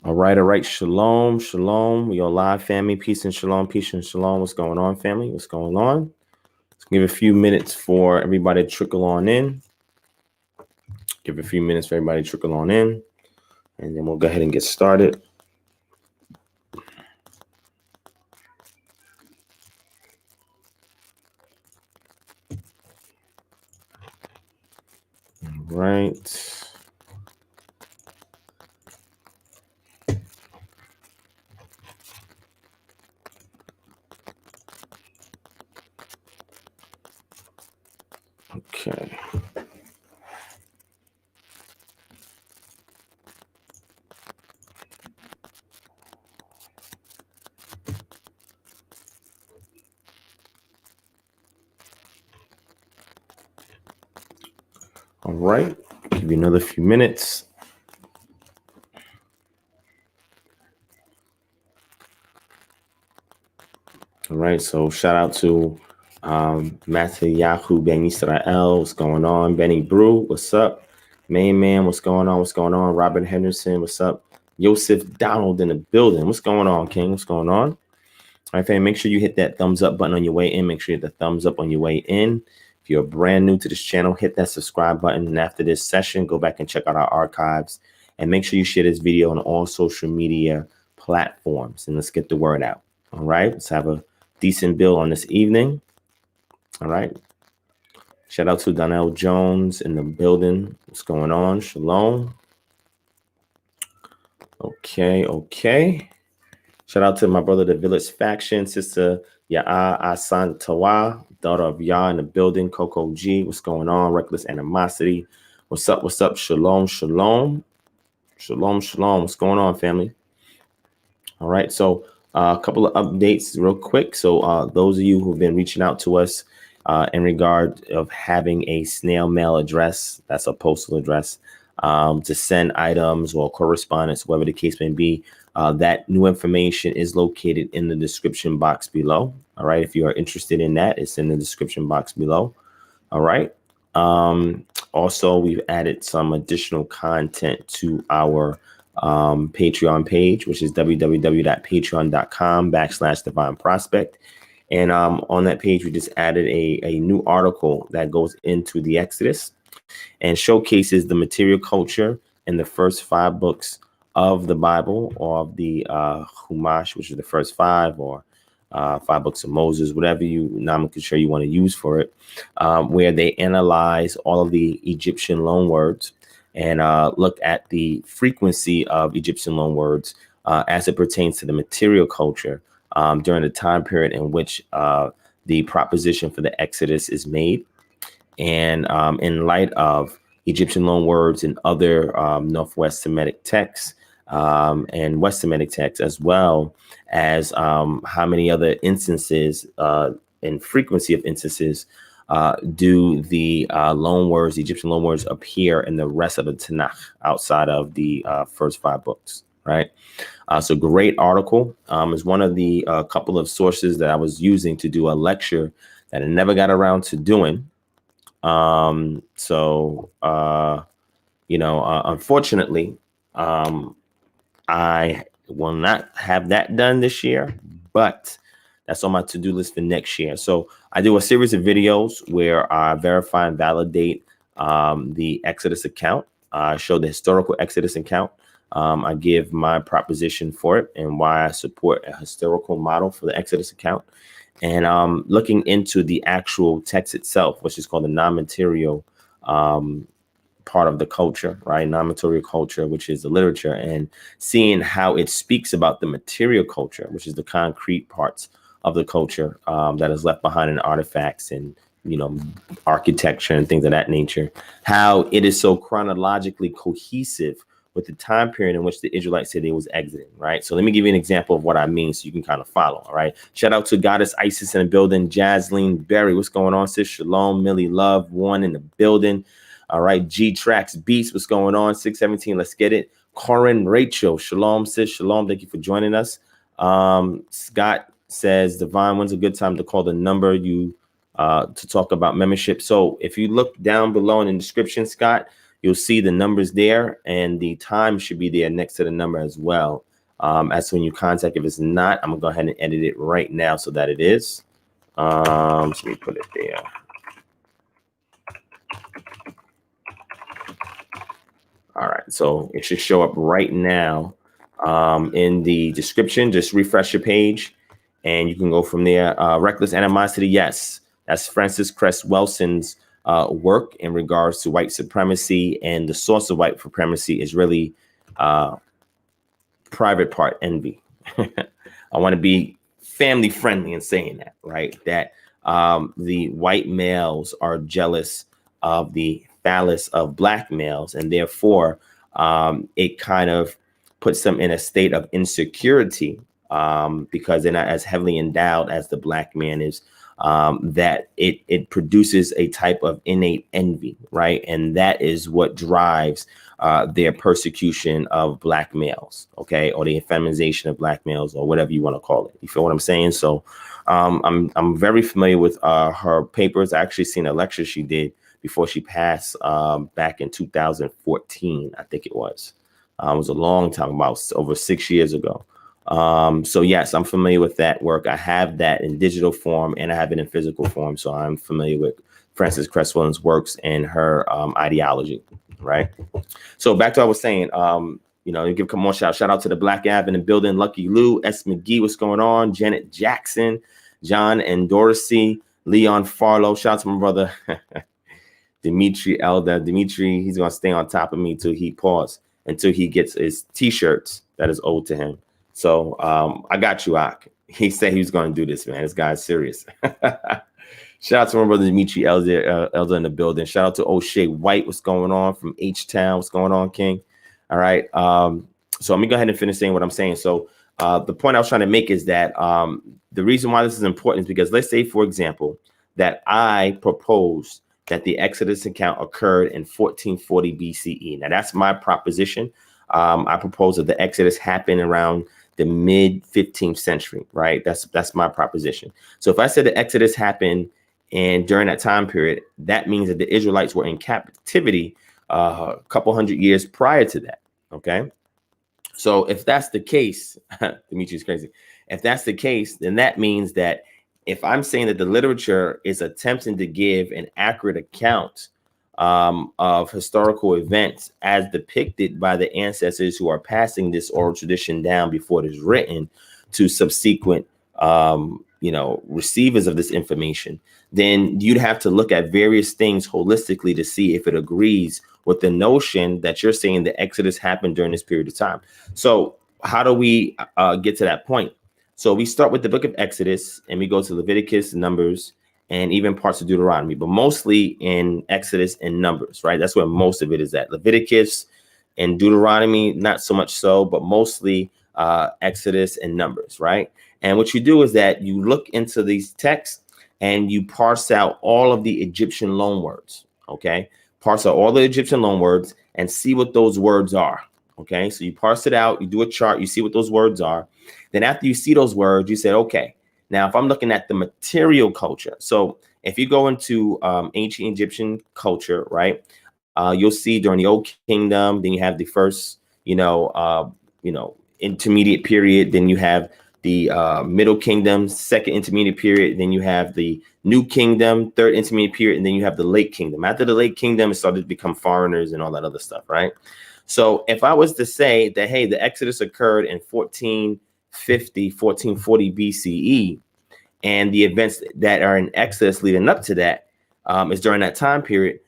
All right. Shalom, shalom. We are live, family. Peace and shalom, peace and shalom. What's going on, family? What's going on? Let's give a few minutes for everybody to trickle on in. Give a few minutes for everybody to trickle on in, and then we'll go ahead and get started. All right. Okay. All right. Give you another few minutes. All right. So shout out to Matthew Ben Israel. What's going on? Benny Brew. What's up? Main Man. What's going on? What's going on? Robert Henderson. What's up? Joseph Donald in the building. What's going on, King? What's going on? All right, fam. Make sure you hit that thumbs up button on your way in. Make sure you hit the thumbs up on your way in. If you're brand new to this channel, hit that subscribe button. And after this session, go back and check out our archives. And make sure you share this video on all social media platforms. And let's get the word out. All right. Let's have a decent build on this evening. All right. Shout out to Donnell Jones in the building. What's going on? Shalom. Okay. Shout out to my brother, the Village Faction, sister Ya'a Asan Tawa, daughter of Yah in the building, Coco G. What's going on? Reckless Animosity. What's up? Shalom. Shalom. What's going on, family? All right. So a couple of updates real quick. So those of you who've been reaching out to us in regard of having a snail mail address, that's a postal address, to send items or correspondence, whatever the case may be, that new information is located in the description box below. All right. If you are interested in that, it's in the description box below. All right. Also, we've added some additional content to our Patreon page, which is www.patreon.com/DivineProspect. And on that page, we just added a new article that goes into the Exodus and showcases the material culture in the first 5 books of the Bible, or of the Chumash, which is the first 5, or 5 books of Moses, whatever nomenclature you want to use for it, where they analyze all of the Egyptian loan words and look at the frequency of Egyptian loan words as it pertains to the material culture during the time period in which the proposition for the Exodus is made. And in light of Egyptian loan words and other Northwest Semitic texts and West Semitic texts, as well as how many other instances and frequency of instances do the loan words, Egyptian loan words, appear in the rest of the Tanakh outside of the first 5 books, right? So great article. Is one of the couple of sources that I was using to do a lecture that I never got around to doing. Unfortunately, I will not have that done this year, but that's on my to-do list for next year. So I do a series of videos where I verify and validate the Exodus account. I show the historical Exodus account. I give my proposition for it and why I support a historical model for the Exodus account. And looking into the actual text itself, which is called the non-material part of the culture, right? Non-material culture, which is the literature, and seeing how it speaks about the material culture, which is the concrete parts of the culture that is left behind in artifacts and, architecture and things of that nature, how it is so chronologically cohesive with the time period in which the Israelites said they was exiting, right? So let me give you an example of what I mean so you can kind of follow, all right? Shout out to Goddess Isis in the building, Jasleen Berry, what's going on, sis? Shalom, Millie Love, One in the building. All right, G-Tracks Beats, what's going on? 617, let's get it. Corin Rachel, shalom, sis, shalom, thank you for joining us. Scott says, Divine, when's a good time to call the number to talk about membership? So if you look down below in the description, Scott, you'll see the numbers there, and the time should be there next to the number as well. As when you contact. If it's not, I'm gonna go ahead and edit it right now so that it is. So let me put it there. All right, so it should show up right now in the description. Just refresh your page and you can go from there. Reckless animosity, yes, that's Francis Cress Welsing's work in regards to white supremacy, and the source of white supremacy is really private part envy. I want to be family friendly in saying that, right? That the white males are jealous of the phallus of black males, and therefore it kind of puts them in a state of insecurity because they're not as heavily endowed as the black man is. That it produces a type of innate envy, right? And that is what drives their persecution of black males, okay, or the effeminization of black males, or whatever you want to call it. You feel what I'm saying? So I'm very familiar with her papers. I actually seen a lecture she did before she passed back in 2014, I think it was. It was a long time, about over 6 years ago. So yes, I'm familiar with that work. I have that in digital form and I have it in physical form. So I'm familiar with Francis Cress Welsing's works and her ideology, right? So back to what I was saying, you know, give a more shout out to the Black Av in the building. Lucky Lou, S. McGee, what's going on? Janet Jackson, John and Dorsey, Leon Farlow. Shout out to my brother, Dimitri Elda. Dimitri, he's going to stay on top of me until he gets his t-shirts that is owed to him. So I got you, Ak. He said he was going to do this, man. This guy's serious. Shout out to my brother Dimitri Elder in the building. Shout out to O'Shea White. What's going on from H-Town? What's going on, King? All right. So let me go ahead and finish saying what I'm saying. So the point I was trying to make is that the reason why this is important is because let's say, for example, that I proposed that the Exodus account occurred in 1440 BCE. Now, that's my proposition. I propose that the Exodus happened around the mid 15th century, right? That's my proposition. So if I said the Exodus happened and during that time period, that means that the Israelites were in captivity a couple hundred years prior to that, okay? So if that's the case, Dimitri's crazy. If that's the case, then that means that if I'm saying that the literature is attempting to give an accurate account of historical events as depicted by the ancestors who are passing this oral tradition down before it is written to subsequent, receivers of this information, then you'd have to look at various things holistically to see if it agrees with the notion that you're saying the Exodus happened during this period of time. So how do we get to that point? So we start with the book of Exodus and we go to Leviticus, Numbers, and even parts of Deuteronomy, but mostly in Exodus and Numbers, right? That's where most of it is at. Leviticus and Deuteronomy, not so much so, but mostly Exodus and Numbers, right? And what you do is that you look into these texts and you parse out all of the Egyptian loanwords, okay? Parse out all the Egyptian loanwords and see what those words are, okay? So you parse it out, you do a chart, you see what those words are. Then after you see those words, you say, okay, now if I'm looking at the material culture, so if you go into ancient Egyptian culture, right, you'll see during the Old Kingdom, then you have the first, intermediate period, then you have the Middle Kingdom, second intermediate period, then you have the New Kingdom, third intermediate period, and then you have the Late Kingdom. After the Late Kingdom, it started to become foreigners and all that other stuff, right? So if I was to say that, hey, the Exodus occurred in 1440 BCE, and the events that are in Exodus leading up to that is during that time period,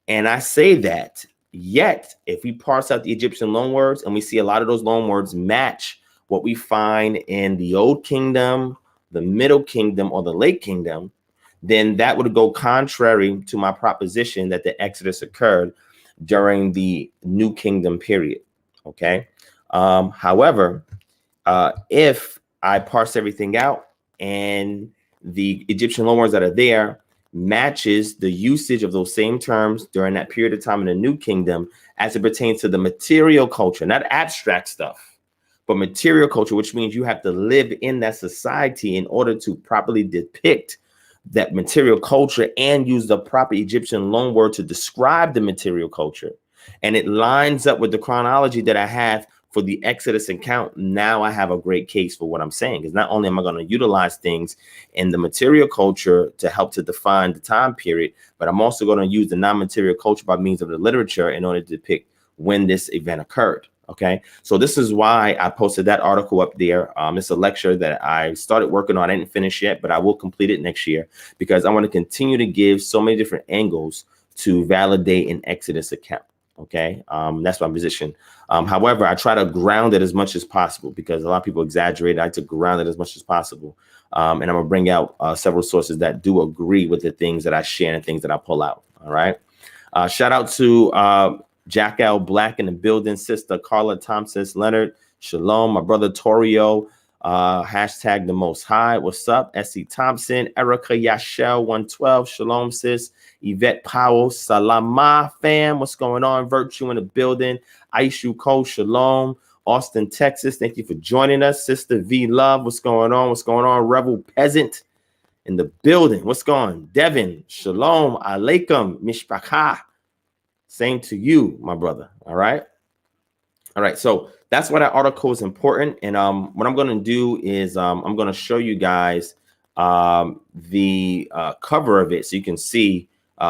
and I say that, yet if we parse out the Egyptian loanwords and we see a lot of those loanwords match what we find in the Old Kingdom, the Middle Kingdom, or the Late Kingdom, then that would go contrary to my proposition that the Exodus occurred during the New Kingdom period, okay? However, if I parse everything out and the Egyptian loanwords that are there matches the usage of those same terms during that period of time in the New Kingdom as it pertains to the material culture, not abstract stuff, but material culture, which means you have to live in that society in order to properly depict that material culture and use the proper Egyptian loan word to describe the material culture, and it lines up with the chronology that I have for the Exodus account, now I have a great case for what I'm saying. Because not only am I going to utilize things in the material culture to help to define the time period, but I'm also going to use the non-material culture by means of the literature in order to depict when this event occurred. Okay, so this is why I posted that article up there. It's a lecture that I started working on. I didn't finish yet, but I will complete it next year because I want to continue to give so many different angles to validate an Exodus account. Okay, that's my position. However, I try to ground it as much as possible because a lot of people exaggerate. I like to ground it as much as possible. And I'm going to bring out several sources that do agree with the things that I share and things that I pull out. All right. Shout out to Jack L. Black in the building, Sister Carla Thompson Leonard. Shalom, my brother Torio. Hashtag the Most High. What's up? S.E. Thompson, Erica Yashel 112. Shalom, sis. Yvette Powell, Salama fam. What's going on? Virtue in the building. Aishu Cole, shalom. Austin, Texas. Thank you for joining us. Sister V Love. What's going on? What's going on? Rebel Peasant in the building. What's going on? Devin, shalom. Alaikum, mishpachah. Same to you, my brother. All right. All right. So that's why that article is important. And what I'm going to do is I'm going to show you guys the cover of it so you can see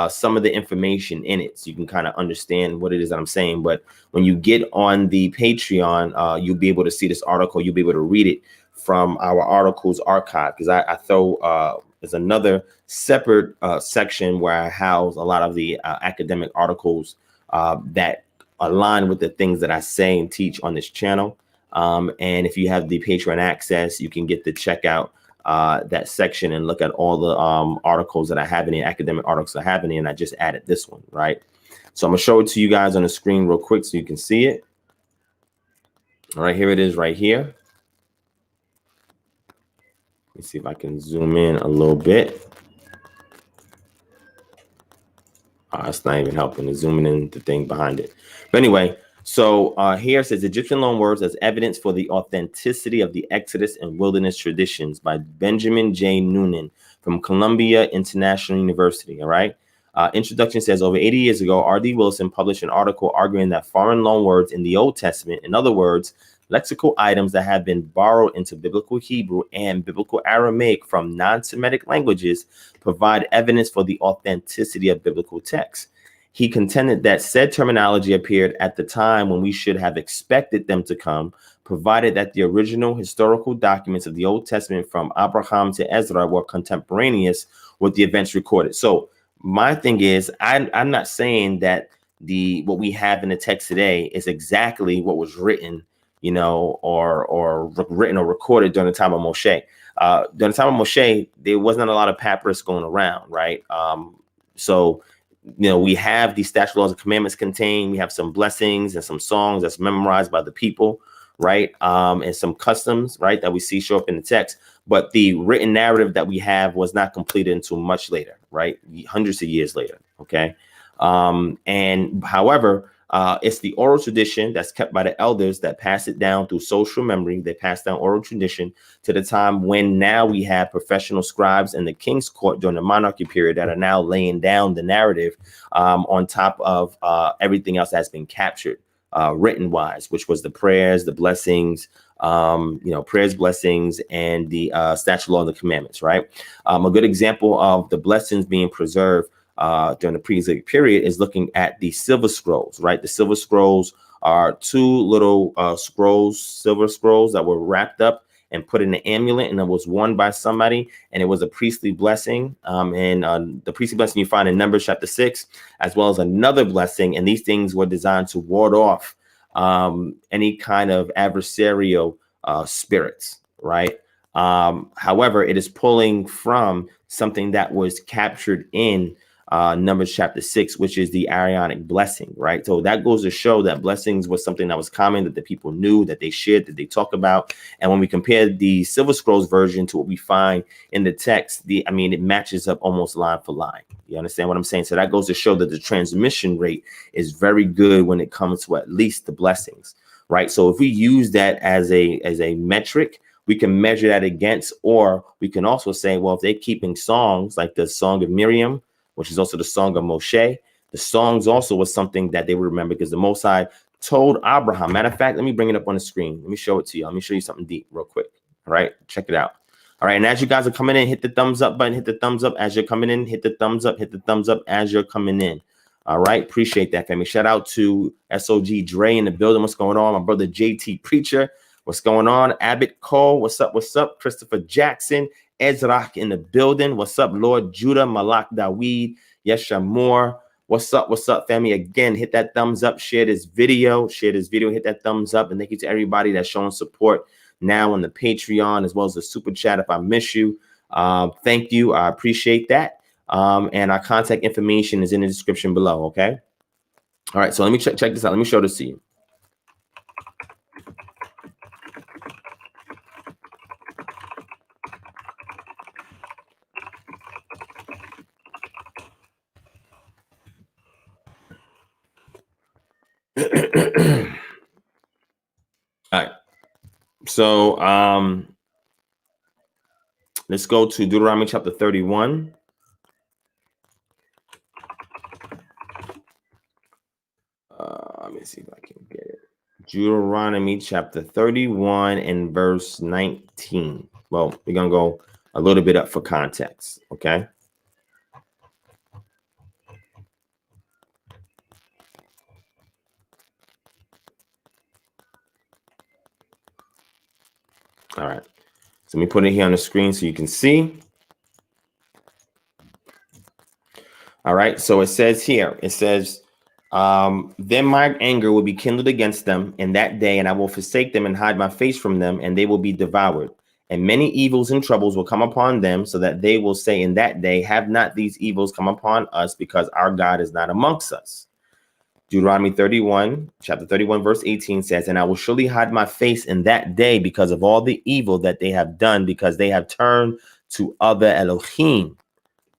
some of the information in it, so you can kind of understand what it is that I'm saying. But when you get on the Patreon, you'll be able to see this article. You'll be able to read it from our articles archive, because I throw there's another separate section where I house a lot of the academic articles that align with the things that I say and teach on this channel. And if you have the Patreon access, you can get the checkout that section and look at all the articles that I have in the academic articles I have in there, and I just added this one, right? So I'm gonna show it to you guys on the screen real quick so you can see it. All right, here it is right here. Let me see if I can zoom in a little bit. It's not even helping. It's zooming in the thing behind it. But anyway, so here it says Egyptian loanwords as evidence for the authenticity of the Exodus and wilderness traditions by Benjamin J. Noonan from Columbia International University. All right. Introduction says over 80 years ago, R.D. Wilson published an article arguing that foreign loanwords in the Old Testament, in other words, lexical items that have been borrowed into biblical Hebrew and biblical Aramaic from non-Semitic languages, provide evidence for the authenticity of biblical texts. He contended that said terminology appeared at the time when we should have expected them to come, provided that the original historical documents of the Old Testament from Abraham to Ezra were contemporaneous with the events recorded. So my thing is, I'm not saying that what we have in the text today is exactly what was written, you know, or written or recorded during the time of Moshe. During the time of Moshe, there wasn't a lot of papyrus going around, right? So, you know, we have the statute, laws, and commandments contained. We have some blessings and some songs that's memorized by the people, right? And some customs, right, that we see show up in the text. But the written narrative that we have was not completed until much later, right? Hundreds of years later, okay? And however, it's the oral tradition that's kept by the elders that pass it down through social memory. They pass down oral tradition to the time when now we have professional scribes in the king's court during the monarchy period that are now laying down the narrative on top of everything else that's been captured written wise, which was the prayers, the blessings, you know, prayers, blessings, and the statute, law, and the commandments, right? A good example of the blessings being preserved during the pre-Islamic period is looking at the silver scrolls, right? The silver scrolls are two little silver scrolls that were wrapped up and put in an amulet, and it was worn by somebody, and it was a priestly blessing. And the priestly blessing you find in Numbers chapter 6, as well as another blessing. And these things were designed to ward off any kind of adversarial spirits, right? However, it is pulling from something that was captured in Numbers chapter 6, which is the Aaronic blessing, right? So that goes to show that blessings was something that was common, that the people knew, that they shared, that they talk about. And when we compare the Silver Scrolls version to what we find in the text, it matches up almost line for line. You understand what I'm saying? So that goes to show that the transmission rate is very good when it comes to at least the blessings, right? So if we use that as a metric, we can measure that against, or we can also say, well, if they're keeping songs like the Song of Miriam, which is also the Song of Moshe, the songs also was something that they would remember, because the Most High told Abraham. Matter of fact, let me bring it up on the screen. Let me show it to you. Let me show you something deep real quick. All right, check it out. All right, and as you guys are coming in, hit the thumbs up button, hit the thumbs up as you're coming in, hit the thumbs up as you're coming in. All right, appreciate that, family. Shout out to SOG Dre in the building. What's going on? My brother JT Preacher. What's going on? Abbott Cole. What's up? What's up? Christopher Jackson. Ezra in the building. What's up? Lord Judah. Malak Daweed. Yesha Moore. What's up? What's up, family? Again, hit that thumbs up. Share this video. Hit that thumbs up. And thank you to everybody that's showing support now on the Patreon, as well as the super chat. If I miss you, thank you. I appreciate that. And our contact information is in the description below. Okay. All right. So let me check this out. Let me show this to you. All right. So let's go to Deuteronomy chapter 31. Let me see if I can get it. Deuteronomy chapter 31 and verse 19. Well, we're going to go a little bit up for context, okay? All right. So let me put it here on the screen so you can see. All right. So it says here, then my anger will be kindled against them in that day, and I will forsake them and hide my face from them, and they will be devoured. And many evils and troubles will come upon them, so that they will say in that day, have not these evils come upon us, because our God is not amongst us. Deuteronomy 31, chapter 31, verse 18 says, and I will surely hide my face in that day because of all the evil that they have done, because they have turned to other Elohim.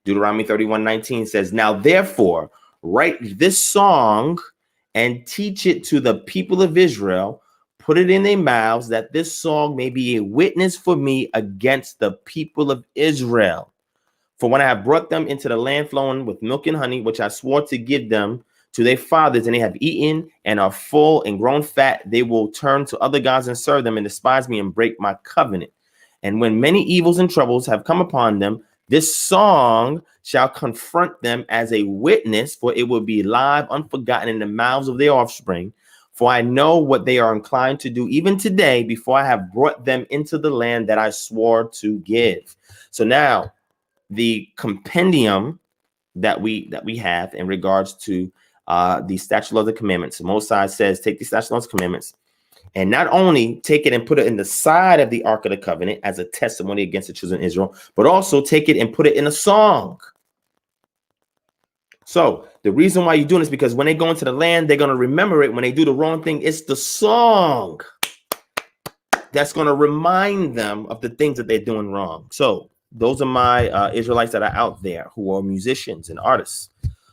Deuteronomy 31:19 says, now therefore, write this song and teach it to the people of Israel. Put it in their mouths, that this song may be a witness for me against the people of Israel. For when I have brought them into the land flowing with milk and honey, which I swore to give them to their fathers, and they have eaten and are full and grown fat, they will turn to other gods and serve them and despise me and break my covenant. And when many evils and troubles have come upon them, this song shall confront them as a witness, for it will be live, unforgotten in the mouths of their offspring. For I know what they are inclined to do even today, before I have brought them into the land that I swore to give. So now the compendium that we have in regards to the statute, laws, and commandments. The Most High says, take the statute, laws, and commandments, and not only take it and put it in the side of the Ark of the Covenant as a testimony against the children of Israel, but also take it and put it in a song. So the reason why you're doing this is because when they go into the land, they're going to remember it. When they do the wrong thing, it's the song that's going to remind them of the things that they're doing wrong. So those are my Israelites that are out there who are musicians and artists.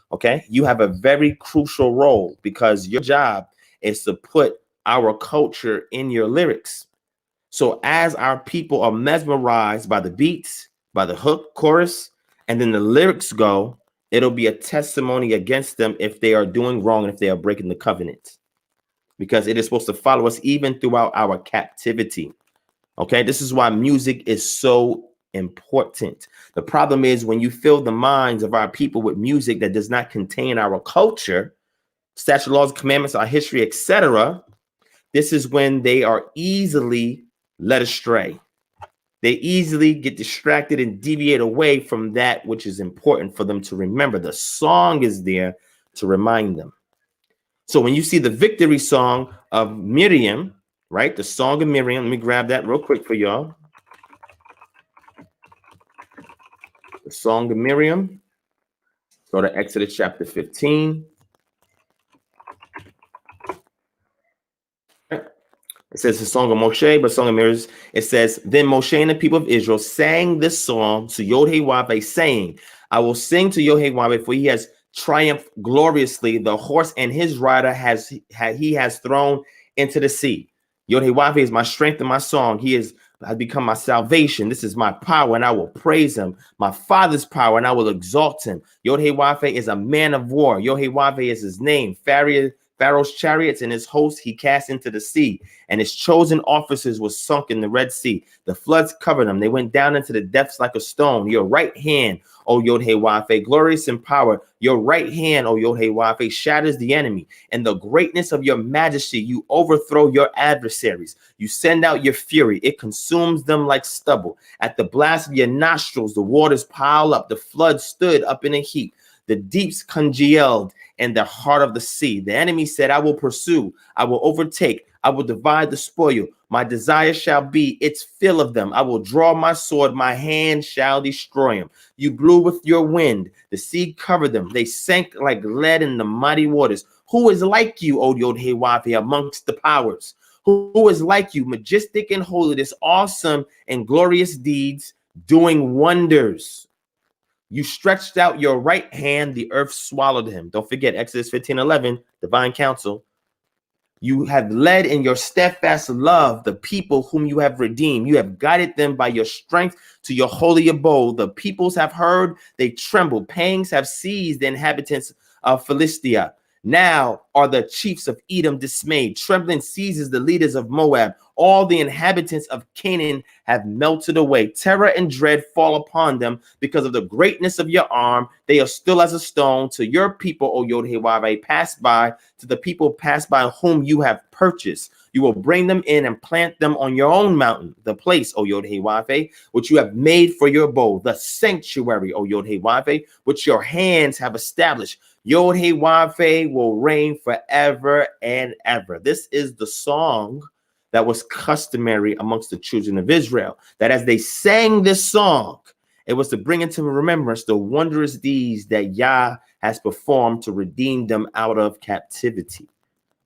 Okay, you have a very crucial role, because your job is to put our culture in your lyrics. So as our people are mesmerized by the beats, by the hook, chorus, and then the lyrics go, it'll be a testimony against them if they are doing wrong and if they are breaking the covenant, because it is supposed to follow us even throughout our captivity. Okay, this is why music is so important. The problem is when you fill the minds of our people with music that does not contain our culture, statute, laws, commandments, our history, etc., this is when they are easily led astray. They easily get distracted and deviate away from that which is important for them to remember. The song is there to remind them. So when you see the victory song of Miriam, right? The Song of Miriam, let me grab that real quick for y'all. The Song of Miriam. Go to Exodus chapter 15. It says the Song of Moshe, but Song of Miriam, it says, then Moshe and the people of Israel sang this song to Yod-Heh-Wav-Heh, saying, I will sing to Yod-Heh-Wav-Heh, for he has triumphed gloriously. The horse and his rider he has thrown into the sea. Yod-Heh-Wav-Heh is my strength and my song. He is has become my salvation. This is my power, and I will praise him. My Father's power, and I will exalt him. Yod-Heh-Wav-Heh is a man of war. Yod-Heh-Wav-Heh is his name. Pharaoh's chariots and his host he cast into the sea, and his chosen officers were sunk in the Red Sea. The floods covered them. They went down into the depths like a stone. Your right hand, O Yod-Heh-Wav-Heh, glorious in power. Your right hand, O Yod-Heh-Wav-Heh, shatters the enemy. In the greatness of your majesty, you overthrow your adversaries. You send out your fury. It consumes them like stubble. At the blast of your nostrils, the waters pile up. The flood stood up in a heap. The deeps congealed in the heart of the sea. The enemy said, I will pursue. I will overtake. I will divide the spoil. My desire shall be its fill of them. I will draw my sword. My hand shall destroy them. You blew with your wind. The sea covered them. They sank like lead in the mighty waters. Who is like you, O Yod-Heh-Wav-Heh, amongst the powers? Who is like you, majestic in holiness, awesome and glorious deeds, doing wonders? You stretched out your right hand, the earth swallowed him. Don't forget Exodus 15:11, divine counsel. You have led in your steadfast love the people whom you have redeemed. You have guided them by your strength to your holy abode. The peoples have heard, they tremble. Pangs have seized the inhabitants of Philistia. Now are the chiefs of Edom dismayed. Trembling seizes the leaders of Moab. All the inhabitants of Canaan have melted away. Terror and dread fall upon them because of the greatness of your arm. They are still as a stone. To your people, O Yod-Heh-Wav-Heh, pass by. To the people pass by whom you have purchased. You will bring them in and plant them on your own mountain, the place, O Yod-Heh-Wav-Heh, which you have made for your abode, the sanctuary, O Yod-Heh-Wav-Heh, which your hands have established. Yod-Heh-Wav-Heh will reign forever and ever. This is the song that was customary amongst the children of Israel, that as they sang this song, it was to bring into remembrance the wondrous deeds that Yah has performed to redeem them out of captivity.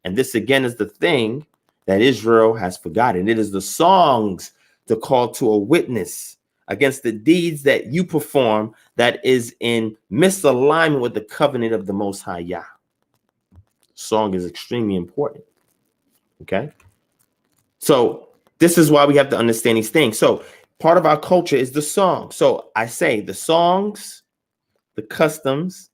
And this again is the thing that Israel has forgotten. It is the songs to call to a witness against the deeds that you perform that is in misalignment with the covenant of the Most High Yah. Song is extremely important. Okay? So this is why we have to understand these things. So part of our culture is the song. So I say the songs, the customs,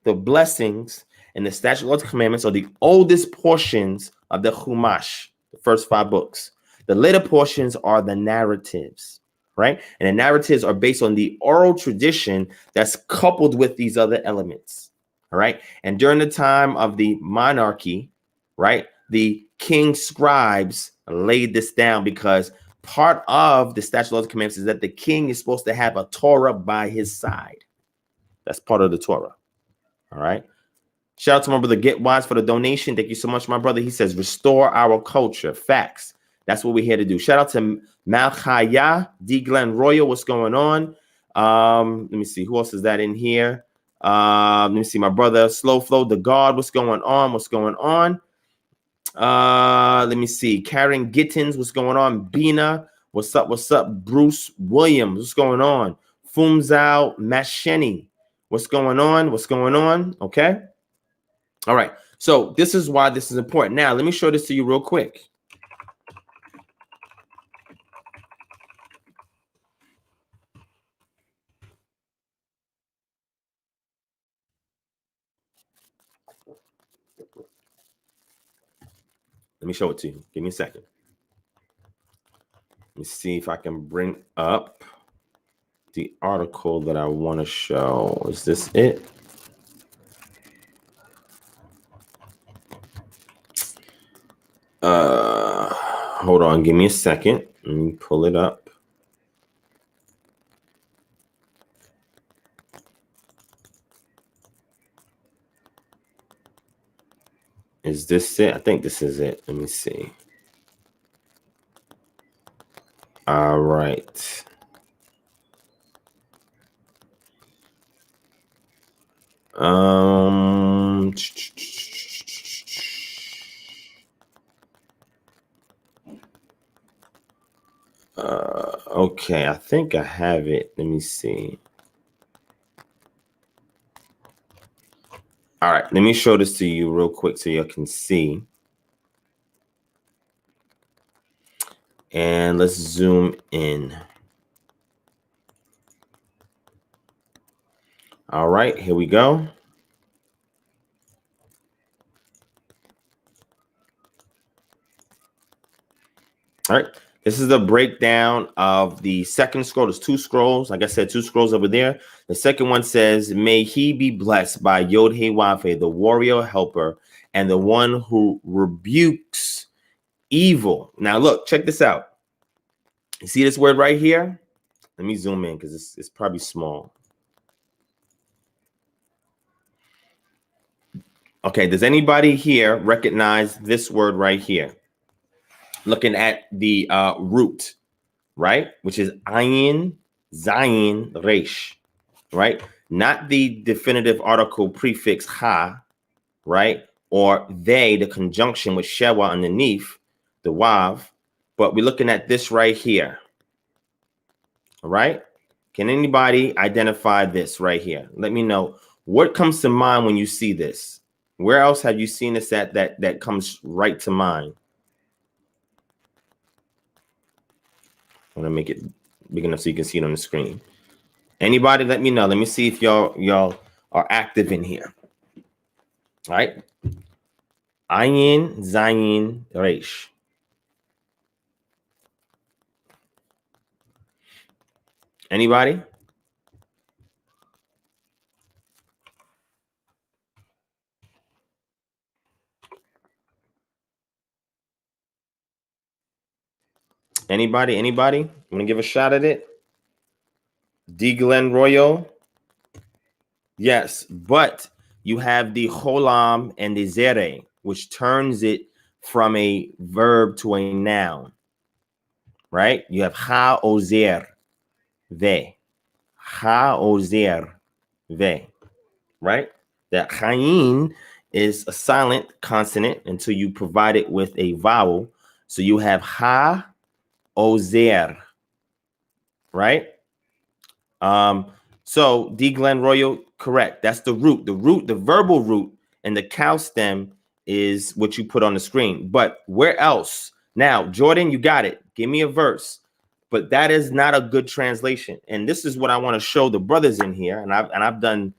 the blessings, and the statute, laws, commandments are the oldest portions of the Chumash, the first 5 books. The later portions are the narratives, right? And the narratives are based on the oral tradition that's coupled with these other elements, all right? And during the time of the monarchy, right, the king scribes laid this down because part of the statute, laws, commandments is that the king is supposed to have a Torah by his side. That's part of the Torah. All right. Shout out to my brother Get Wise for the donation. Thank you so much, my brother. He says, restore our culture. Facts. That's what we're here to do. Shout out to Malchaya, D. Glenn Royal. What's going on? Let me see. Who else is that in here? Let me see. My brother Slow Flow, the God. What's going on? What's going on? Let me see. Karen Gittins. What's going on? Bina. What's up? What's up? Bruce Williams. What's going on? Fumzao Masheni. What's going on? What's going on? Okay. All right. So this is why this is important. Now, let me show this to you real quick. Let me show it to you. Give me a second. Let me see if I can bring up the article that I want to show. Is this it? Hold on. Give me a second. Let me pull it up. Is this it? I think this is it. Let me see. All right. Okay, I think I have it. Let me see. All right, let me show this to you real quick so you can see. And let's zoom in. All right, here we go. All right, this is the breakdown of the second scroll. There's two scrolls. Like I said, two scrolls over there. The second one says, may he be blessed by Yod-Heh-Wav-Heh, the warrior helper, and the one who rebukes evil. Now, look, check this out. You see this word right here? Let me zoom in because it's probably small. Okay, does anybody here recognize this word right here? Looking at the root, right? Which is ayin, zayin, resh, right? Not the definitive article prefix ha, right? Or they, the conjunction with shewa underneath, the wav. But we're looking at this right here, all right? Can anybody identify this right here? Let me know. What comes to mind when you see this? Where else have you seen this at that comes right to mind? I want to make it big enough so you can see it on the screen. Anybody, let me know. Let me see if y'all are active in here. All right. Ayin, zayin, resh. Anybody? Anybody? Want to give a shot at it? D. Glen Royal. Yes, but you have the holam and the zere, which turns it from a verb to a noun, right? You have ha ozer ve, ha ozer ve, right? That chayin is a silent consonant until you provide it with a vowel. So you have ha ozer, right? So D. Glen Royal, correct. That's the root. The verbal root, and the cow stem is what you put on the screen. But where else? Now, Jordan, you got it. Give me a verse. But that is not a good translation. And this is what I want to show the brothers in here. And I've done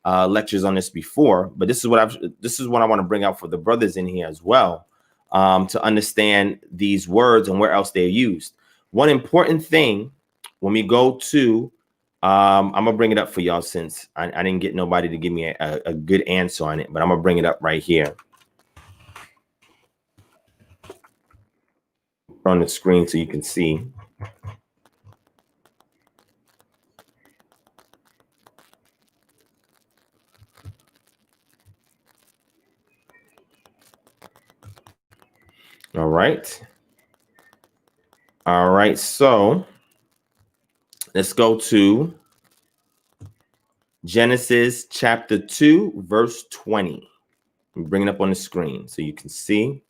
lectures on this before, but this is what I want to bring out for the brothers in here as well, to understand these words and where else they're used. One important thing when we go to I'm gonna bring it up for y'all since I didn't get nobody to give me a good answer on it, but I'm gonna bring it up right here on the screen so you can see. All right, so let's go to Genesis chapter 2, verse 20. I'm bringing it up on the screen so you can see.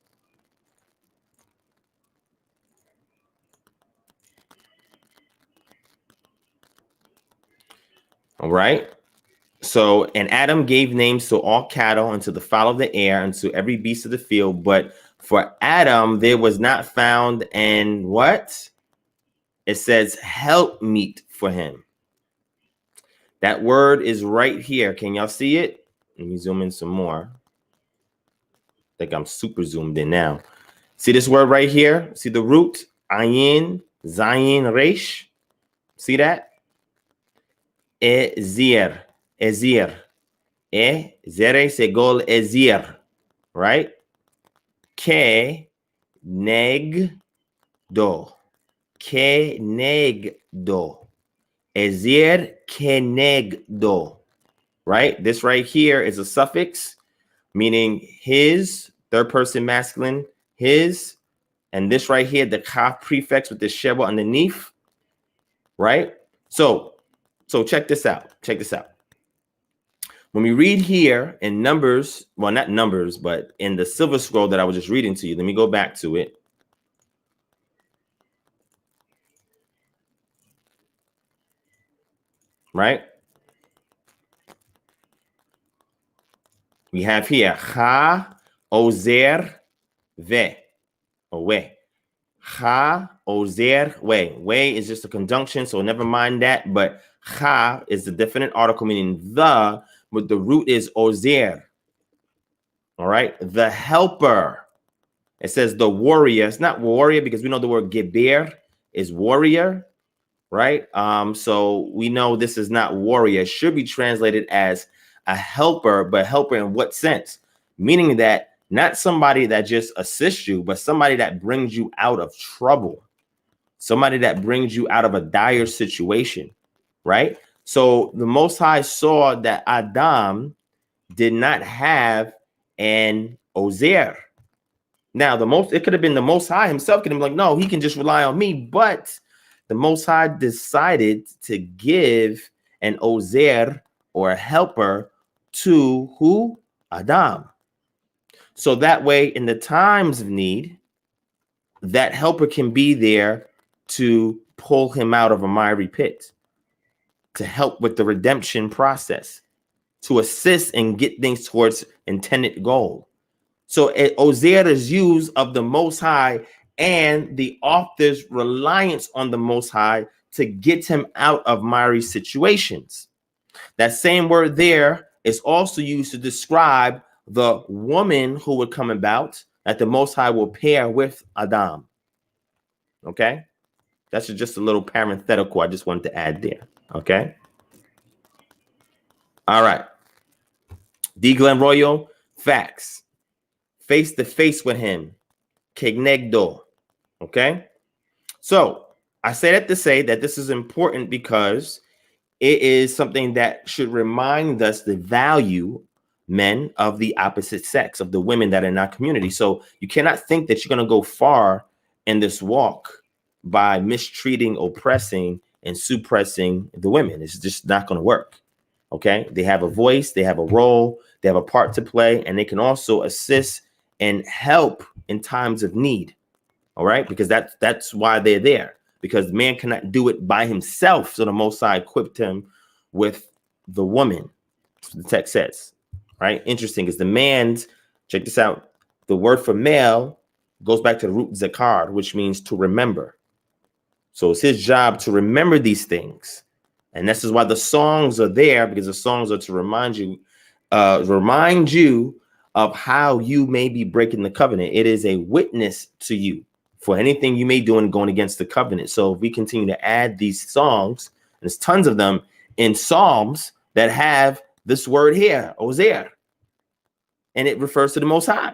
All right. So, and Adam gave names to all cattle and to the fowl of the air and to every beast of the field. But for Adam, there was not found an what? It says help meet for him. That word is right here. Can y'all see it? Let me zoom in some more. I think I'm super zoomed in now. See this word right here? See the root? Ayin, zayin, resh. See that? Ezir. Ezir. Zere segol ezir. Right? Ke neg do. Ke neg do. Ezir kenegdo, right? This right here is a suffix meaning his, third person masculine, his, and this right here, the kaf prefix with the sheba underneath, right? So check this out. When we read here in Numbers, well, not Numbers, but in the silver scroll that I was just reading to you, let me go back to it. Right? We have here, ha, ozer, ve, or we. Ha, ozer, way. Way is just a conjunction, so never mind that. But ha is the definite article meaning the, but the root is ozer. All right, the helper. It says the warrior. It's not warrior because we know the word geber is warrior, right? So we know this is not warrior. It should be translated as a helper, but helper in what sense? Meaning that not somebody that just assists you, but somebody that brings you out of trouble, somebody that brings you out of a dire situation, right? So the Most High saw that Adam did not have an ozer. Now, it could have been the Most High himself could have been like, no, he can just rely on me. But the Most High decided to give an ozer or a helper to who? Adam. So that way, in the times of need, that helper can be there to pull him out of a miry pit, to help with the redemption process, to assist and get things towards intended goal. So ozer is used of the Most High and the author's reliance on the Most High to get him out of miry situations. That same word there is also used to describe the woman who would come about that the Most High will pair with Adam. Okay? That's just a little parenthetical I just wanted to add there. Okay? All right. D. Glenn Royal, facts. Face to face with him. Kegnegdo. Okay? So I say that to say that this is important because it is something that should remind us the value, men, of the opposite sex, of the women that are in our community. So you cannot think that you're going to go far in this walk by mistreating, oppressing, and suppressing the women. It's just not going to work. Okay? They have a voice, they have a role, they have a part to play, and they can also assist and help in times of need. All right? Because that's why they're there. Because man cannot do it by himself. So the Most High equipped him with the woman. That's what the text says. Right? Interesting is the man's, check this out. The word for male goes back to the root zakar, which means to remember. So it's his job to remember these things. And this is why the songs are there, because the songs are to remind you of how you may be breaking the covenant. It is a witness to you for anything you may do in going against the covenant. So if we continue to add these songs, and there's tons of them in Psalms that have this word here, ozer, and it refers to the Most High.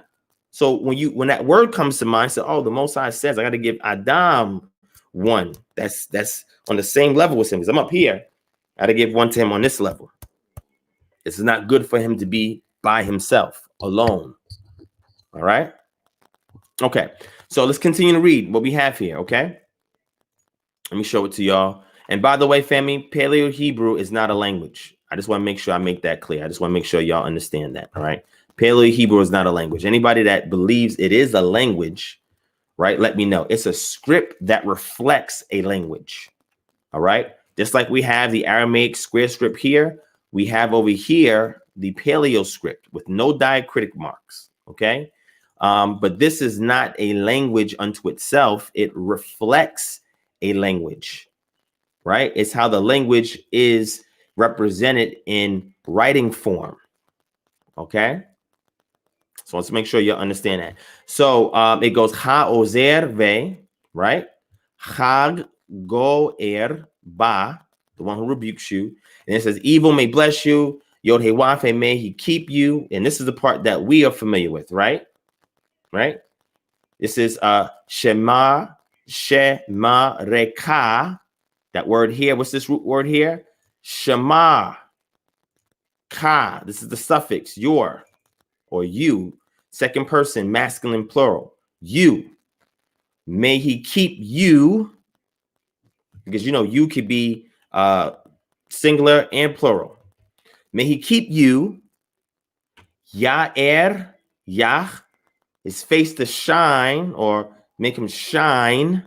So when that word comes to mind, say, oh, the Most High says I got to give Adam one that's on the same level with him, because I'm up here. I got to give one to him on this level. This is not good for him to be by himself, alone. All right. Okay. So let's continue to read what we have here. Okay. Let me show it to y'all. And by the way, family, Paleo Hebrew is not a language. I just want to make sure I make that clear. I just want to make sure y'all understand that. All right. Paleo Hebrew is not a language. Anybody that believes it is a language, right? Let me know. It's a script that reflects a language. All right. Just like we have the Aramaic square script here, we have over here the Paleo script with no diacritic marks. Okay. But this is not a language unto itself. It reflects a language, right? It's how the language is represented in writing form. Okay. So let's make sure you understand that. So it goes ha ozer ve, right? Chag goer ba, the one who rebukes you. And it says evil may bless you. Yod he wafe, may he keep you. And this is the part that we are familiar with, right? Right? This is shema reka. That word here, what's this root word here? Shema. Ka. This is the suffix your or you. Second person, masculine plural. You. May he keep you. Because you know you could be singular and plural. May he keep you. Ya'er, Yah, his face to shine or make him shine.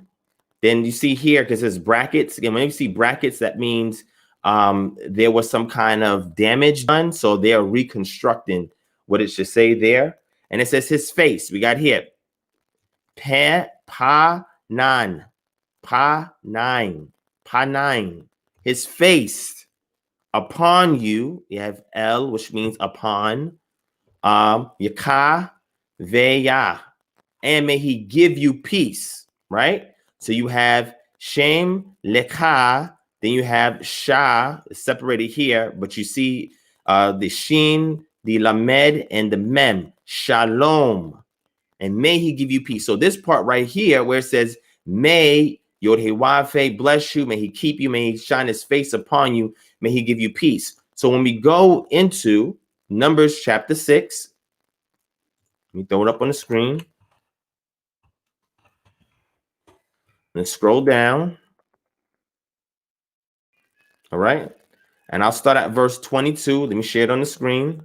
Then you see here, because there's brackets. Again, when you see brackets, that means there was some kind of damage done. So they are reconstructing what it should say there. And it says his face. We got here. Pa nine, pa nine, his face upon you. You have El, which means upon, Yaka, Veya, and may he give you peace, right? So you have Shem, Lekha, then you have Shah, separated here, but you see the Shin, the Lamed, and the Mem, Shalom, and may he give you peace. So this part right here where it says, may Yod-Heh-Wav-Heh bless you, may he keep you, may he shine his face upon you, may he give you peace. So when we go into Numbers chapter 6, let me throw it up on the screen. And scroll down. All right. And I'll start at verse 22. Let me share it on the screen.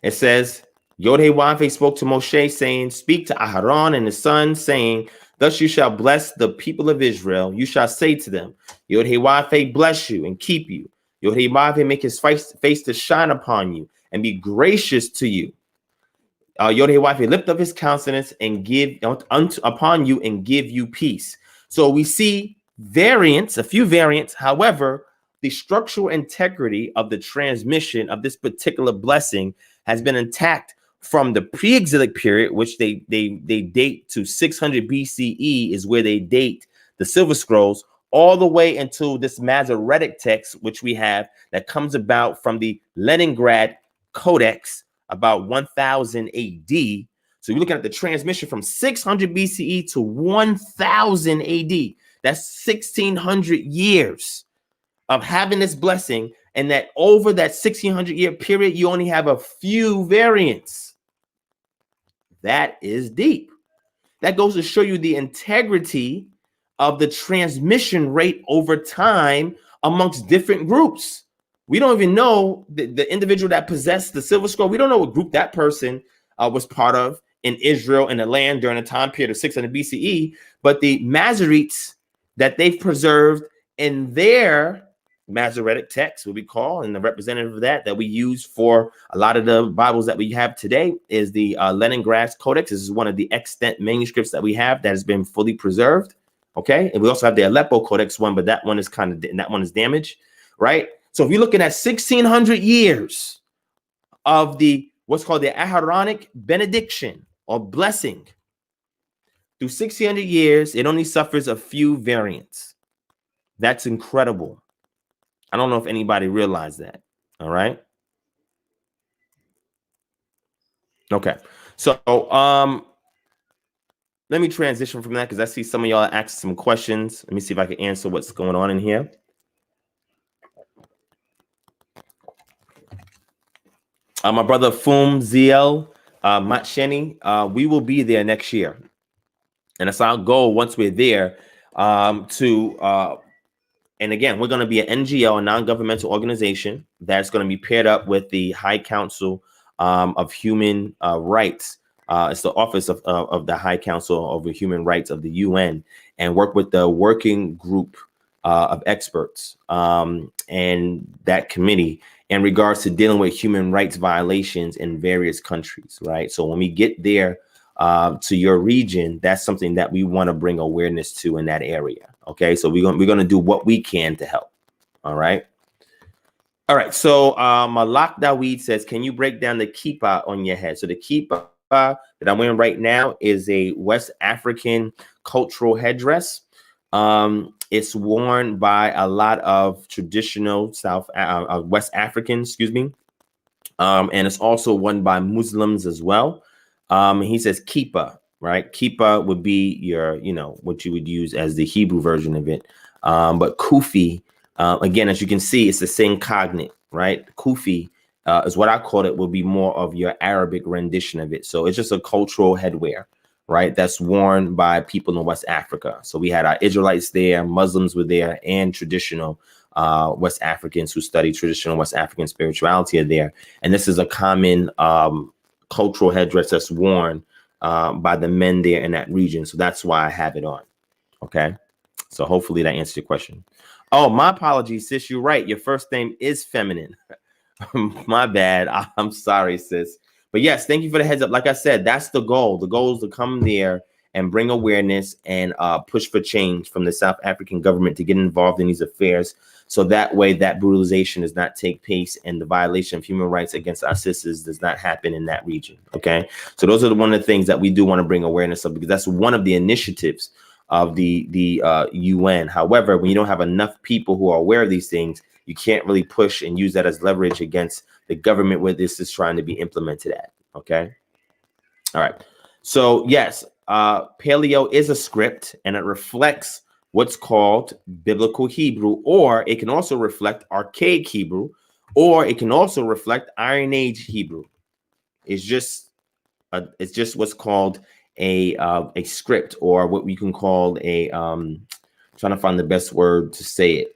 It says, Yod-Heh-Wav-Heh spoke to Moshe, saying, speak to Aharon and his son, saying, thus you shall bless the people of Israel. You shall say to them, Yod-Heh-Wav-Heh bless you and keep you. Yod-Heh-Wav-Heh make his face to shine upon you and be gracious to you. Yod-Heh-Wav-Heh lift up his countenance and give upon you and give you peace. So we see variants, a few variants. However, the structural integrity of the transmission of this particular blessing has been intact from the pre-exilic period, which they date to 600 BCE is where they date the Silver Scrolls, all the way until this Masoretic text, which we have that comes about from the Leningrad Codex about 1000 AD. So you're looking at the transmission from 600 BCE to 1000 AD. That's 1600 years of having this blessing. And that over that 1600 year period, you only have a few variants. That is deep. That goes to show you the integrity of the transmission rate over time amongst different groups. We don't even know the individual that possessed the Silver Scroll. We don't know what group that person was part of in Israel and the land during the time period of 600 BCE. But the Masoretes that they've preserved in their Masoretic text, what we call, and the representative of that we use for a lot of the Bibles that we have today is the Leningrad Codex. This is one of the extant manuscripts that we have that has been fully preserved. Okay, and we also have the Aleppo Codex one, but that one is damaged, right? So if you're looking at 1600 years of the what's called the Aharonic benediction or blessing, through 1600 years, it only suffers a few variants. That's incredible. I don't know if anybody realized that. All right. Okay. So let me transition from that because I see some of y'all asked some questions. Let me see if I can answer what's going on in here. My brother Fum Ziel Matsheni, we will be there next year. And it's our goal once we're there and again, we're going to be an NGO, a non-governmental organization that's going to be paired up with the High Council of Human Rights. It's the Office of the High Council over Human Rights of the UN, and work with the working group of experts and that committee in regards to dealing with human rights violations in various countries, right? So when we get there to your region, that's something that we want to bring awareness to in that area. Okay, so we're gonna do what we can to help. All right. So Malak Daweed says, can you break down the kippah on your head? So the kippah that I'm wearing right now is a West African cultural headdress. It's worn by a lot of traditional West Africans, and it's also worn by Muslims as well. He says kippah, right? Kippah would be your, what you would use as the Hebrew version of it. But kufi, again, as you can see, it's the same cognate, right? Kufi is what I call it, will be more of your Arabic rendition of it. So it's just a cultural headwear, right? That's worn by people in West Africa. So we had our Israelites there, Muslims were there, and traditional West Africans who study traditional West African spirituality are there. And this is a common cultural headdress that's worn by the men there in that region. So that's why I have it on. Okay. So hopefully that answers your question. Oh, my apologies, sis. You're right. Your first name is feminine. My bad. I'm sorry, sis. But yes, thank you for the heads up. Like I said, that's the goal. The goal is to come there and bring awareness and push for change from the South African government to get involved in these affairs. So that way that brutalization does not take place and the violation of human rights against our sisters does not happen in that region. Okay. So those are one of the things that we do want to bring awareness of, because that's one of the initiatives of the UN. However, when you don't have enough people who are aware of these things, you can't really push and use that as leverage against the government where this is trying to be implemented at. Okay. All right. So yes, Paleo is a script and it reflects what's called biblical Hebrew, or it can also reflect archaic Hebrew, or it can also reflect Iron Age Hebrew. It's just what's called a script, or what we can call a trying to find the best word to say it.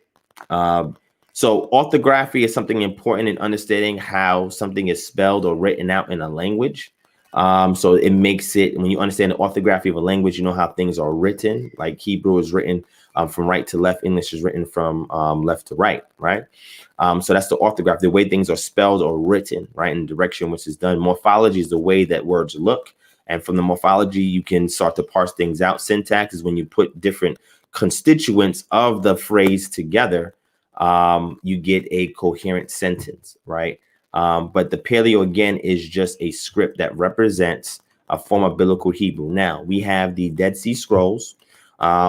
So orthography is something important in understanding how something is spelled or written out in a language. So it makes it, when you understand the orthography of a language, you know how things are written. Like Hebrew is written from right to left. English is written from left to right, right? So that's the orthography, the way things are spelled or written, right, in the direction which is done. Morphology is the way that words look. And from the morphology, you can start to parse things out. Syntax is when you put different constituents of the phrase together, you get a coherent sentence, right? But the Paleo, again, is just a script that represents a form of biblical Hebrew. Now, we have the Dead Sea Scrolls,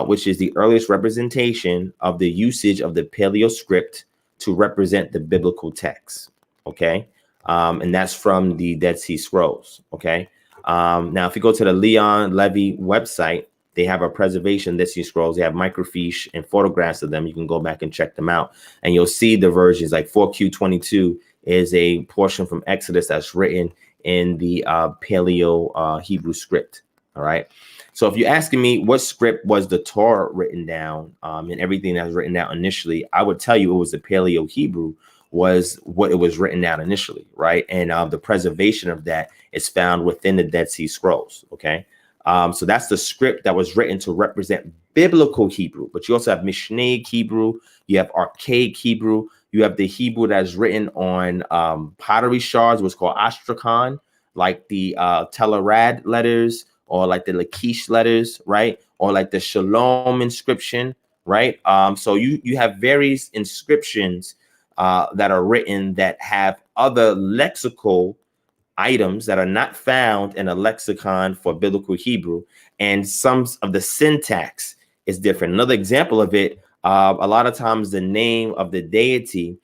which is the earliest representation of the usage of the Paleo script to represent the biblical text, okay? And that's from the Dead Sea Scrolls, okay? Now, if you go to the Leon Levy website, they have a preservation Dead Sea Scrolls. They have microfiche and photographs of them. You can go back and check them out. And you'll see the versions, like 4Q22 is a portion from Exodus that's written in the Paleo Hebrew script, all right? So if you're asking me what script was the Torah written down and everything that was written down initially, I would tell you it was the Paleo Hebrew was what it was written down initially, right? And the preservation of that is found within the Dead Sea Scrolls, okay? So that's the script that was written to represent biblical Hebrew. But you also have Mishnaic Hebrew, you have archaic Hebrew, you have the Hebrew that's written on pottery shards, what's called astrakhan, like the Telerad letters, or like the Lachish letters, right? Or like the Shalom inscription, right? So you have various inscriptions that are written that have other lexical items that are not found in a lexicon for biblical Hebrew, and some of the syntax is different. Another example of it, a lot of times the name of the deity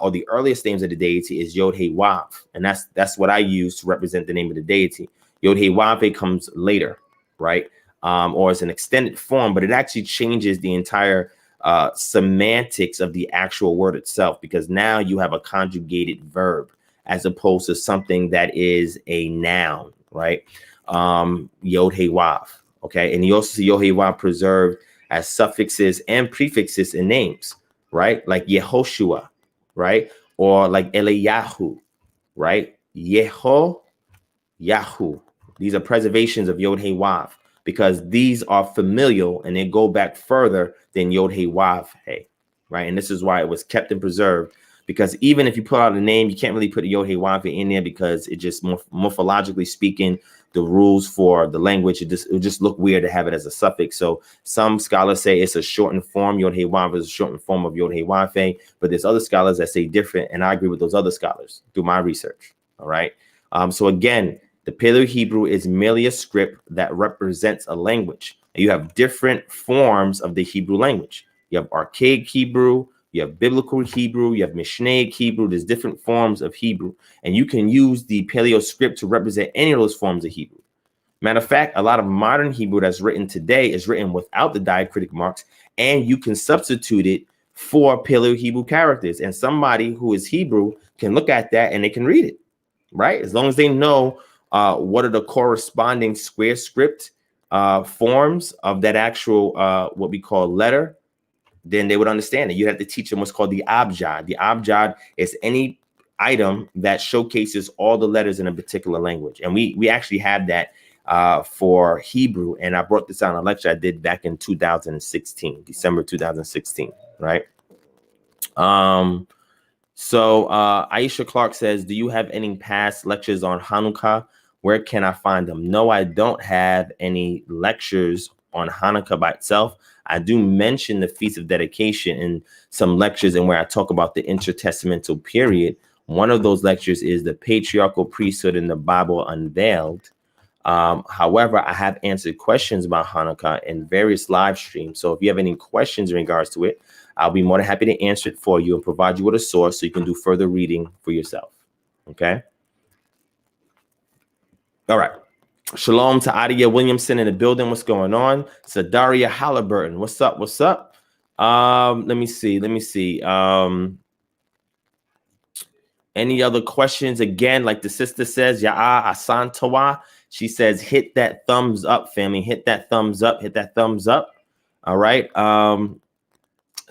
or the earliest names of the deity is Yod He Wav, and that's what I use to represent the name of the deity. Yod He Wav comes later, right? Or it's an extended form, but it actually changes the entire semantics of the actual word itself, because now you have a conjugated verb as opposed to something that is a noun, right? Yod He Wav, okay? And you also see Yod He Wav preserved as suffixes and prefixes in names, right? Like Yehoshua, right? Or like Eliyahu, right? Yeho, Yahu. These are preservations of Yod He Wav, because these are familial and they go back further than Yod He Wav He, right? And this is why it was kept and preserved, because even if you put out a name, you can't really put a Yod He Wav He in there, because it just morphologically speaking, the rules for the language, it would just look weird to have it as a suffix. So some scholars say it's a shortened form. Yod He Wav is a shortened form of Yod He Wav He, but there's other scholars that say different, and I agree with those other scholars through my research, all right? So again, the Paleo Hebrew is merely a script that represents a language. And you have different forms of the Hebrew language. You have archaic Hebrew, you have biblical Hebrew, you have Mishnaic Hebrew. There's different forms of Hebrew. And you can use the Paleo script to represent any of those forms of Hebrew. Matter of fact, a lot of modern Hebrew that's written today is written without the diacritic marks, and you can substitute it for Paleo Hebrew characters. And somebody who is Hebrew can look at that and they can read it, right? As long as they know what are the corresponding square script forms of that actual what we call letter, then they would understand it. You have to teach them what's called the abjad. The abjad is any item that showcases all the letters in a particular language. And we actually have that for Hebrew. And I brought this out in a lecture I did back in 2016, December 2016, right? So Aisha Clark says, do you have any past lectures on Hanukkah? Where can I find them? No, I don't have any lectures on Hanukkah by itself. I do mention the Feast of Dedication in some lectures and where I talk about the intertestamental period. One of those lectures is the patriarchal priesthood in the Bible unveiled. However, I have answered questions about Hanukkah in various live streams. So if you have any questions in regards to it, I'll be more than happy to answer it for you and provide you with a source so you can do further reading for yourself. Okay. All right. Shalom to Adia Williamson in the building. What's going on? Sadaria Halliburton. What's up? What's up? Let me see. Any other questions? Again, like the sister says, Ya'a Asantawa. She says, hit that thumbs up, family. Hit that thumbs up. Hit that thumbs up. All right.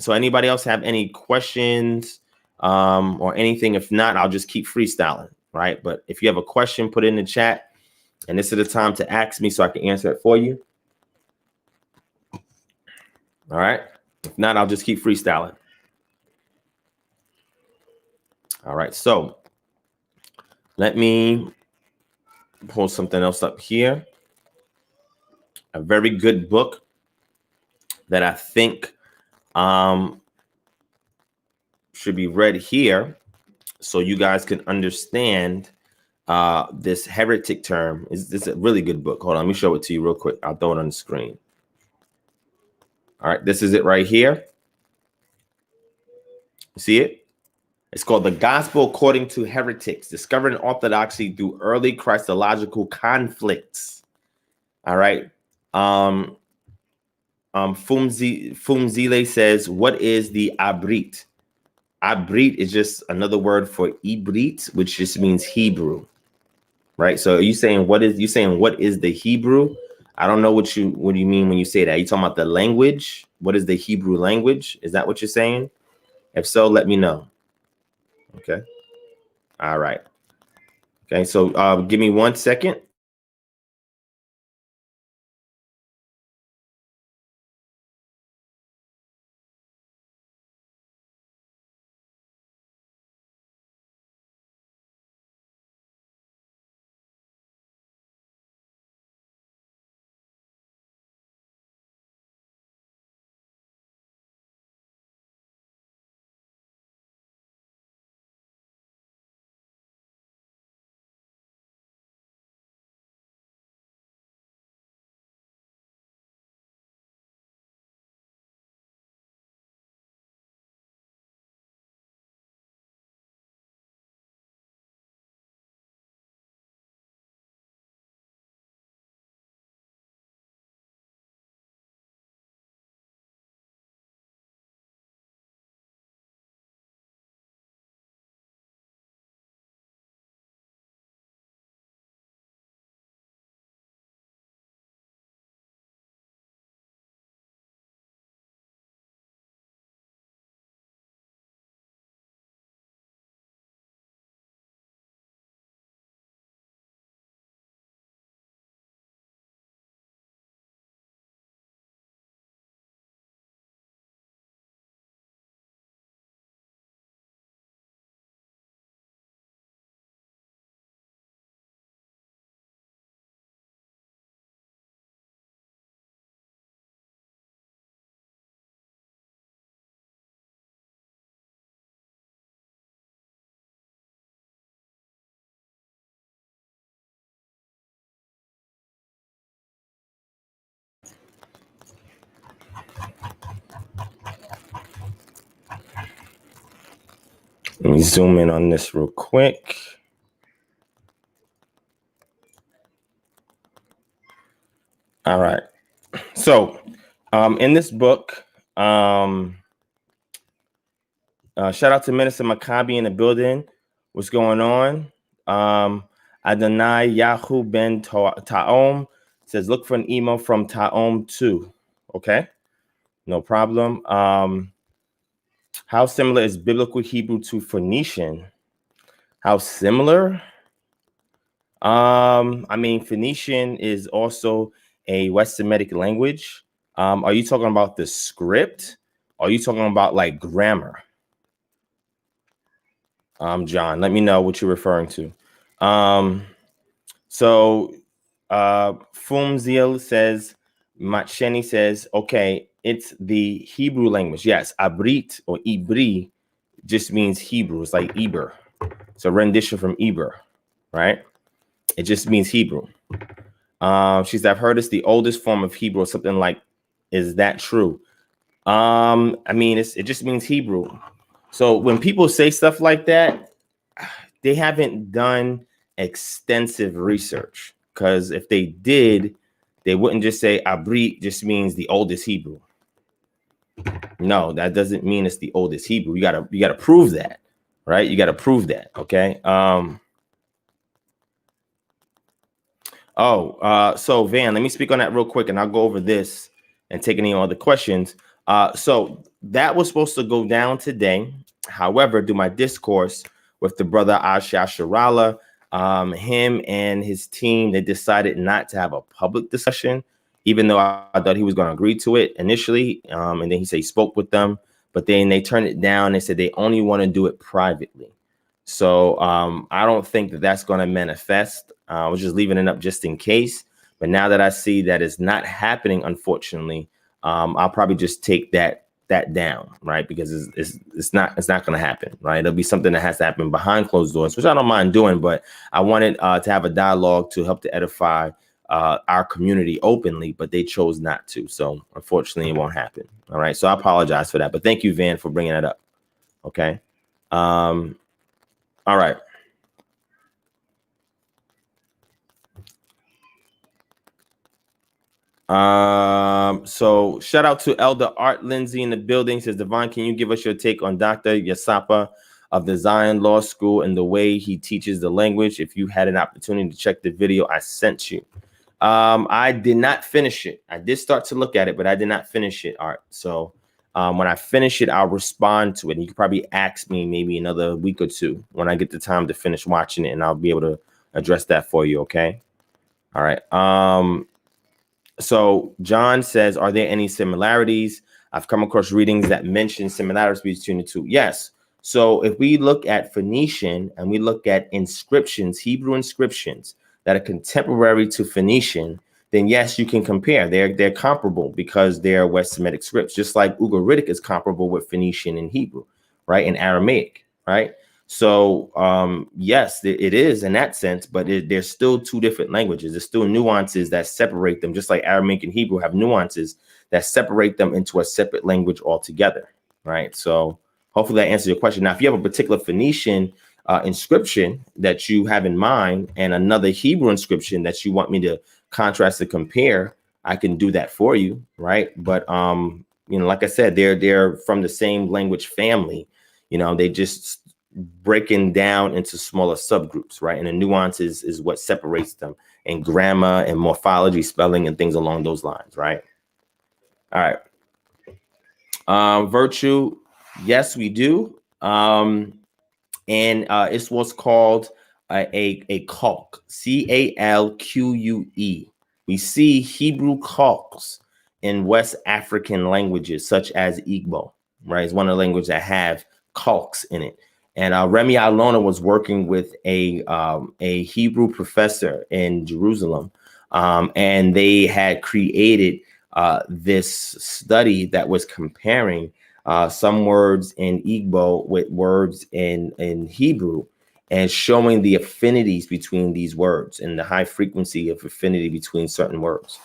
So anybody else have any questions or anything? If not, I'll just keep freestyling, right? But if you have a question, put it in the chat. And this is the time to ask me so I can answer it for you. All right. If not, I'll just keep freestyling. All right. So let me pull something else up here. A very good book that I think should be read here so you guys can understand this heretic term. This is a really good book. Hold on, let me show it to you real quick. I'll throw it on the screen. All right, this is it right here. See it? It's called The Gospel According to Heretics, Discovering Orthodoxy Through Early Christological Conflicts. All right. Fumzile says, what is the abrit? Abrit is just another word for ibrit, which just means Hebrew. Right. So are you saying what is the Hebrew? I don't know what do you mean when you say that? Are you talking about the language? What is the Hebrew language? Is that what you're saying? If so, let me know. Okay. All right. Okay. So give me 1 second. Let me zoom in on this real quick. All right. So in this book, shout out to Minister Maccabi in the building. What's going on? Adonai Yahu Ben Taom says, look for an email from Taom too. Okay. No problem. How similar is Biblical Hebrew to Phoenician? How similar? I mean, Phoenician is also a West Semitic language. Are you talking about the script? Or are you talking about like grammar? John, let me know what you're referring to. So Fumziel says, Macheni says, okay, it's the Hebrew language. Yes, Abrit or Ibri just means Hebrew. It's like Eber. It's a rendition from Eber, right? It just means Hebrew. She said, I've heard it's the oldest form of Hebrew or something like, is that true? I mean, it just means Hebrew. So when people say stuff like that, they haven't done extensive research, because if they did, they wouldn't just say Abrit just means the oldest Hebrew. No, that doesn't mean it's the oldest Hebrew. You gotta prove that, right? You gotta prove that. Okay. So Van, let me speak on that real quick, and I'll go over this and take any other questions. So that was supposed to go down today. However, do my discourse with the brother Asha Sharala, him and his team, they decided not to have a public discussion, even though I thought he was going to agree to it initially. And then he said he spoke with them, but then they turned it down. They said they only want to do it privately. So I don't think that that's going to manifest. I was just leaving it up just in case. But now that I see that it's not happening, unfortunately, I'll probably just take that down, right? Because it's not going to happen, right? It'll be something that has to happen behind closed doors, which I don't mind doing. But I wanted to have a dialogue to help to edify our community openly, but they chose not to. So unfortunately, it won't happen. All right. So I apologize for that. But thank you, Van, for bringing that up. Okay. All right. So shout out to Elder Art Lindsay in the building. Says, Divine, can you give us your take on Dr. Yasapa of the Zion Law School and the way he teaches the language? If you had an opportunity to check the video I sent you. I did not finish it. I did start to look at it, but I did not finish it, Art. So when I finish it, I'll respond to it. And you can probably ask me maybe another week or two when I get the time to finish watching it, and I'll be able to address that for you. Okay. All right. So John says, are there any similarities? I've come across readings that mention similarities between the two. Yes. So if we look at Phoenician and we look at inscriptions, Hebrew inscriptions that are contemporary to Phoenician, then yes, you can compare. They're comparable because they're West Semitic scripts, just like Ugaritic is comparable with Phoenician and Hebrew, right? And Aramaic, right? So yes, it is in that sense, but there's still two different languages. There's still nuances that separate them, just like Aramaic and Hebrew have nuances that separate them into a separate language altogether, right? So hopefully that answers your question. Now, if you have a particular Phoenician inscription that you have in mind and another Hebrew inscription that you want me to contrast and compare, I can do that for you, right? But like I said, they're from the same language family. They just breaking down into smaller subgroups, right? And the nuances is what separates them, and grammar and morphology, spelling, and things along those lines, right? All right. Virtue, yes, we do. And it's what's called a calque, Calque. We see Hebrew calques in West African languages, such as Igbo, right? It's one of the languages that have calques in it. And Remy Alona was working with a Hebrew professor in Jerusalem, and they had created this study that was comparing some words in Igbo with words in Hebrew, and showing the affinities between these words and the high frequency of affinity between certain words,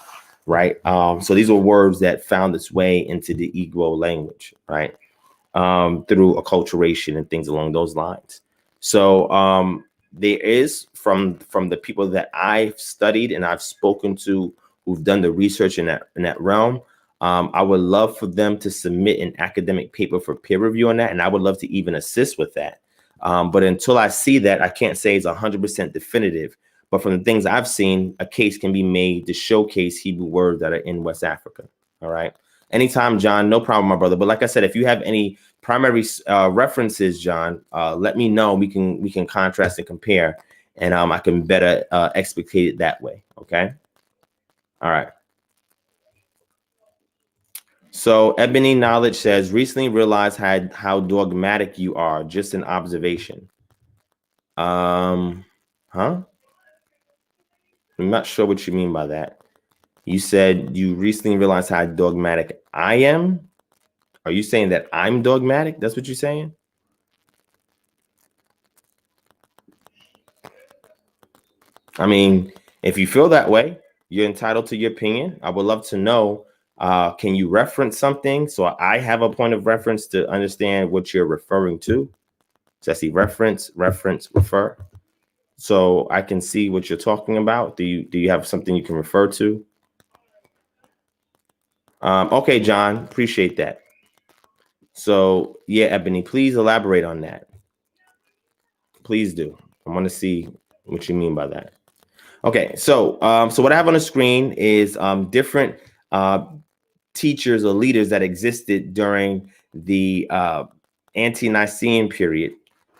right? So these were words that found its way into the Igbo language, right? Through acculturation and things along those lines. So there is from the people that I've studied and I've spoken to who've done the research in that realm. I would love for them to submit an academic paper for peer review on that, and I would love to even assist with that. But until I see that, I can't say it's 100% definitive. But from the things I've seen, a case can be made to showcase Hebrew words that are in West Africa. All right. Anytime, John, no problem, my brother. But like I said, if you have any primary references, John, let me know. We can contrast and compare, and I can better explicate it that way. Okay. All right. So Ebony Knowledge says, recently realized how dogmatic you are. Just an observation. Huh? I'm not sure what you mean by that. You said you recently realized how dogmatic I am. Are you saying that I'm dogmatic? That's what you're saying? I mean, if you feel that way, you're entitled to your opinion. I would love to know, can you reference something so I have a point of reference to understand what you're referring to? So I see reference, refer. So I can see what you're talking about. Do you have something you can refer to? Okay, John, appreciate that. So yeah, Ebony, please elaborate on that. Please do. I want to see what you mean by that. Okay, so what I have on the screen is different teachers or leaders that existed during the ante-Nicene period,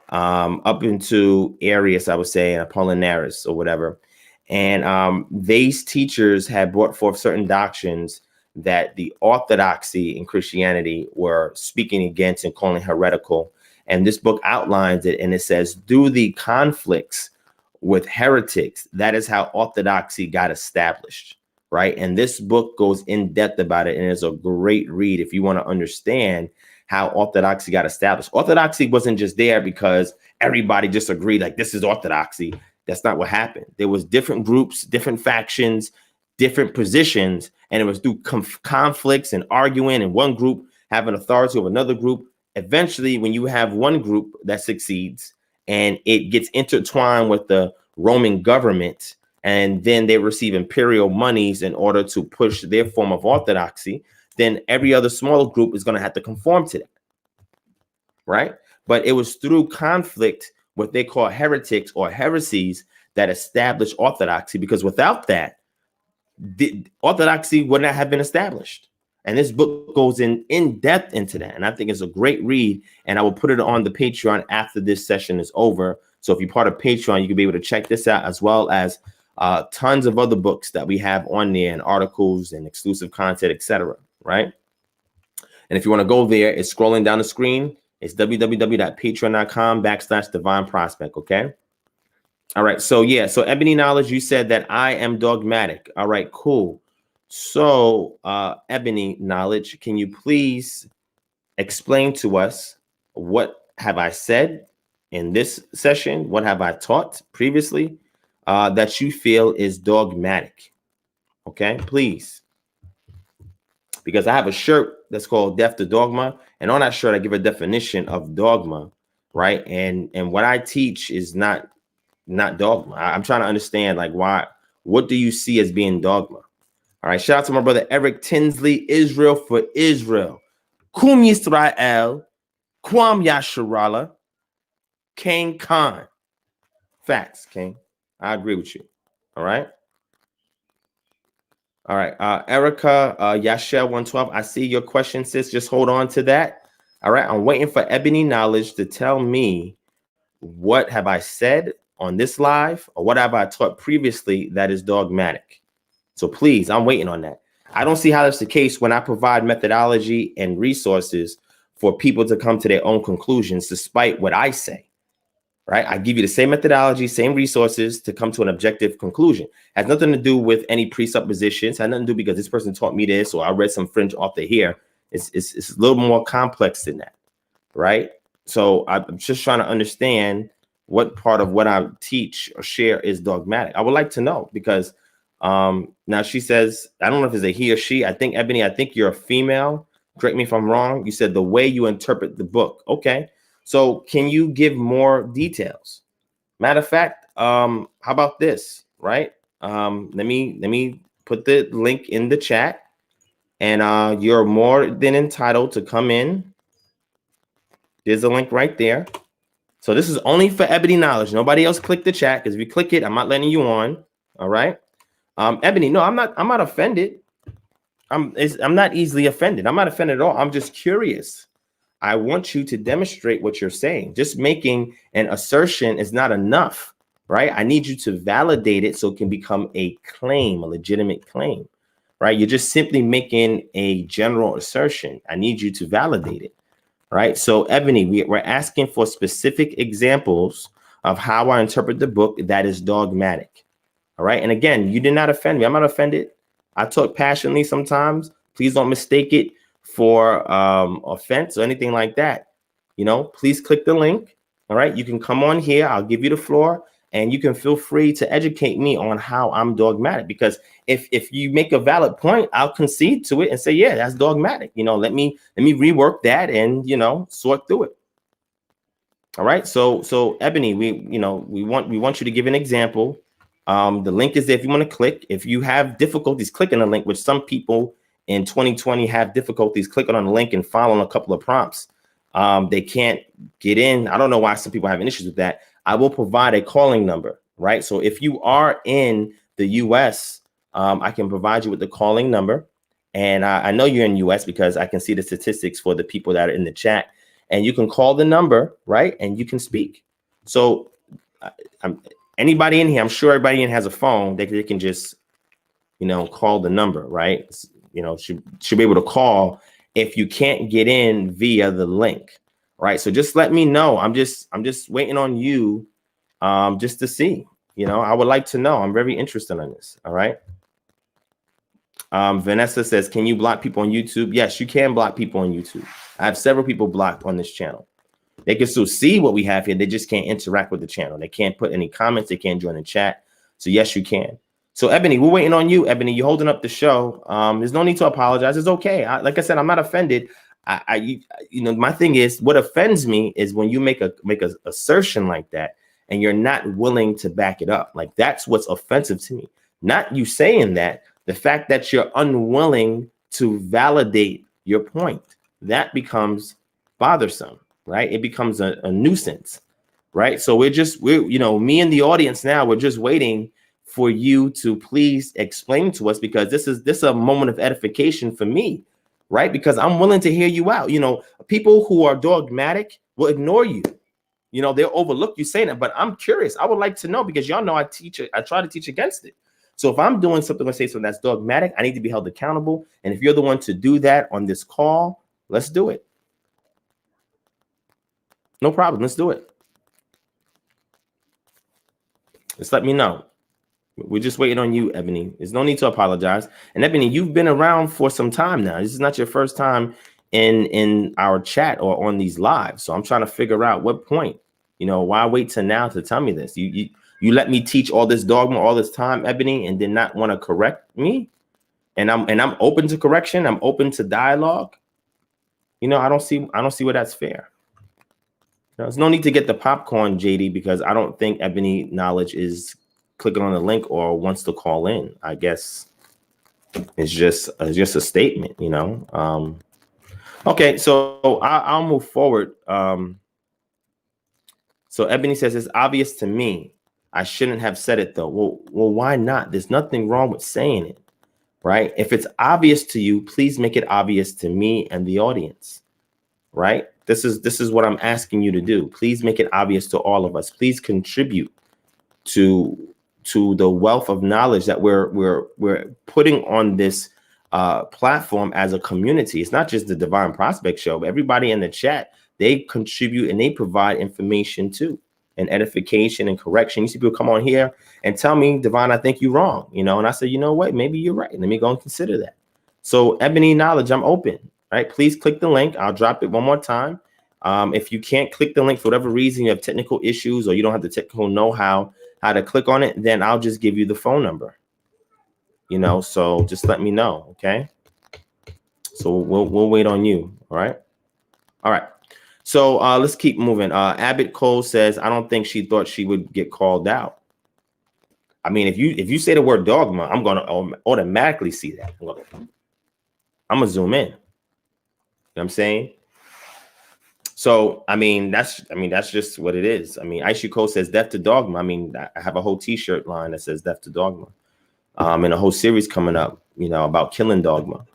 up into Arius, I would say, and Apollinaris or whatever. And these teachers had brought forth certain doctrines that the orthodoxy in Christianity were speaking against and calling heretical. And this book outlines it, and it says, through the conflicts with heretics, that is how orthodoxy got established, right? And this book goes in depth about it, and it's a great read if you want to understand how orthodoxy got established. Orthodoxy wasn't just there because everybody just agreed, like, this is orthodoxy. That's not what happened. There was different groups, different factions, different positions, and it was through conflicts and arguing, and one group having authority over another group. Eventually, when you have one group that succeeds and it gets intertwined with the Roman government, and then they receive imperial monies in order to push their form of orthodoxy, then every other smaller group is going to have to conform to that, right? But it was through conflict, what they call heretics or heresies, that established orthodoxy, because without that, the orthodoxy would not have been established. And this book goes in depth into that. And I think it's a great read. And I will put it on the Patreon after this session is over. So if you're part of Patreon, you can be able to check this out, as well as tons of other books that we have on there, and articles and exclusive content, etc. Right? And if you want to go there, it's scrolling down the screen. It's www.patreon.com/DivineProspect. Okay. All right. So yeah. So Ebony Knowledge, you said that I am dogmatic. All right, cool. So Ebony Knowledge, can you please explain to us, what have I said in this session? What have I taught previously that you feel is dogmatic? Okay, please. Because I have a shirt that's called Death to Dogma, and on that shirt I give a definition of dogma, right? And what I teach is not dogma. I'm trying to understand, like, why, what do you see as being dogma? All right, shout out to my brother Eric Tinsley, Israel for Israel. Kum Yisrael, Kwam Yasharala, King Khan. Facts, King. I agree with you. All right. All right. Erica, Yashel 112. I see your question, sis. Just hold on to that. All right. I'm waiting for Ebony Knowledge to tell me, what have I said on this live, or what have I taught previously that is dogmatic? So please, I'm waiting on that. I don't see how that's the case when I provide methodology and resources for people to come to their own conclusions, despite what I say, right? I give you the same methodology, same resources to come to an objective conclusion. Has nothing to do with any presuppositions. Has nothing to do because this person taught me this, or I read some fringe author here. It's a little more complex than that, right? So I'm just trying to understand what part of what I teach or share is dogmatic. I would like to know, because now she says, I don't know if it's a he or she. I think, Ebony, I think you're a female. Correct me if I'm wrong. You said the way you interpret the book. Okay. So can you give more details? Matter of fact, how about this, right? Let me put the link in the chat, and you're more than entitled to come in. There's a link right there. So this is only for Ebony Knowledge. Nobody else click the chat, because if you click it, I'm not letting you on. All right. Ebony, no, I'm not offended. I'm not easily offended. I'm not offended at all. I'm just curious. I want you to demonstrate what you're saying. Just making an assertion is not enough, right? I need you to validate it so it can become a claim, a legitimate claim, right? You're just simply making a general assertion. I need you to validate it, right? So Ebony, we're asking for specific examples of how I interpret the book that is dogmatic. All right. And again, you did not offend me. I'm not offended. I talk passionately sometimes. Please don't mistake it for offense or anything like that. You know, please click the link. All right. You can come on here. I'll give you the floor and you can feel free to educate me on how I'm dogmatic, because if you make a valid point, I'll concede to it and say, yeah, that's dogmatic. You know, let me rework that and, you know, sort through it. All right. So Ebony, we want you to give an example. The link is there if you want to click. If you have difficulties clicking the link, which some people in 2020 have difficulties clicking on the link and following a couple of prompts, they can't get in. I don't know why some people are having issues with that. I will provide a calling number, right? So if you are in the US, I can provide you with the calling number. And I know you're in US because I can see the statistics for the people that are in the chat. And you can call the number, right? And you can speak. So anybody in here, I'm sure everybody in has a phone. They can just, you know, call the number, right? You know, should be able to call if you can't get in via the link, right? So just let me know. I'm just waiting on you, just to see. You know, I would like to know. I'm very interested in this. All right. Vanessa says, can you block people on YouTube? Yes, you can block people on YouTube. I have several people blocked on this channel. They can still see what we have here. They just can't interact with the channel. They can't put any comments. They can't join the chat. So yes, you can. So Ebony, we're waiting on you. Ebony, you're holding up the show. There's no need to apologize. It's okay. Like I said, I'm not offended. You know, my thing is, what offends me is when you make a assertion like that and you're not willing to back it up. Like, that's what's offensive to me. Not you saying that, the fact that you're unwilling to validate your point. That becomes bothersome, right? It becomes a nuisance, right? So we're you know, me and the audience now, we're just waiting for you to please explain to us, because this is a moment of edification for me, right? Because I'm willing to hear you out. You know, people who are dogmatic will ignore you. You know, they'll overlook you saying it, but I'm curious. I would like to know, because y'all know I try to teach against it. So if I'm doing something, let's say something that's dogmatic, I need to be held accountable. And if you're the one to do that on this call, let's do it. No problem. Let's do it. Just let me know. We're just waiting on you, Ebony. There's no need to apologize. And Ebony, you've been around for some time now. This is not your first time in our chat or on these lives. So I'm trying to figure out what point, you know, why wait till now to tell me this? You let me teach all this dogma all this time, Ebony, and did not want to correct me. And I'm open to correction. I'm open to dialogue. You know, I don't see where that's fair. There's no need to get the popcorn, JD, because I don't think Ebony Knowledge is clicking on the link or wants to call in. I guess it's just a statement, you know. Okay, so I'll move forward. So Ebony says, it's obvious to me. I shouldn't have said it though. Well, why not? There's nothing wrong with saying it, right? If it's obvious to you, please make it obvious to me and the audience, right? This is what I'm asking you to do. Please make it obvious to all of us. Please contribute to the wealth of knowledge that we're putting on this platform as a community. It's not just the Divine Prospect Show, but everybody in the chat, they contribute and they provide information too, and edification and correction. You see people come on here and tell me, Divine, I think you're wrong, you know, and I say, you know what, maybe you're right. Let me go and consider that. So Ebony Knowledge, I'm open, right? Please click the link. I'll drop it one more time. If you can't click the link for whatever reason, you have technical issues or you don't have the technical know-how to click on it, then I'll just give you the phone number, you know, so just let me know. Okay. So we'll wait on you. All right. All right. So let's keep moving. Abbott Cole says, I don't think she thought she would get called out. I mean, if you say the word dogma, I'm going to automatically see that. I'm going to zoom in. You know what I'm saying? So, I mean, that's just what it is. I mean, Aisha Cole says death to dogma. I mean, I have a whole t-shirt line that says death to dogma. And a whole series coming up, you know, about killing dogma.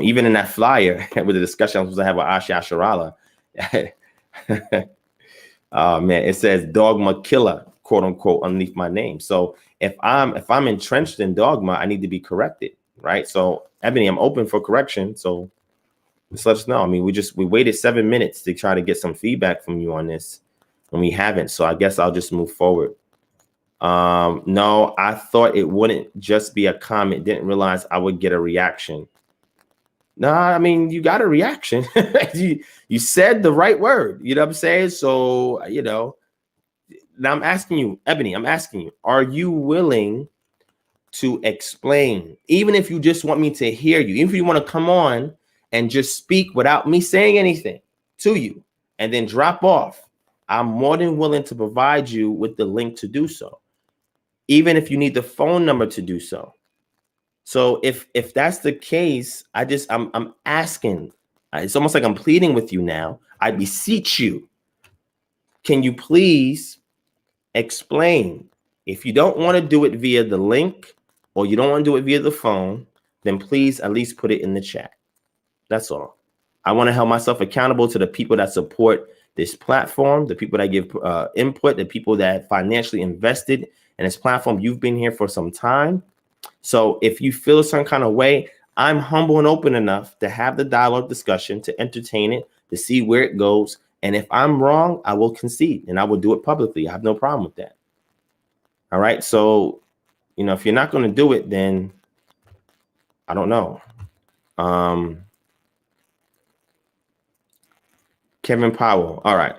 Even in that flyer with the discussion I was supposed to have with Asha Asharala, man, it says dogma killer, quote unquote, underneath my name. So if I'm entrenched in dogma, I need to be corrected, right? So Ebony, I'm open for correction. So just let us know. I mean, we waited 7 minutes to try to get some feedback from you on this. and we haven't. So I guess I'll just move forward. No, I thought it wouldn't just be a comment. Didn't realize I would get a reaction. No, I mean, you got a reaction. you said the right word. You know what I'm saying? So, you know, now I'm asking you, Ebony, I'm asking you, are you willing to explain? Even if you just want me to hear you, even if you want to come on and just speak without me saying anything to you and then drop off, I'm more than willing to provide you with the link to do so, even if you need the phone number to do so. So if that's the case, I'm asking. It's almost like I'm pleading with you now. I beseech you. Can you please explain? If you don't want to do it via the link or you don't want to do it via the phone, then please at least put it in the chat. That's all. I want to hold myself accountable to the people that support this platform, the people that give input, the people that financially invested in this platform. You've been here for some time. So if you feel a certain kind of way, I'm humble and open enough to have the dialogue discussion, to entertain it, to see where it goes. And if I'm wrong, I will concede and I will do it publicly. I have no problem with that. All right. So, you know, if you're not going to do it, then I don't know. Kevin Powell. All right.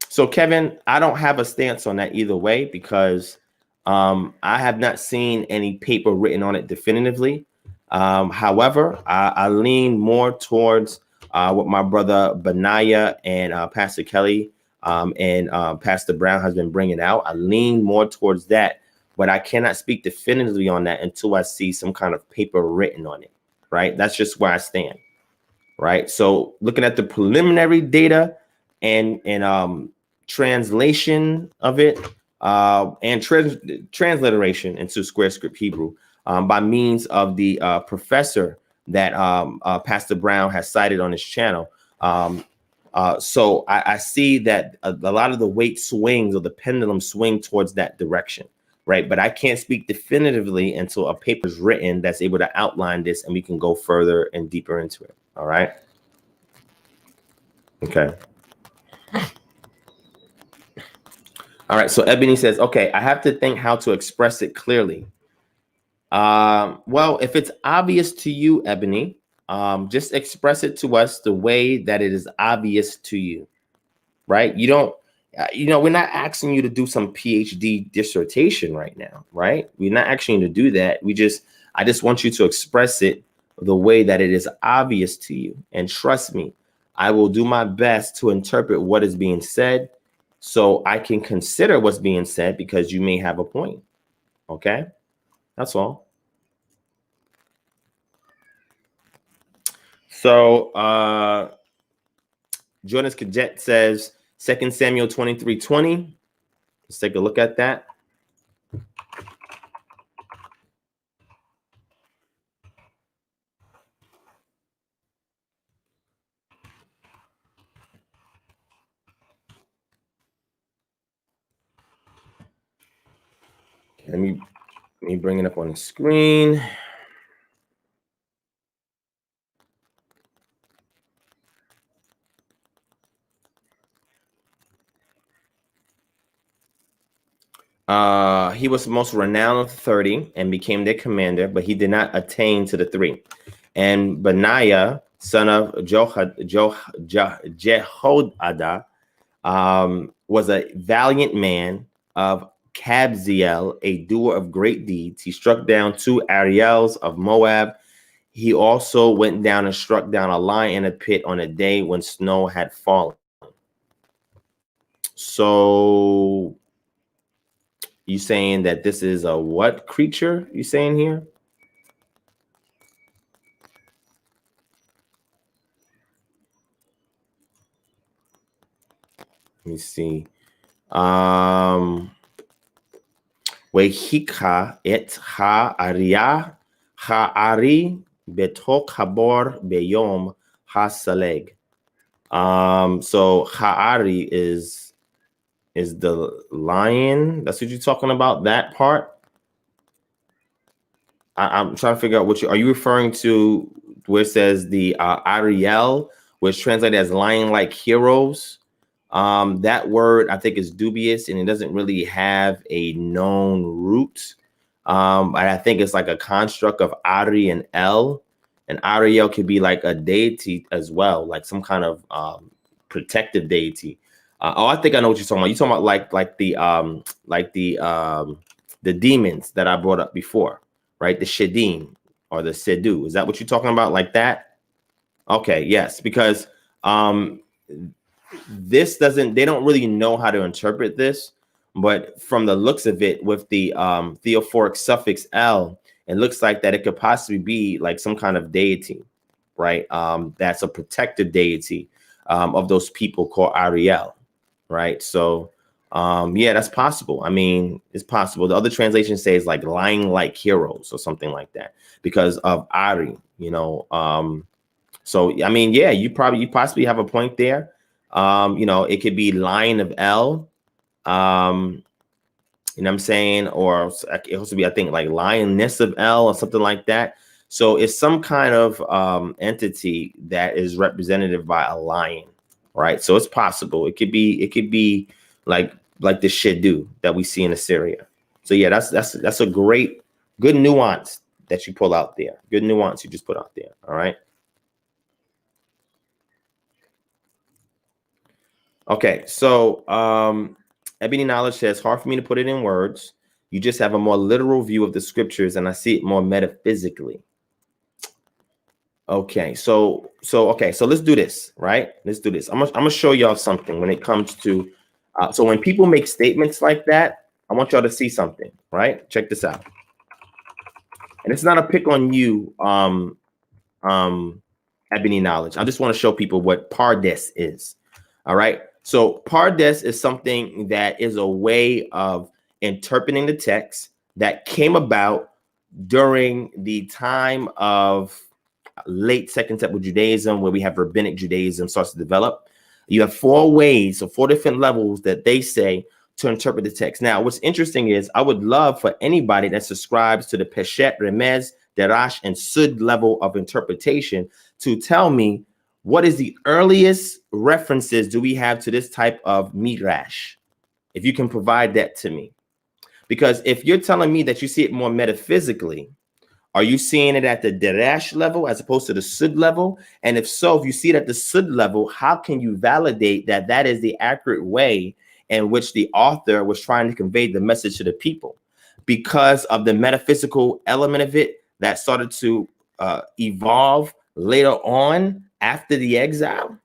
So, Kevin, I don't have a stance on that either way because I have not seen any paper written on it definitively. However, I lean more towards what my brother Benaiah and Pastor Kelly and Pastor Brown has been bringing out. I lean more towards that, but I cannot speak definitively on that until I see some kind of paper written on it, right? That's just where I stand, right? So looking at the preliminary data and translation of it, and transliteration into Square Script Hebrew by means of the professor that Pastor Brown has cited on his channel. So I see that a lot of the weight swings or the pendulum swing towards that direction, right? But I can't speak definitively until a paper is written that's able to outline this and we can go further and deeper into it. All right. Okay. All right, so Ebony says, okay, I have to think how to express it clearly. Well, if it's obvious to you, Ebony, just express it to us the way that it is obvious to you, right? You don't, we're not asking you to do some PhD dissertation right now, right? We're not asking you to do that. I just want you to express it the way that it is obvious to you. And trust me, I will do my best to interpret what is being said so I can consider what's being said because you may have a point. Okay, that's all. So Jonas Cadet says 2 Samuel 23:20. Let's take a look at that. Let me bring it up on the screen. He was the most renowned of 30 and became their commander, but he did not attain to the 3. And Benaiah, son of Jehoiada, was a valiant man of Kabzeel, a doer of great deeds. He struck down 2 Ariels of Moab. He also went down and struck down a lion in a pit on a day when snow had fallen. So you saying that this is a what creature you saying here? Let me see. Wehika et ha'aria ha'ari betok habor beyom hasaleg. So ha'ari is the lion. That's what you're talking about, that part? I'm trying to figure out are you referring to where it says the Ariel, which translated as lion-like heroes? That word I think is dubious, and it doesn't really have a known root. I think it's like a construct of Ari and El, and Ariel could be like a deity as well, like some kind of protective deity. Oh, I think I know what you're talking about. You're talking about the demons that I brought up before, right? The Shedim or the Sedu. Is that what you're talking about, like that? Okay, yes, because this doesn't, they don't really know how to interpret this, but from the looks of it, with the theophoric suffix L, it looks like that it could possibly be like some kind of deity, right? That's a protective deity of those people called Ariel, right? So yeah, that's possible. I mean, it's possible. The other translation says like lying like heroes or something like that because of Ari, you know. So I mean, yeah, you possibly have a point there. You know, it could be Lion of El, you know what I'm saying? Or it also be, I think, like Lioness of El or something like that. So it's some kind of entity that is representative by a lion, right? So it's possible. It could be like the Shedu that we see in Assyria. So yeah, that's a good nuance that you pull out there. Good nuance you just put out there. All right. Okay, so Ebony Knowledge says, hard for me to put it in words. You just have a more literal view of the scriptures, and I see it more metaphysically. Okay, so let's do this, right? Let's do this. I'm gonna show y'all something when it comes to so when people make statements like that, I want y'all to see something, right? Check this out. And it's not a pick on you, Ebony Knowledge. I just want to show people what Pardes is. All right. So Pardes is something that is a way of interpreting the text that came about during the time of late Second Temple Judaism, where we have Rabbinic Judaism starts to develop. You have four ways, so four different levels that they say to interpret the text. Now, what's interesting is I would love for anybody that subscribes to the Peshet, Remez, Derash, and Sud level of interpretation to tell me, what is the earliest references do we have to this type of midrash? If you can provide that to me. Because if you're telling me that you see it more metaphysically, are you seeing it at the derash level as opposed to the sud level? And if so, if you see it at the sud level, how can you validate that that is the accurate way in which the author was trying to convey the message to the people? Because of the metaphysical element of it that started to evolve later on after the exile?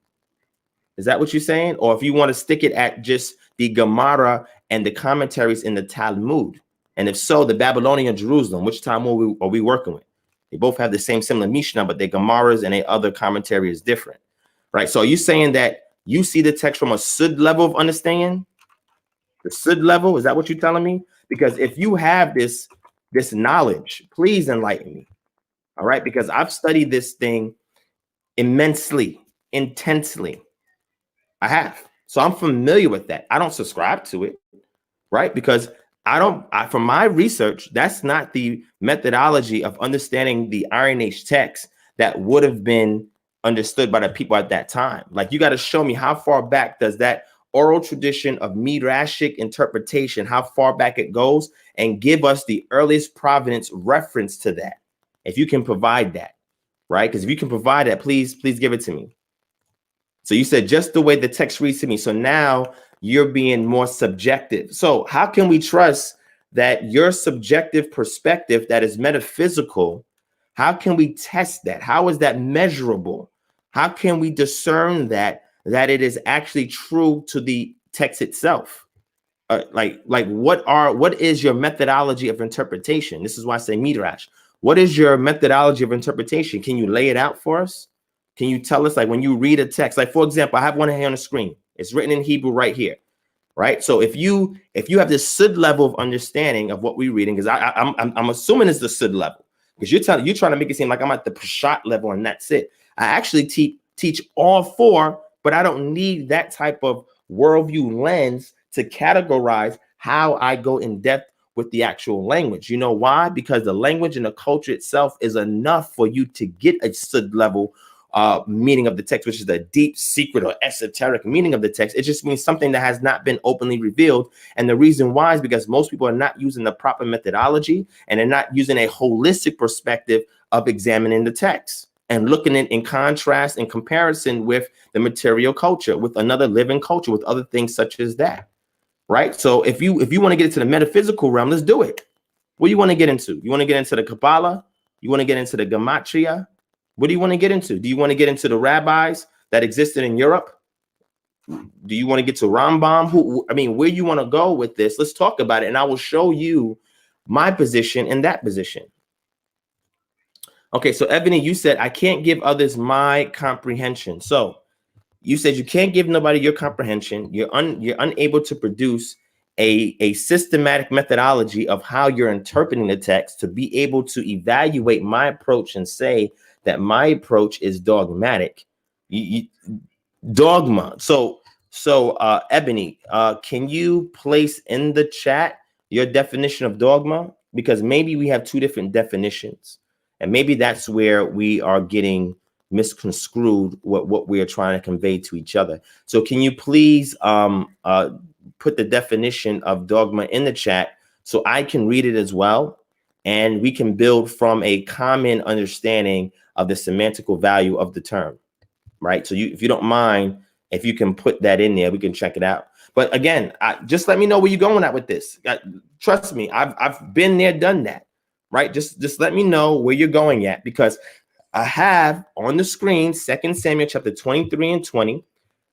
Is that what you're saying? Or if you want to stick it at just the Gemara and the commentaries in the Talmud? And if so, the Babylonian Jerusalem, which Talmud are we working with? They both have the same similar Mishnah, but their Gemaras and their other commentary is different, right? So are you saying that you see the text from a Sud level of understanding? The Sud level, is that what you're telling me? Because if you have this knowledge, please enlighten me, all right? Because I've studied this thing immensely, intensely. I have. So I'm familiar with that. I don't subscribe to it, right? Because from my research, that's not the methodology of understanding the Iron Age text that would have been understood by the people at that time. Like, you got to show me how far back does that oral tradition of midrashic interpretation, how far back it goes, and give us the earliest provenance reference to that. If you can provide that, right? Because if you can provide that, please give it to me. So you said just the way the text reads to me. So now you're being more subjective. So how can we trust that your subjective perspective that is metaphysical, how can we test that? How is that measurable? How can we discern that it is actually true to the text itself? What is your methodology of interpretation? This is why I say midrash. What is your methodology of interpretation? Can you lay it out for us? Can you tell us, like, when you read a text, like, for example, I have one here on the screen. It's written in Hebrew right here, right? So if you have this Sud level of understanding of what we're reading, because I'm assuming it's the Sud level, because you're trying to make it seem like I'm at the Peshat level and that's it. I actually teach all four, but I don't need that type of worldview lens to categorize how I go in depth with the actual language. You know why? Because the language and the culture itself is enough for you to get a Sud level meaning of the text, which is the deep secret or esoteric meaning of the text. It just means something that has not been openly revealed. And the reason why is because most people are not using the proper methodology, and they're not using a holistic perspective of examining the text and looking at it in contrast and comparison with the material culture, with another living culture, with other things such as that. Right. So if you want to get into the metaphysical realm, let's do it. What do you want to get into? You want to get into the Kabbalah? You want to get into the Gematria? What do you want to get into? Do you want to get into the rabbis that existed in Europe? Do you want to get to Rambam? Where you want to go with this? Let's talk about it, and I will show you my position in that position. Okay, so Ebony, you said I can't give others my comprehension. So you said you can't give nobody your comprehension. You're unable to produce a systematic methodology of how you're interpreting the text to be able to evaluate my approach and say that my approach is dogmatic. Dogma. So Ebony, can you place in the chat your definition of dogma? Because maybe we have two different definitions, and maybe that's where we are getting misconstrued what we are trying to convey to each other. So can you please put the definition of dogma in the chat so I can read it as well, and we can build from a common understanding of the semantical value of the term, right? So if you don't mind, if you can put that in there, we can check it out. But again, just let me know where you're going at with this. Trust me, I've been there, done that, right? Just let me know where you're going at, because I have on the screen 2 Samuel chapter 23 and 20.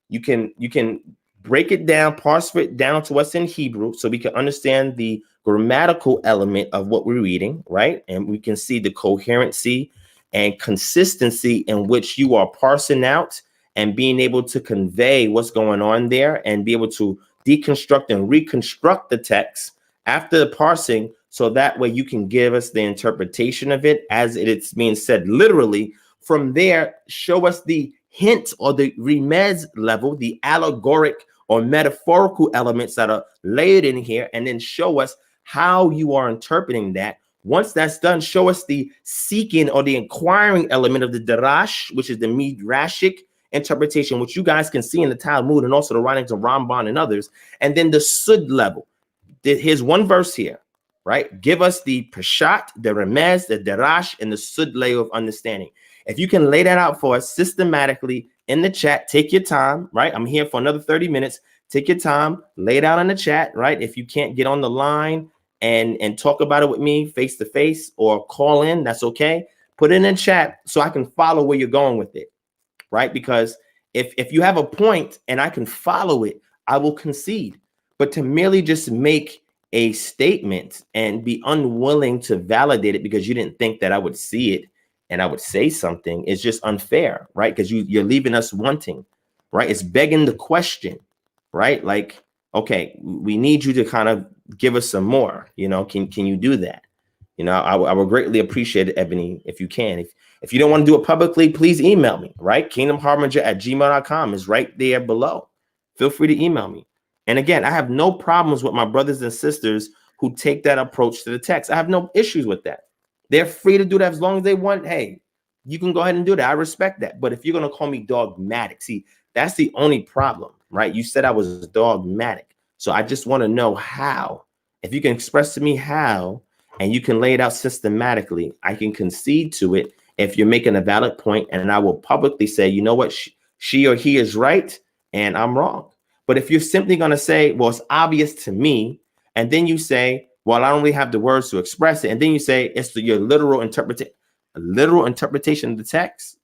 You can break it down, parse it down to what's in Hebrew so we can understand the grammatical element of what we're reading, right? And we can see the coherency and consistency in which you are parsing out and being able to convey what's going on there and be able to deconstruct and reconstruct the text after the parsing, so that way you can give us the interpretation of it as it's being said literally. From there, show us the hint or the remez level, the allegoric or metaphorical elements that are layered in here, and then show us how you are interpreting that. Once that's done, show us the seeking or the inquiring element of the darash, which is the midrashic interpretation, which you guys can see in the Talmud and also the writings of Ramban and others. And then the sud level. Here's one verse here, right? Give us the peshat, the remez, the darash, and the sud layer of understanding. If you can lay that out for us systematically in the chat, take your time, right? I'm here for another 30 minutes. Take your time, lay it out in the chat, right? If you can't get on the line and talk about it with me face to face or call in, that's okay. Put it in the chat so I can follow where you're going with it, right? Because if you have a point and I can follow it, I will concede. But to merely just make a statement and be unwilling to validate it because you didn't think that I would see it and I would say something is just unfair, right? Because you're leaving us wanting, right? It's begging the question, right? Like, okay, we need you to kind of give us some more, can you do that? I would greatly appreciate it, Ebony, if you can. If you don't want to do it publicly, please email me, right? kingdomharbinger@gmail.com is right there below. Feel free to email me. And again, I have no problems with my brothers and sisters who take that approach to the text. I have no issues with that. They're free to do that as long as they want. Hey, you can go ahead and do that. I respect that. But if you're going to call me dogmatic, see, that's the only problem, right? You said I was dogmatic. So I just want to know how. If you can express to me how, and you can lay it out systematically, I can concede to it if you're making a valid point, and I will publicly say, you know what, she or he is right, and I'm wrong. But if you're simply going to say, well, it's obvious to me, and then you say, well, I don't really have the words to express it, and then you say it's your literal interpretation of the text.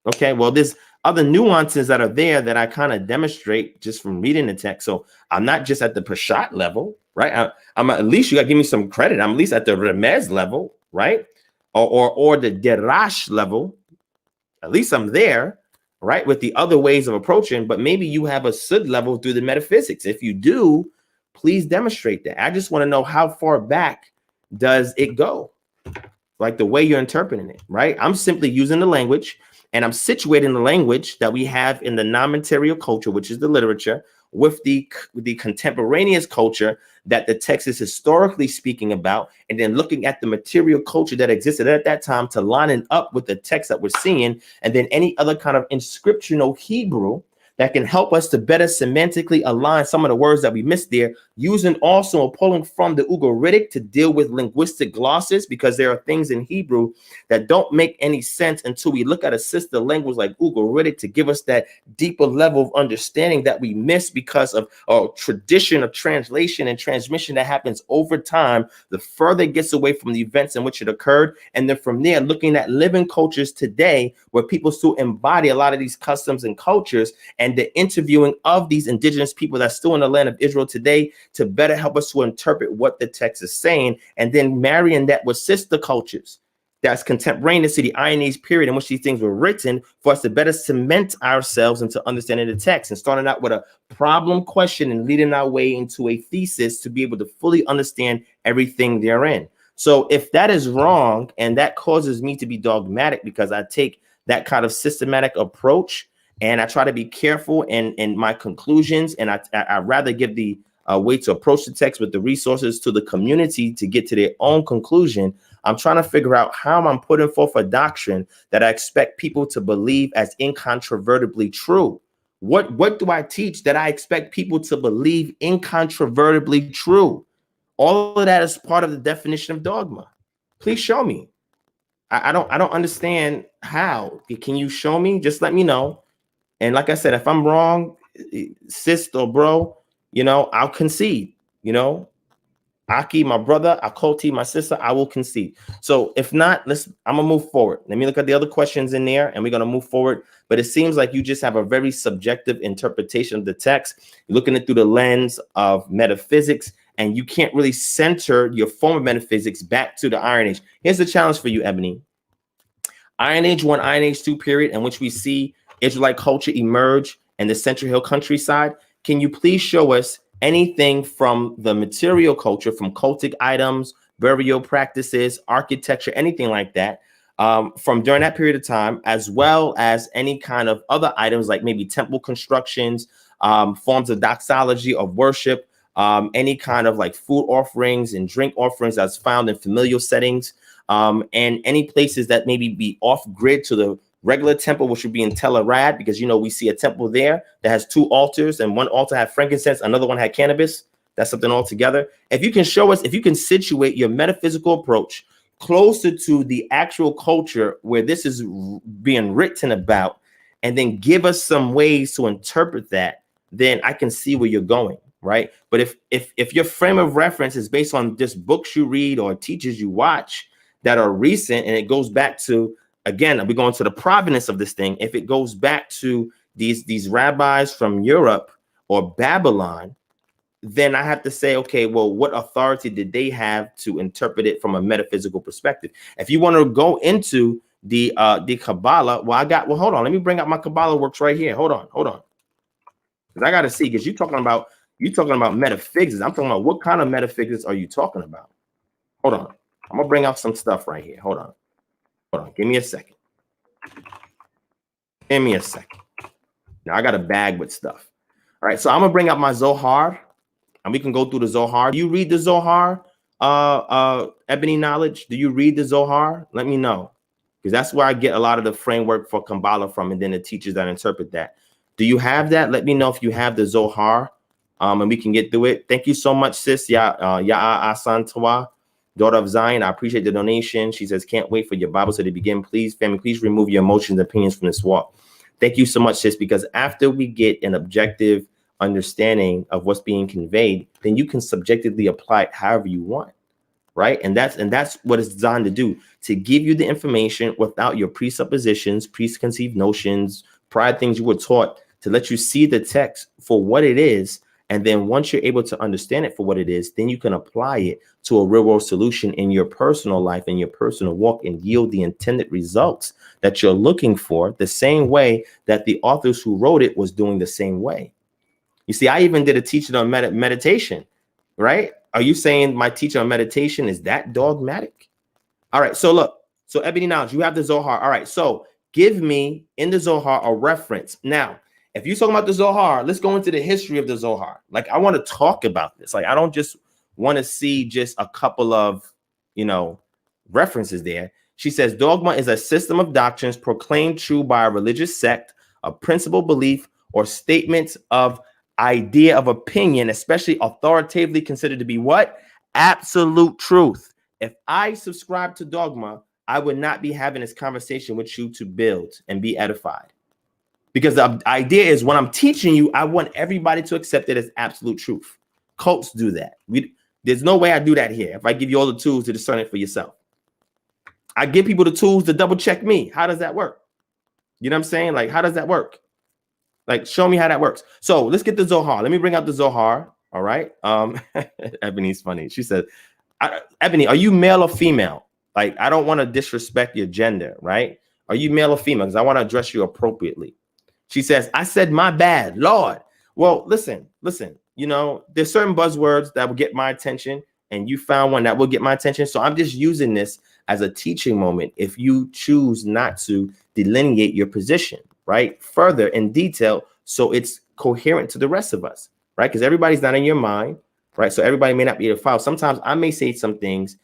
Okay, well, there's other nuances that are there that I kind of demonstrate just from reading the text. So I'm not just at the Peshat level, right? I'm at least, you got to give me some credit. I'm at least at the Remez level, right? Or the Derash level. At least I'm there, right? With the other ways of approaching, but maybe you have a Sud level through the metaphysics. If you do, please demonstrate that. I just want to know how far back does it go? Like the way you're interpreting it, right? I'm simply using the language, and I'm situating the language that we have in the non-material culture, which is the literature, with the contemporaneous culture that the text is historically speaking about, and then looking at the material culture that existed at that time to line it up with the text that we're seeing, and then any other kind of inscriptional Hebrew that can help us to better semantically align some of the words that we missed there, using also or pulling from the Ugaritic to deal with linguistic glosses, because there are things in Hebrew that don't make any sense until we look at a sister language like Ugaritic to give us that deeper level of understanding that we miss because of a tradition of translation and transmission that happens over time. The further it gets away from the events in which it occurred, and then from there, looking at living cultures today where people still embody a lot of these customs and cultures, and the interviewing of these indigenous people that's still in the land of Israel today to better help us to interpret what the text is saying, and then marrying that with sister cultures that's contemporaneous to the Iron Age period in which these things were written, for us to better cement ourselves into understanding the text, and starting out with a problem question and leading our way into a thesis to be able to fully understand everything therein. So if that is wrong, and that causes me to be dogmatic because I take that kind of systematic approach, and I try to be careful in my conclusions, and I rather give the way to approach the text with the resources to the community to get to their own conclusion. I'm trying to figure out how I'm putting forth a doctrine that I expect people to believe as incontrovertibly true. What do I teach that I expect people to believe incontrovertibly true? All of that is part of the definition of dogma. Please show me. I don't understand how. Can you show me? Just let me know. And like I said, if I'm wrong, sis or bro, I'll concede. Aki, my brother, Akoti, my sister, I will concede. So if not, I'm gonna move forward. Let me look at the other questions in there, and we're gonna move forward. But it seems like you just have a very subjective interpretation of the text. You're looking at it through the lens of metaphysics, and you can't really center your form of metaphysics back to the Iron Age. Here's the challenge for you, Ebony. Iron Age 1, Iron Age 2 period, in which we see Israelite culture emerge in the Central Hill countryside. Can you please show us anything from the material culture, from cultic items, burial practices, architecture, anything like that, from during that period of time, as well as any kind of other items like maybe temple constructions, forms of doxology of worship, any kind of like food offerings and drink offerings that's found in familial settings, and any places that maybe be off grid to the regular temple, which would be in Tel Arad, because we see a temple there that has 2 altars, and one altar had frankincense, another one had cannabis. That's something altogether. If you can show us, if you can situate your metaphysical approach closer to the actual culture where this is being written about, and then give us some ways to interpret that, then I can see where you're going, right? But if your frame of reference is based on just books you read or teachers you watch that are recent, and it goes back to, again, we're going to the provenance of this thing. If it goes back to these rabbis from Europe or Babylon, then I have to say, okay, well, what authority did they have to interpret it from a metaphysical perspective? If you want to go into the Kabbalah, well, hold on. Let me bring up my Kabbalah works right here. Hold on. Because I got to see, because you're talking about metaphysics. I'm talking about what kind of metaphysics are you talking about? Hold on. I'm going to bring out some stuff right here. Hold on. Give me a second. Now I got a bag with stuff. All right, so I'm gonna bring up my Zohar, and we can go through the Zohar. Do you read the Zohar, Ebony Knowledge? Do you read the Zohar? Let me know, because that's where I get a lot of the framework for Kabbalah from, and then the teachers that interpret that. Do you have that? Let me know if you have the Zohar, and we can get through it. Thank you so much, sis. Ya'a Asan Tawa, daughter of Zion. I appreciate the donation. She says, can't wait for your Bible study to begin. Please, family, please remove your emotions and opinions from this walk. Thank you so much, sis, because after we get an objective understanding of what's being conveyed, then you can subjectively apply it however you want, right? And that's what it's designed to do, to give you the information without your presuppositions, preconceived notions, prior things you were taught, to let you see the text for what it is. And then once you're able to understand it for what it is, then you can apply it to a real world solution in your personal life, in your personal walk, and yield the intended results that you're looking for, the same way that the authors who wrote it was doing the same way. You see, I even did a teaching on meditation, right? Are you saying my teaching on meditation is that dogmatic? All right, so look, so Ebony Knowledge, you have the Zohar. All right, so give me in the Zohar a reference. Now, if you're talking about the Zohar, let's go into the history of the Zohar. Like, I want to talk about this. Like, I don't just want to see just a couple of, references there. She says, dogma is a system of doctrines proclaimed true by a religious sect, a principle, belief, or statements of idea of opinion, especially authoritatively considered to be what? Absolute truth. If I subscribe to dogma, I would not be having this conversation with you to build and be edified. Because the idea is when I'm teaching you, I want everybody to accept it as absolute truth. Cults do that. There's no way I do that here. If I give you all the tools to discern it for yourself, I give people the tools to double check me. How does that work? You know what I'm saying? Like, how does that work? Like, show me how that works. So let's get the Zohar. Let me bring out the Zohar. All right. Ebony's funny. She said, Ebony, are you male or female? Like, I don't want to disrespect your gender, right? Are you male or female? Because I want to address you appropriately. She says, I said, my bad, Lord. Well, listen, there's certain buzzwords that will get my attention, and you found one that will get my attention. So I'm just using this as a teaching moment if you choose not to delineate your position, right, further in detail, so it's coherent to the rest of us, right? Because everybody's not in your mind, right? So everybody may not be able to follow. Sometimes I may say some things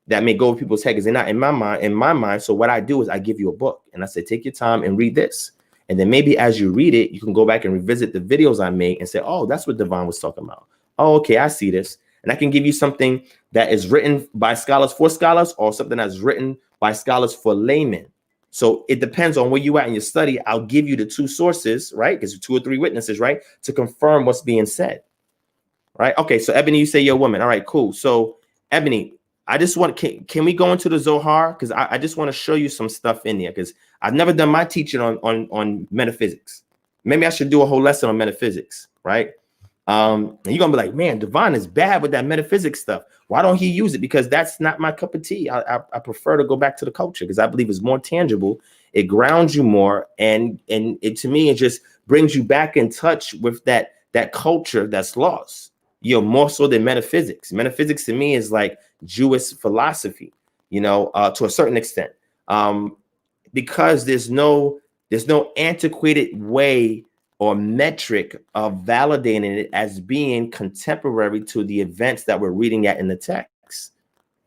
that may go over people's head because they're not in my mind. So what I do is I give you a book and I say, take your time and read this. And then maybe as you read it, you can go back and revisit the videos I made and say, oh, that's what Divine was talking about. Oh, okay, I see this. And I can give you something that is written by scholars for scholars or something that's written by scholars for laymen. So it depends on where you at in your study. I'll give you the two sources, right? Because 2 or 3 witnesses, right? To confirm what's being said, right? Okay, so Ebony, you say you're a woman. All right, cool. So Ebony, I just want, can we go into the Zohar? Because I just want to show you some stuff in there because I've never done my teaching on metaphysics. Maybe I should do a whole lesson on metaphysics, right? And you're gonna be like, man, Divine is bad with that metaphysics stuff. Why don't he use it? Because that's not my cup of tea. I prefer to go back to the culture because I believe it's more tangible. It grounds you more, and it to me it just brings you back in touch with that culture that's lost. More so than metaphysics. Metaphysics to me is like Jewish philosophy, to a certain extent, because there's no antiquated way or metric of validating it as being contemporary to the events that we're reading at in the text,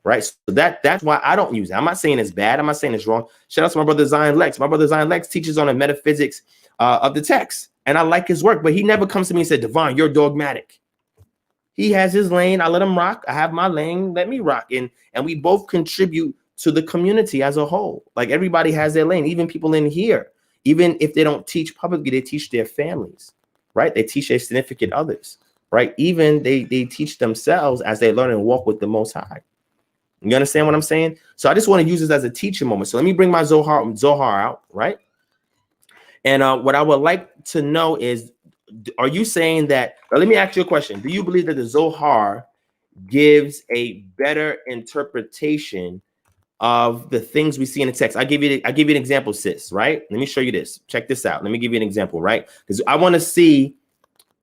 right? So that's why I don't use it. I'm not saying it's bad. I'm not saying it's wrong. Shout out to my brother Zion Lex. My brother Zion Lex teaches on the metaphysics of the text, and I like his work, but he never comes to me and said, Divine, you're dogmatic. He has his lane. I let him rock. I have my lane. Let me rock. And we both contribute to the community as a whole. Like everybody has their lane, even people in here. Even if they don't teach publicly, they teach their families, right? They teach their significant others, right? Even they teach themselves as they learn and walk with the Most High. You understand what I'm saying? So I just want to use this as a teaching moment. So let me bring my Zohar out, right? And what I would like to know is, are you saying that, or let me ask you a question. Do you believe that the Zohar gives a better interpretation of the things we see in the text? I give you an example, sis, right? Let me show you this. Check this out. Let me give you an example, right? Because I want to see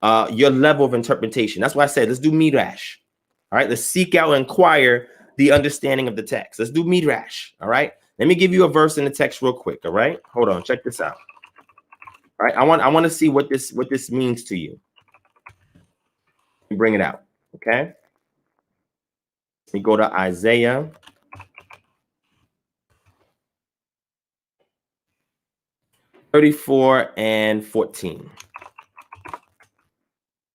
your level of interpretation. That's why I said, let's do midrash. All right, let's seek out and inquire the understanding of the text. Let's do midrash. All right, let me give you a verse in the text real quick. All right, hold on, check this out. All right, I want to see what this means to you. Bring it out, okay? Let me go to Isaiah 34 and 14.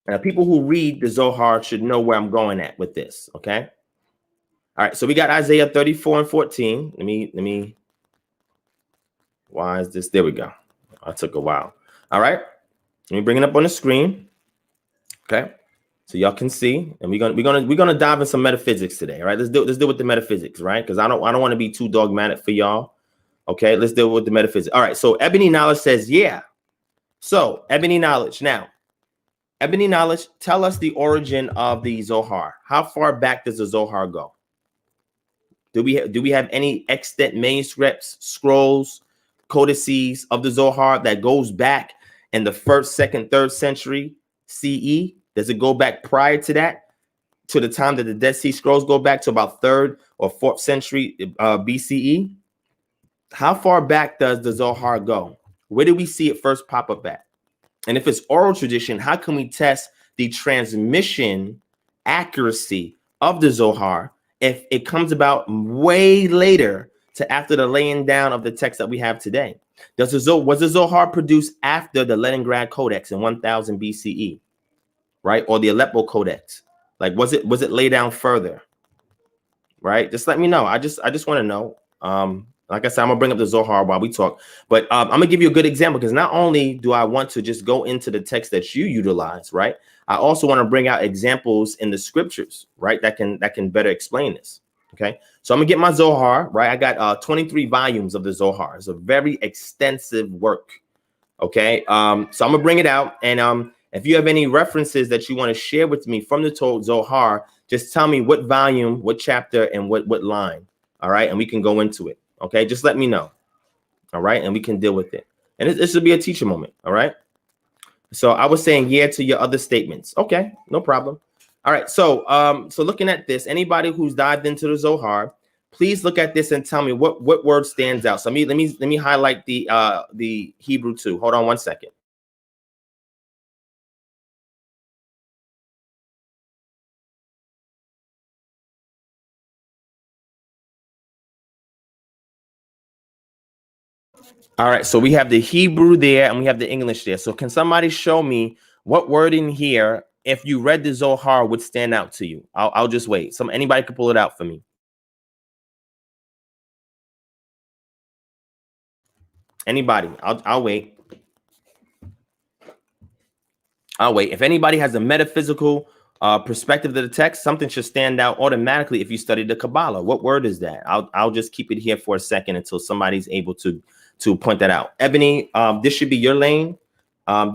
Now, people who read the Zohar should know where I'm going at with this, okay? All right, so we got Isaiah 34 and 14. Let me, why is this? There we go. It took a while. All right, let me bring it up on the screen, okay? So y'all can see, and we're gonna dive in some metaphysics today. All right, let's deal with the metaphysics, right? Because I don't want to be too dogmatic for y'all. Okay, let's deal with the metaphysics. All right, so Ebony Knowledge says, yeah. So Ebony Knowledge, now, Ebony Knowledge, tell us the origin of the Zohar. How far back does the Zohar go? Do we have any extant manuscripts, scrolls, codices of the Zohar that goes back in the 1st, 2nd, 3rd century CE? Does it go back prior to that, to the time that the Dead Sea Scrolls go back to about 3rd or 4th century BCE? How far back does the Zohar go? Where do we see it first pop up at? And if it's oral tradition, how can we test the transmission accuracy of the Zohar if it comes about way later to after the laying down of the text that we have today? Was the Zohar produced after the Leningrad Codex in 1000 BCE, right? Or the Aleppo Codex? Like, was it laid down further? Right? Just let me know. I just want to know. Like I said, I'm gonna bring up the Zohar while we talk, but I'm gonna give you a good example, because not only do I want to just go into the text that you utilize, right? I also want to bring out examples in the scriptures, right? That can better explain this. Okay, so I'm gonna get my Zohar, right? I got 23 volumes of the Zohar. It's a very extensive work. Okay, so I'm gonna bring it out, and if you have any references that you want to share with me from the Zohar, just tell me what volume, what chapter, and what line. All right, and we can go into it. Okay, just let me know. All right, and we can deal with it. And this should be a teacher moment. All right. So I was saying yeah to your other statements. Okay, no problem. All right, so so looking at this, anybody who's dived into the Zohar, please look at this and tell me what word stands out. So let me highlight the Hebrew too. Hold on one second. All right, so we have the Hebrew there and we have the English there. So can somebody show me what word in here, if you read the Zohar, would stand out to you? I'll just wait. Anybody can pull it out for me. Anybody? I'll wait. I'll wait. If anybody has a metaphysical perspective of the text, something should stand out automatically if you study the Kabbalah. What word is that? I'll just keep it here for a second until somebody's able to point that out. Ebony, this should be your lane.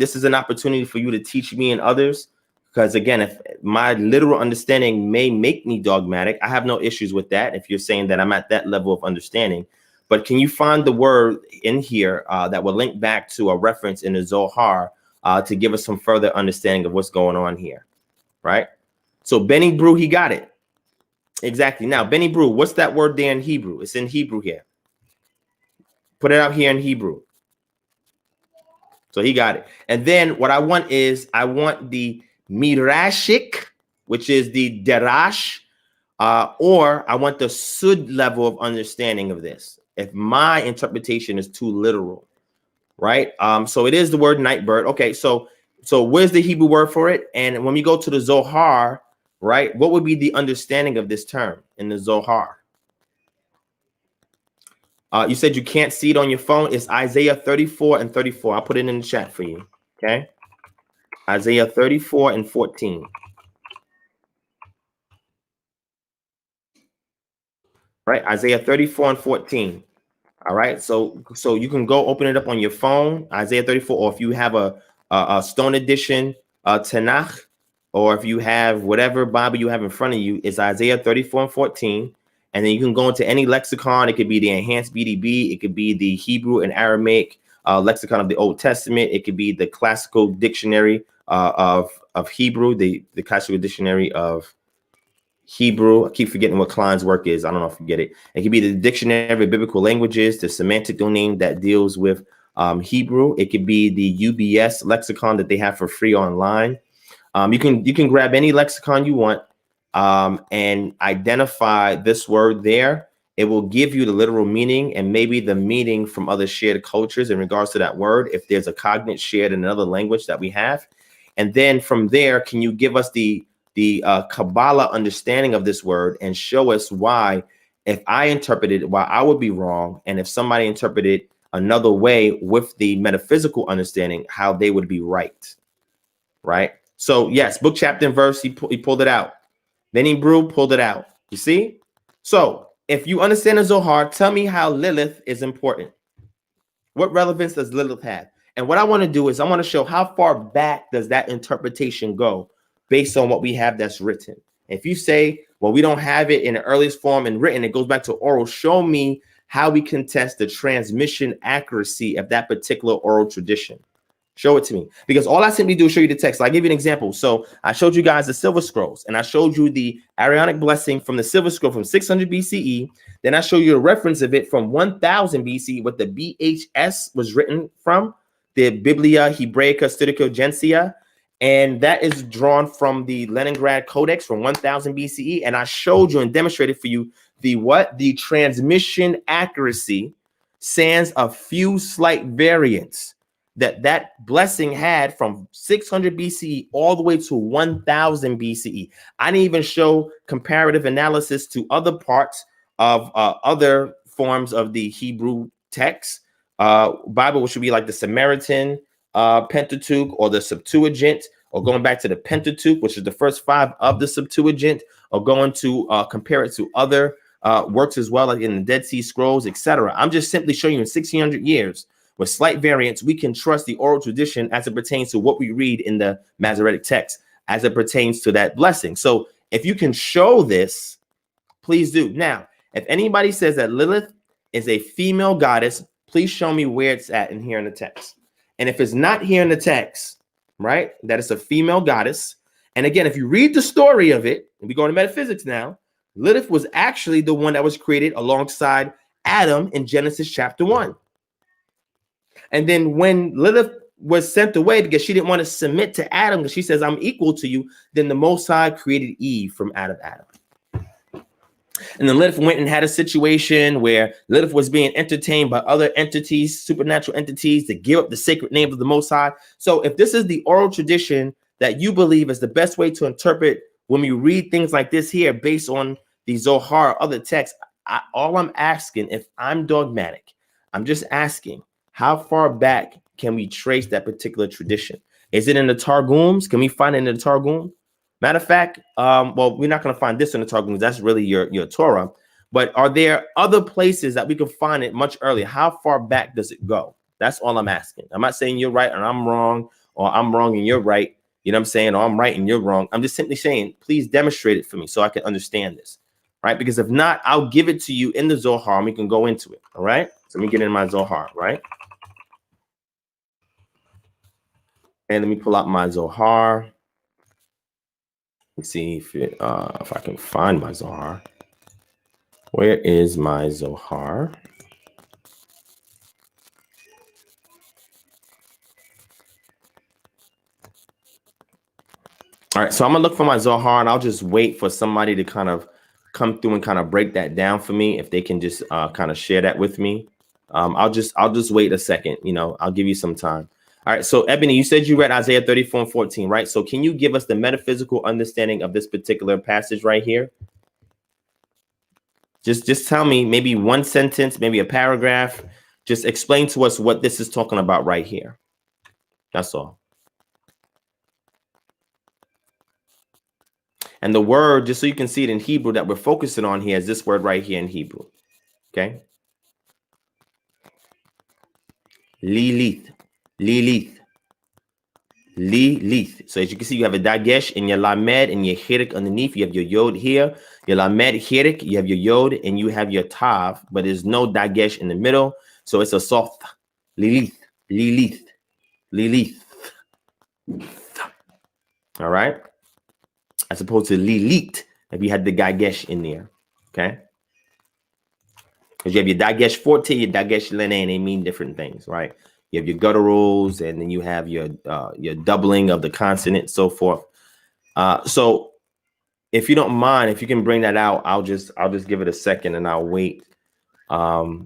This is an opportunity for you to teach me and others, because again, if my literal understanding may make me dogmatic, I have no issues with that if you're saying that I'm at that level of understanding. But can you find the word in here that will link back to a reference in the Zohar to give us some further understanding of what's going on here, right? So Benny Brew, he got it. Exactly. Now, Benny Brew, what's that word there in Hebrew? It's in Hebrew here. Put it out here in Hebrew. So he got it. And then what I want is, I want the Mirashik, which is the Derash, or I want the Sud level of understanding of this, if my interpretation is too literal, right? So it is the word night bird. Okay, so where's the Hebrew word for it? And when we go to the Zohar, right, what would be the understanding of this term in the Zohar? You said you can't see it on your phone. It's Isaiah 34 and 34. I'll put it in the chat for you. Okay. Isaiah 34 and 14. Right. Isaiah 34 and 14. All right. So you can go open it up on your phone, Isaiah 34, or if you have a Stone Edition Tanakh, or if you have whatever Bible you have in front of you, it's Isaiah 34 and 14. And then you can go into any lexicon. It could be the Enhanced BDB. It could be the Hebrew and Aramaic lexicon of the Old Testament. It could be the Classical Dictionary of Hebrew, the Classical Dictionary of Hebrew. I keep forgetting what Klein's work is. I don't know if you get it. It could be the Dictionary of Biblical Languages, the semantic domain that deals with Hebrew. It could be the UBS lexicon that they have for free online. You can grab any lexicon you want. And identify this word there. It will give you the literal meaning and maybe the meaning from other shared cultures in regards to that word, if there's a cognate shared in another language that we have. And then from there, can you give us the Kabbalah understanding of this word and show us why, if I interpreted it, why I would be wrong, and if somebody interpreted another way with the metaphysical understanding, how they would be right, right? So yes, book, chapter, and verse, he pulled it out. Benny Brew pulled it out. You see? So if you understand the Zohar, tell me how Lilith is important. What relevance does Lilith have? And what I want to do is I want to show how far back does that interpretation go based on what we have that's written. If you say, well, we don't have it in the earliest form and written, it goes back to oral, show me how we can test the transmission accuracy of that particular oral tradition. Show it to me, because all I simply do is show you the text. I'll give you an example. So I showed you guys the Silver Scrolls, and I showed you the Aaronic blessing from the Silver Scroll from 600 BCE. Then I show you a reference of it from 1000 BCE, what the BHS was written from, the Biblia Hebraica Studica Gensia. And that is drawn from the Leningrad Codex from 1000 BCE. And I showed you and demonstrated for you the transmission accuracy sans a few slight variants that blessing had from 600 BCE all the way to 1000 BCE. I didn't even show comparative analysis to other parts of other forms of the Hebrew text. Bible, which would be like the Samaritan Pentateuch or the Septuagint, or going back to the Pentateuch, which is the first 5 of the Septuagint, or going to compare it to other works as well, like in the Dead Sea Scrolls, etc. I'm just simply showing you in 1600 years, with slight variants, we can trust the oral tradition as it pertains to what we read in the Masoretic text, as it pertains to that blessing. So if you can show this, please do. Now, if anybody says that Lilith is a female goddess, please show me where it's at in here in the text. And if it's not here in the text, right, that it's a female goddess. And again, if you read the story of it, and we go to metaphysics now, Lilith was actually the one that was created alongside Adam in Genesis chapter 1. And then when Lilith was sent away because she didn't want to submit to Adam, because she says, I'm equal to you, then the Most High created Eve from out of Adam. And then Lilith went and had a situation where Lilith was being entertained by other entities, supernatural entities, to give up the sacred name of the Most High. So if this is the oral tradition that you believe is the best way to interpret when we read things like this here, based on the Zohar or other texts, all I'm asking, if I'm dogmatic, I'm just asking, how far back can we trace that particular tradition? Is it in the Targums? Can we find it in the Targum? Matter of fact, well, we're not going to find this in the Targums. That's really your Torah. But are there other places that we can find it much earlier? How far back does it go? That's all I'm asking. I'm not saying you're right and I'm wrong, or I'm wrong and you're right. You know what I'm saying? Or I'm right and you're wrong. I'm just simply saying, please demonstrate it for me so I can understand this, right? Because if not, I'll give it to you in the Zohar and we can go into it, all right? So let me get in my Zohar, right? And let me pull out my Zohar. Let's see if I can find my Zohar. Where is my Zohar? All right, so I'm gonna look for my Zohar, and I'll just wait for somebody to kind of come through and kind of break that down for me. If they can just kind of share that with me, I'll just wait a second. You know, I'll give you some time. All right, so Ebony, you said you read Isaiah 34 and 14, right? So can you give us the metaphysical understanding of this particular passage right here? Just tell me, maybe one sentence, maybe a paragraph. Just explain to us what this is talking about right here. That's all. And the word, just so you can see it in Hebrew that we're focusing on here, is this word right here in Hebrew. Okay? Lilith. Lilith. Lilith. So as you can see, you have a dagesh in your lamed and your chirik underneath. You have your yod here, your lamed chirik. You have your yod and you have your tav, but there's no dagesh in the middle. So it's a soft Lilith. Lilith. Lilith. All right? As opposed to Lilith, if you had the dagesh in there. Okay? Because you have your dagesh forte, your dagesh lene, and they mean different things, right? You have your gutturals, and then you have your doubling of the consonant, so forth. So, if you don't mind, if you can bring that out, I'll just give it a second, and I'll wait,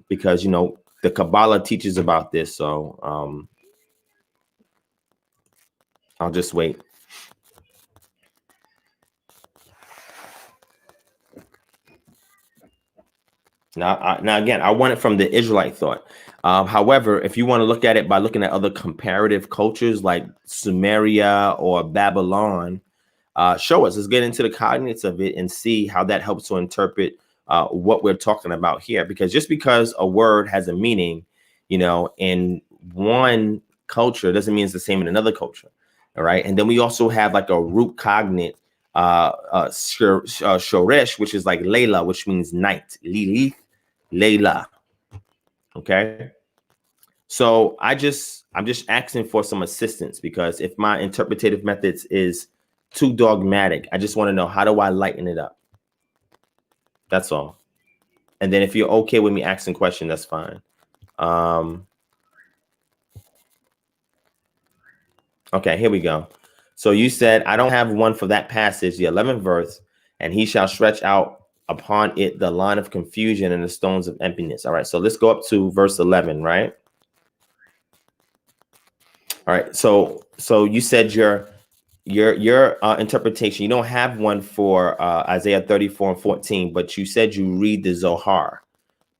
because you know the Kabbalah teaches about this. So, I'll just wait. Now again, I want it from the Israelite thought. However, if you want to look at it by looking at other comparative cultures like Sumeria or Babylon, show us. Let's get into the cognates of it and see how that helps to interpret what we're talking about here. Because just because a word has a meaning, you know, in one culture doesn't mean it's the same in another culture. All right. And then we also have like a root cognate, shoresh, which is like Layla, which means night. Lilith, Layla. Okay. So I'm just asking for some assistance, because if my interpretative methods is too dogmatic, I just want to know, how do I lighten it up? That's all. And then if you're okay with me asking questions, that's fine. Okay, here we go. So you said, I don't have one for that passage, the 11th verse, and he shall stretch out upon it the line of confusion and the stones of emptiness. All right, so let's go up to verse 11, right? All right, so you said your interpretation, you don't have one for Isaiah 34 and 14, but you said you read the Zohar,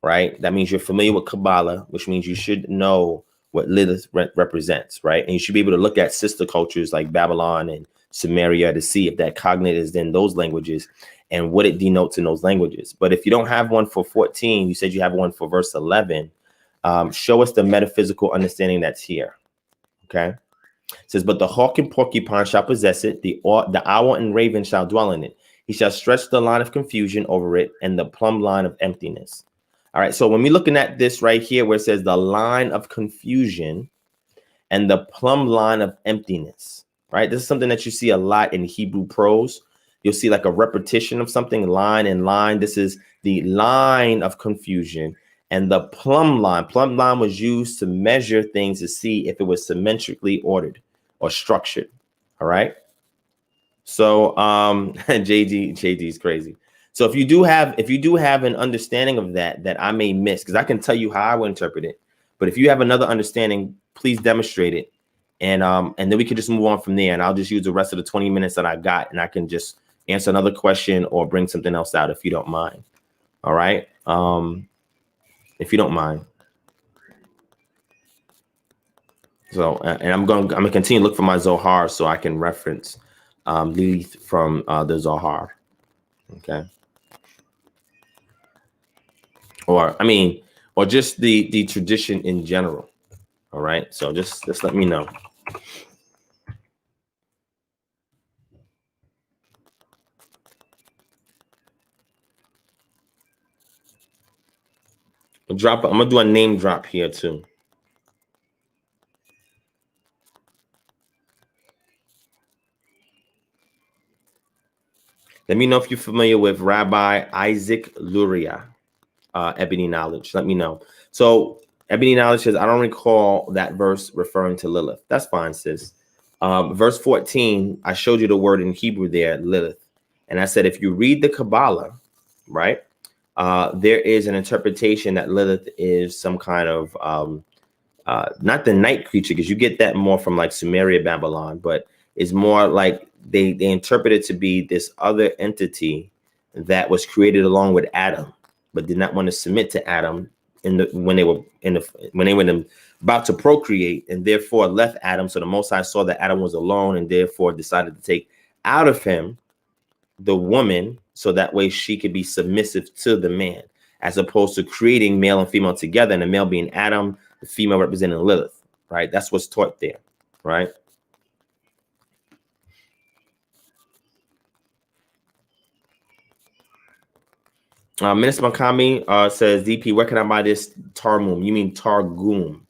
right? That means you're familiar with Kabbalah, which means you should know what Lilith represents, right? And you should be able to look at sister cultures like Babylon and Sumeria to see if that cognate is in those languages and what it denotes in those languages. But if you don't have one for 14, you said you have one for verse 11, show us the metaphysical understanding that's here, okay? It says, but the hawk and porcupine shall possess it, the owl and raven shall dwell in it. He shall stretch the line of confusion over it and the plumb line of emptiness. All right, so when we're looking at this right here where it says the line of confusion and the plumb line of emptiness, right? This is something that you see a lot in Hebrew prose. You'll see like a repetition of something, line and line. This is the line of confusion and the plumb line. Plumb line was used to measure things to see if it was symmetrically ordered or structured. All right. So JD is crazy. So if you do have an understanding of that I may miss, because I can tell you how I would interpret it, but if you have another understanding, please demonstrate it, and then we can just move on from there, and I'll just use the rest of the 20 minutes that I got, and I can just answer another question or bring something else out if you don't mind. All right, if you don't mind. So and I'm gonna continue to look for my Zohar so I can reference Lilith from the Zohar. Okay. Or just the tradition in general. All right. So just let me know. I'm gonna do a name drop here too. Let me know if you're familiar with Rabbi Isaac Luria, Ebony Knowledge. Let me know. So Ebony Knowledge says, I don't recall that verse referring to Lilith. That's fine, sis. Verse 14, I showed you the word in Hebrew there, Lilith. And I said, if you read the Kabbalah, right, there is an interpretation that Lilith is some kind of, not the night creature, because you get that more from like Sumeria, Babylon, but it's more like they interpret it to be this other entity that was created along with Adam, but did not want to submit to Adam when they were about to procreate, and therefore left Adam. So the Most High saw that Adam was alone, and therefore decided to take out of him the woman, so that way she could be submissive to the man, as opposed to creating male and female together, and the male being Adam, the female representing Lilith. Right? That's what's taught there. Right? Minister Makami says, DP, where can I buy this Targum? You mean Targum?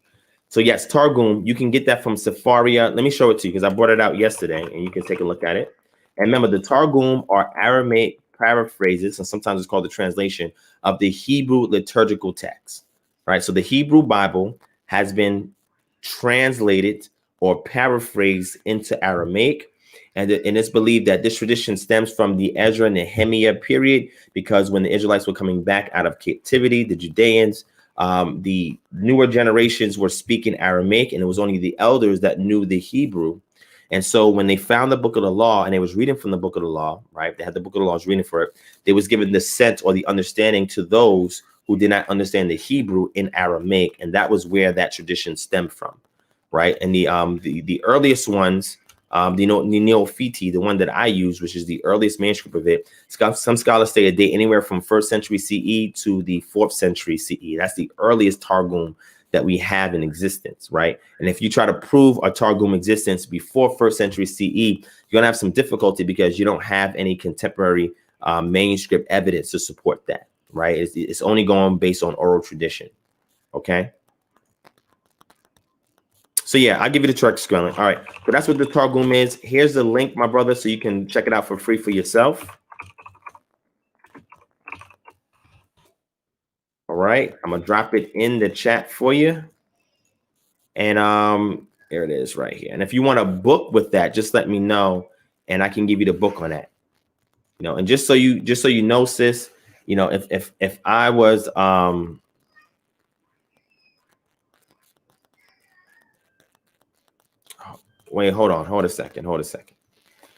So yes, Targum, you can get that from Sepharia. Let me show it to you because I brought it out yesterday and you can take a look at it. And remember, the Targum are Aramaic paraphrases, and sometimes it's called the translation of the Hebrew liturgical text, right? So the Hebrew Bible has been translated or paraphrased into Aramaic. And it's believed that this tradition stems from the Ezra and Nehemiah period, because when the Israelites were coming back out of captivity, the Judeans, the newer generations were speaking Aramaic, and it was only the elders that knew the Hebrew. And so when they found the book of the law and they was reading from the book of the law, right? They had the book of the law, was reading for it. They was given the sense or the understanding to those who did not understand the Hebrew in Aramaic. And that was where that tradition stemmed from, right? And the earliest ones, the Neophyte, the one that I use, which is the earliest manuscript of it, some scholars say a date anywhere from 1st century CE to the 4th century CE. That's the earliest Targum that we have in existence, right? And if you try to prove a Targum existence before 1st century CE, you're gonna have some difficulty because you don't have any contemporary manuscript evidence to support that, right? It's only going based on oral tradition, okay? So yeah, I'll give you the track spelling. All right, so that's what the Targum is. Here's the link, my brother, so you can check it out for free for yourself. All right, I'm gonna drop it in the chat for you. And There it is right here. And if you want a book with that, just let me know and I can give you the book on that. You know, and just so you know, sis, you know, if I was wait, hold a second.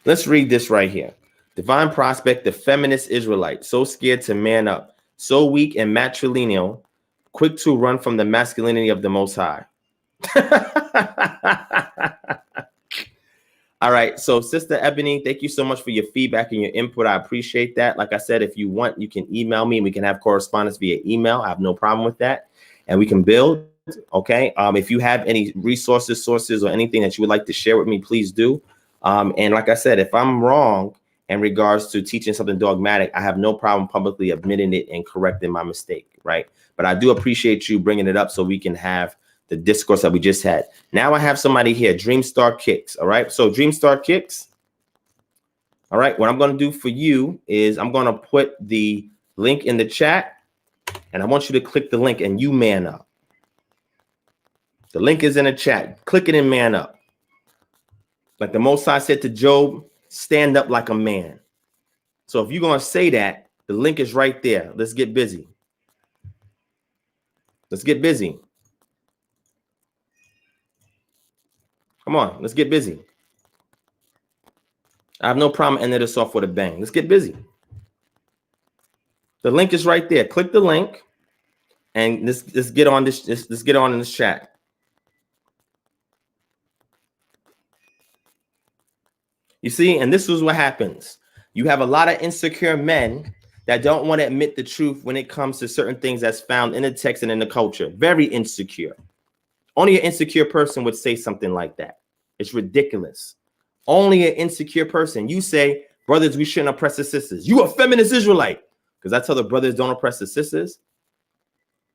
Let's read this right here. DivineProspect, the feminist Israelite, so scared to man up, so weak and matrilineal, quick to run from the masculinity of the Most High. All right. So, Sister Ebony, thank you so much for your feedback and your input. I appreciate that. Like I said, if you want, you can email me and we can have correspondence via email. I have no problem with that. And we can build. Okay. If you have any resources, sources, or anything that you would like to share with me, please do. And like I said, if I'm wrong in regards to teaching something dogmatic, I have no problem publicly admitting it and correcting my mistake. Right. But I do appreciate you bringing it up so we can have the discourse that we just had. Now I have somebody here, Dreamstar Kicks. All right. So Dreamstar Kicks. All right. What I'm going to do for you is I'm going to put the link in the chat and I want you to click the link and you man up. The link is in the chat. Click it and man up. Like the Most High said to Job, stand up like a man. So if you're going to say that, the link is right there. Let's get busy. Let's get busy. Come on, let's get busy. I have no problem ending this off with a bang. Let's get busy. The link is right there. Click the link and let's get on this. Let's get on in this chat. You see, and this is what happens. You have a lot of insecure men that don't want to admit the truth when it comes to certain things that's found in the text and in the culture. Very insecure. Only an insecure person would say something like that. It's ridiculous. Only an insecure person. You say, brothers, we shouldn't oppress the sisters. You a feminist Israelite. Because I tell the brothers don't oppress the sisters.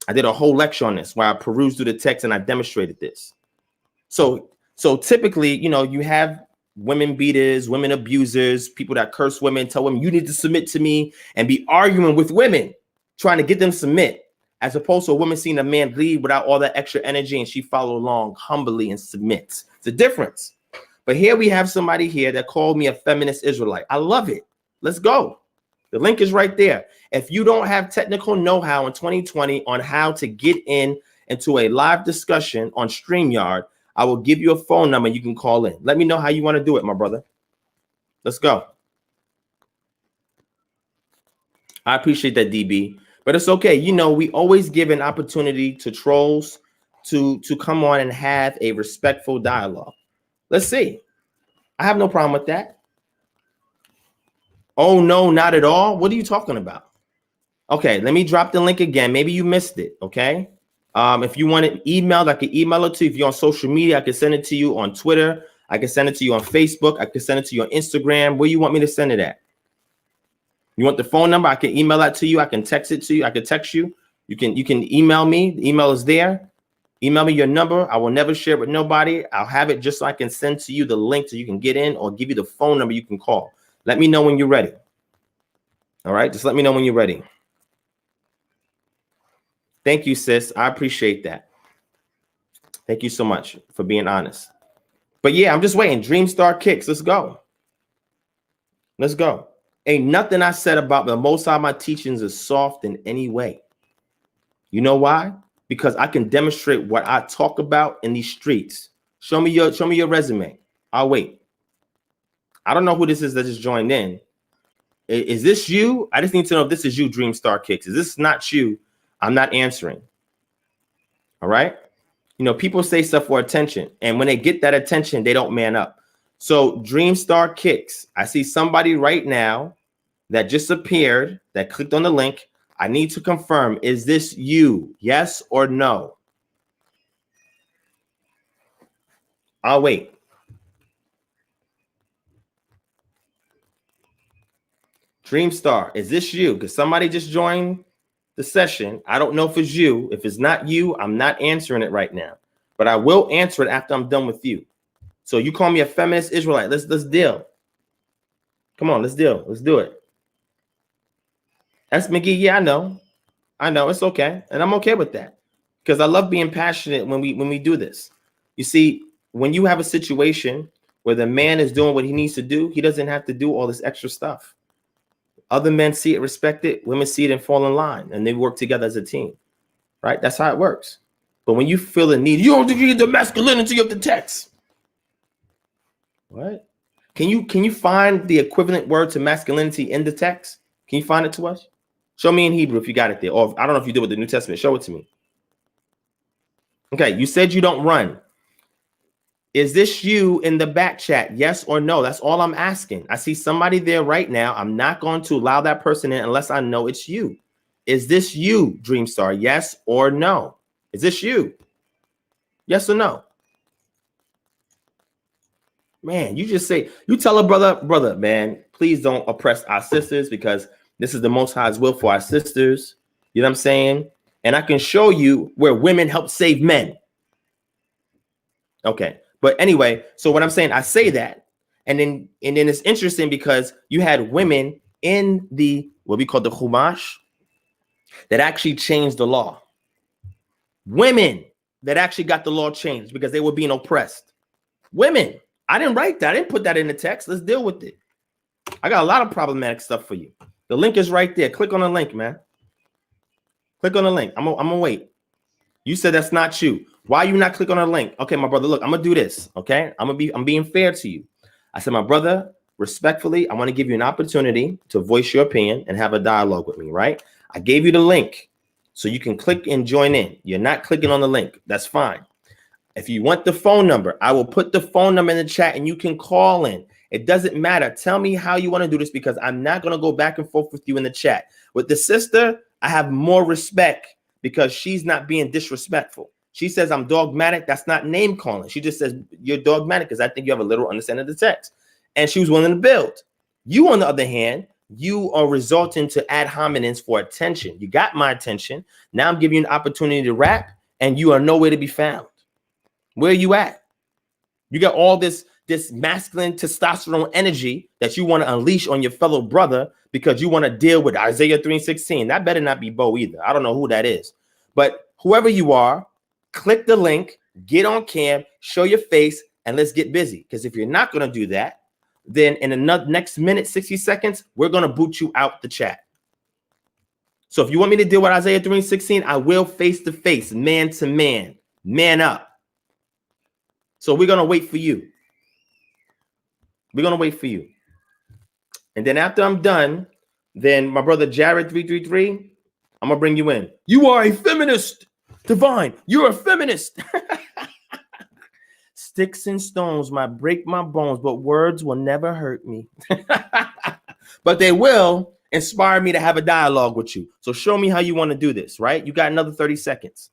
I did a whole lecture on this where I perused through the text and I demonstrated this. So typically, you know, you have women beaters, women abusers, people that curse women, tell women, you need to submit to me, and be arguing with women, trying to get them to submit. As opposed to a woman seeing a man lead without all that extra energy and she follow along humbly and submits. It's a difference. But here we have somebody here that called me a feminist Israelite. I love it. Let's go. The link is right there. If you don't have technical know-how in 2020 on how to get into a live discussion on StreamYard, I will give you a phone number you can call in. Let me know how you want to do it, my brother. Let's go. I appreciate that, DB. But it's okay. You know, we always give an opportunity to trolls to come on and have a respectful dialogue. Let's see. I have no problem with that. Oh, no, not at all. What are you talking about? Okay, let me drop the link again. Maybe you missed it, okay? If you want it emailed, I can email it to you. If you're on social media, I can send it to you on Twitter. I can send it to you on Facebook. I can send it to you on Instagram. Where you want me to send it at? You want the phone number? I can email that to you. I can text it to you. I can text you. You can email me. The email is there. Email me your number. I will never share it with nobody. I'll have it just so I can send to you the link so you can get in, or give you the phone number you can call. Let me know when you're ready. All right. Just let me know when you're ready. Thank you, sis. I appreciate that. Thank you so much for being honest. But yeah, I'm just waiting. Dreamstar Kicks. Let's go. Let's go. Ain't nothing I said about the Most High my teachings is soft in any way. You know why? Because I can demonstrate what I talk about in these streets. Show me your resume. I'll wait. I don't know who this is that just joined in. Is this you? I just need to know if this is you, Dreamstar Kicks. Is this not you? I'm not answering. All right. You know, people say stuff for attention, and when they get that attention, they don't man up. So Dreamstar Kicks, I see somebody right now that just appeared that clicked on the link. I need to confirm, is this you? Yes or no? I'll wait. Dreamstar, is this you? Because somebody just joined the session. I don't know if it's you. If it's not you, I'm not answering it right now, but I will answer it after I'm done with you. So you call me a feminist Israelite. Let's deal. Come on, let's deal. Let's do it. That's McGee. Yeah, I know. It's okay, and I'm okay with that because I love being passionate when we do this. You see, when you have a situation where the man is doing what he needs to do, he doesn't have to do all this extra stuff. Other men see it, respect it. Women see it and fall in line, and they work together as a team, right? That's how it works. But when you feel the need, you don't agree the masculinity of the text. What? Can you find the equivalent word to masculinity in the text? Can you find it to us? Show me in Hebrew if you got it there. Or I don't know if you did with the New Testament. Show it to me. Okay, you said you don't run. Is this you in the back chat? Yes or no? That's all I'm asking. I see somebody there right now. I'm not going to allow that person in unless I know it's you. Is this you, Dreamstar? Yes or no? Is this you? Yes or no? Man, you just say, you tell a brother, man, please don't oppress our sisters because this is the Most High's will for our sisters. You know what I'm saying? And I can show you where women help save men. Okay. But anyway, so what I'm saying, I say that. And then it's interesting because you had women in the, what we call the Chumash, that actually changed the law. Women that actually got the law changed because they were being oppressed. Women. I didn't write that. I didn't put that in the text. Let's deal with it. I got a lot of problematic stuff for you. The link is right there. Click on the link, man. Click on the link. I'm gonna wait. You said that's not you. Why you not click on the link? Okay, my brother, look, I'm gonna do this. Okay, I'm being fair to you. I said, my brother, respectfully, I want to give you an opportunity to voice your opinion and have a dialogue with me, right? I gave you the link so you can click and join in. You're not clicking on the link. That's fine. If you want the phone number, I will put the phone number in the chat and you can call in. It doesn't matter. Tell me how you want to do this because I'm not going to go back and forth with you in the chat. With the sister, I have more respect because she's not being disrespectful. She says I'm dogmatic. That's not name calling. She just says you're dogmatic because I think you have a little understanding of the text. And she was willing to build. You, on the other hand, you are resorting to ad hominems for attention. You got my attention. Now I'm giving you an opportunity to rap and you are nowhere to be found. Where are you at? You got all this masculine testosterone energy that you want to unleash on your fellow brother because you want to deal with Isaiah 3:16. That better not be Bo either. I don't know who that is. But whoever you are, click the link, get on cam, show your face, and let's get busy. Because if you're not going to do that, then in another next minute, 60 seconds, we're going to boot you out the chat. So if you want me to deal with Isaiah 3:16, I will face to face, man to man, man up. So we're going to wait for you. We're going to wait for you. And then after I'm done, then my brother Jared 333, I'm going to bring you in. You are a feminist. Divine, you're a feminist. Sticks and stones might break my bones, but words will never hurt me. But they will inspire me to have a dialogue with you. So show me how you want to do this, right? You got another 30 seconds.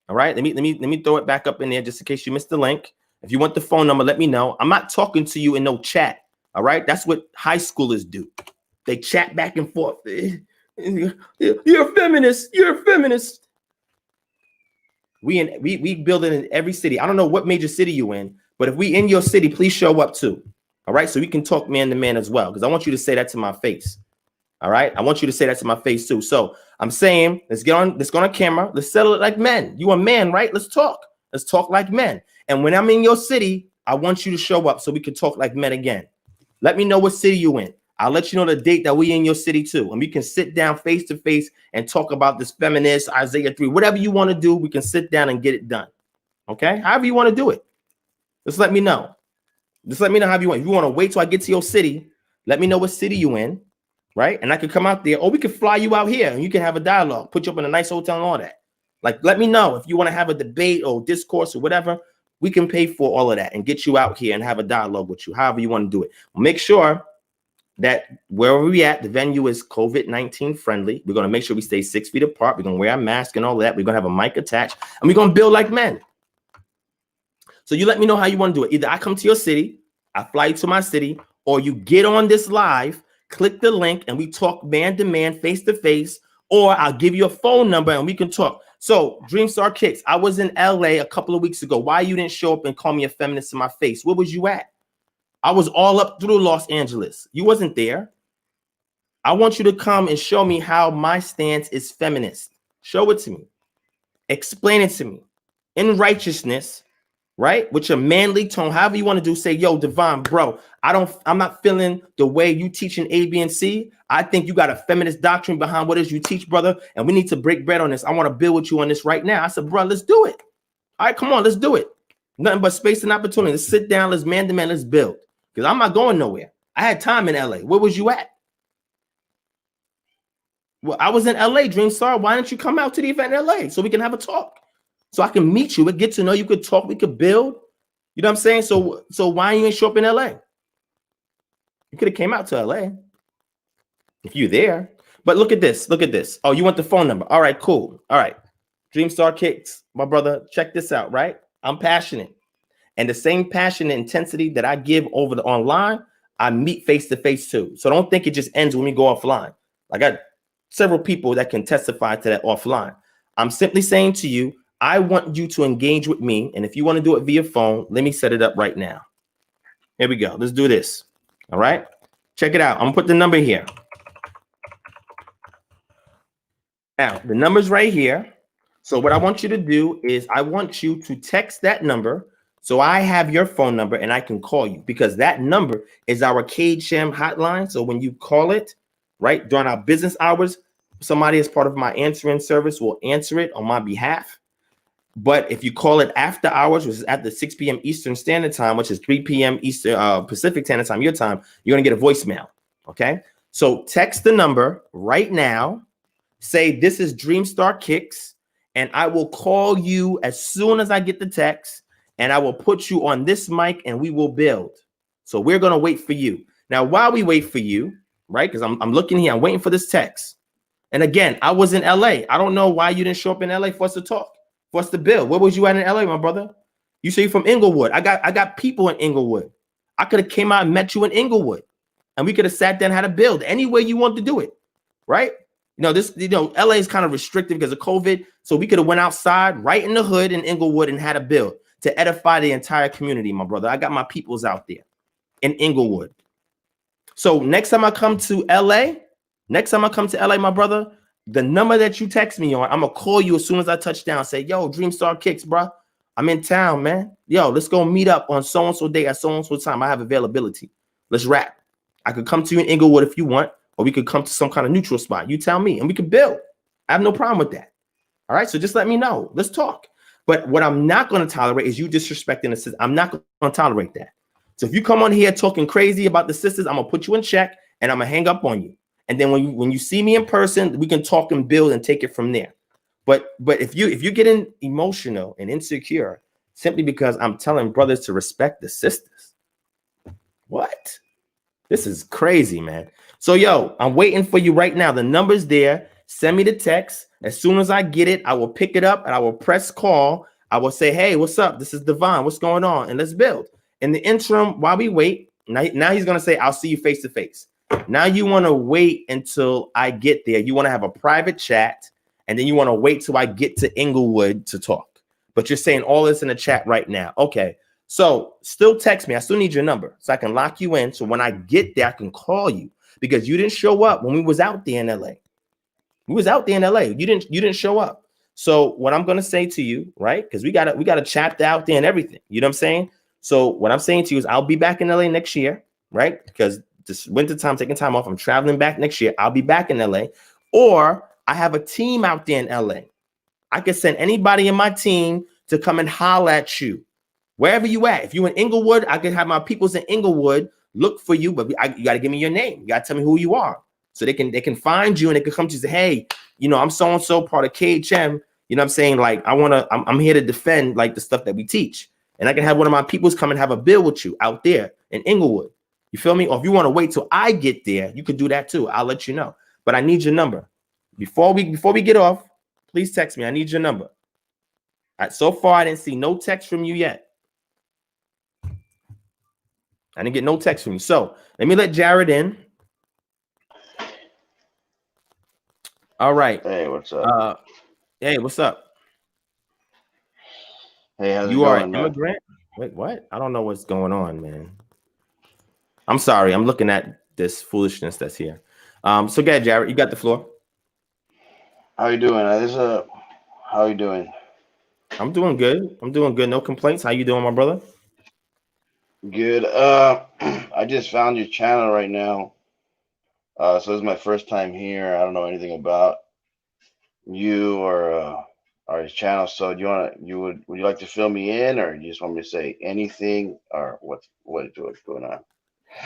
All right, let me throw it back up in there just in case you missed the link. If you want the phone number, let me know. I'm not talking to you in no chat. All right, that's what high schoolers do. They chat back and forth. You're a feminist. You're a feminist. We build it in every city. I don't know what major city you in, but if we in your city, please show up too. All right, so we can talk man to man as well because I want you to say that to my face. All right, I want you to say that to my face too. So I'm saying, let's go on camera. Let's settle it like men. You a man, right? Let's talk. Let's talk like men. And when I'm in your city, I want you to show up so we can talk like men again. Let me know what city you in. I'll let you know the date that we in your city too. And we can sit down face to face and talk about this feminist, Isaiah 3, whatever you want to do, we can sit down and get it done. Okay? However you want to do it. Just let me know. Just let me know how you want. If you want to wait till I get to your city, let me know what city you in. Right? And I could come out there, or we could fly you out here and you can have a dialogue, put you up in a nice hotel and all that. Like, let me know if you want to have a debate or discourse or whatever. We can pay for all of that and get you out here and have a dialogue with you, however you want to do it. Make sure that wherever we at, the venue is COVID-19 friendly. We're going to make sure we stay 6 feet apart. We're going to wear a mask and all that. We're going to have a mic attached and we're going to build like men. So you let me know how you want to do it. Either I come to your city, I fly you to my city, or you get on this live, click the link and we talk man to man, face to face, or I'll give you a phone number and we can talk. So Dreamstar Kicks, I was in LA a couple of weeks ago. Why you didn't show up and call me a feminist in my face? Where was you at? I was all up through Los Angeles. You wasn't there. I want you to come and show me how my stance is feminist. Show it to me. Explain it to me. In righteousness, right? With your manly tone, however you want to do, say, yo, Divine, bro, I'm not feeling the way you teaching A, B, and C. I think you got a feminist doctrine behind what it is you teach, brother, and we need to break bread on this. I want to build with you on this right now. I said, bro, let's do it. All right, come on, let's do it. Nothing but space and opportunity. Let's sit down, let's man to man, let's build. Because I'm not going nowhere. I had time in LA. Where was you at? Well, I was in LA, Dreamstar. Why didn't you come out to the event in LA so we can have a talk? So I can meet you, we get to know you, could talk, we could build. You know what I'm saying? So why you ain't show up in LA? You could have came out to LA if you're there. But look at this. Look at this. Oh, you want the phone number? All right, cool. All right. Dreamstar Kicks, my brother, check this out, right? I'm passionate. And the same passion and intensity that I give over the online, I meet face to face too. So don't think it just ends when we go offline. I got several people that can testify to that offline. I'm simply saying to you, I want you to engage with me. And if you want to do it via phone, let me set it up right now. Here we go. Let's do this. All right. Check it out. I'm going to put the number here. Now, the number's right here. So what I want you to do is I want you to text that number so I have your phone number and I can call you, because that number is our Cade Sham hotline. So when you call it, right, during our business hours, somebody as part of my answering service will answer it on my behalf. But if you call it after hours, which is at the 6 p.m. Eastern Standard Time, which is 3 p.m. Eastern Pacific Standard Time, your time, you're going to get a voicemail. Okay. So text the number right now. Say, this is Dreamstar Kicks, and I will call you as soon as I get the text, and I will put you on this mic and we will build. So we're going to wait for you. Now, while we wait for you, right, because I'm looking here, I'm waiting for this text. And again, I was in LA. I don't know why you didn't show up in LA for us to talk, for us to build. Where was you at in LA, my brother? You say you're from Inglewood. I got people in Inglewood. I could have came out and met you in Inglewood, and we could have sat down and had a build any way you want to do it, right? LA is kind of restricted because of COVID. So we could have went outside right in the hood in Inglewood and had a build to edify the entire community, my brother. I got my peoples out there in Inglewood. So next time I come to LA, my brother, the number that you text me on, I'm going to call you as soon as I touch down. Say, yo, Dreamstar Kicks, bro. I'm in town, man. Yo, let's go meet up on so-and-so day at so-and-so time. I have availability. Let's rap. I could come to you in Inglewood if you want, or we could come to some kind of neutral spot. You tell me, and we could build. I have no problem with that. All right, so just let me know. Let's talk. But what I'm not going to tolerate is you disrespecting the sisters. I'm not going to tolerate that. So if you come on here talking crazy about the sisters, I'm going to put you in check, and I'm going to hang up on you. And then when you see me in person, we can talk and build and take it from there. But if you're getting emotional and insecure simply because I'm telling brothers to respect the sisters, what? This is crazy, man. So, yo, I'm waiting for you right now. The number's there. Send me the text. As soon as I get it, I will pick it up and I will press call. I will say, hey, what's up? This is Divine. What's going on? And let's build. In the interim, while we wait, now he's going to say, I'll see you face to face. Now you want to wait until I get there. You want to have a private chat, and then you want to wait till I get to Inglewood to talk. But you're saying all this in the chat right now. Okay. So still text me. I still need your number so I can lock you in. So when I get there, I can call you, because you didn't show up when we was out there in LA. We was out there in LA. You didn't show up. So what I'm going to say to you, right? Because we got a chapter out there and everything. You know what I'm saying? So what I'm saying to you is I'll be back in LA next year, right? Because this winter time, taking time off. I'm traveling back next year. I'll be back in LA. Or I have a team out there in LA. I can send anybody in my team to come and holler at you. Wherever you at. If you in Inglewood, I can have my peoples in Inglewood look for you, but you got to give me your name. You got to tell me who you are. So they can find you and they can come to you and say, hey, I'm so-and-so part of KHM. You know what I'm saying? Like, I'm here to defend like the stuff that we teach. And I can have one of my peoples come and have a bill with you out there in Inglewood. You feel me? Or if you want to wait till I get there, you could do that too. I'll let you know. But I need your number. Before we get off, please text me. I need your number. All right, so far, I didn't see no text from you yet. I didn't get no text from you. So let me let Jared in. All right. Hey, what's up? Hey, what's up? Hey, how's you it are going, an immigrant? Wait, what? I don't know what's going on, man. I'm sorry. I'm looking at this foolishness that's here. So go ahead, Jared. You got the floor. How you doing? How you doing? I'm doing good. I'm doing good. No complaints. How you doing, my brother? Good. I just found your channel right now. So this is my first time here. I don't know anything about you or his channel. So do would you like to fill me in, or you just want me to say anything, or what's going on?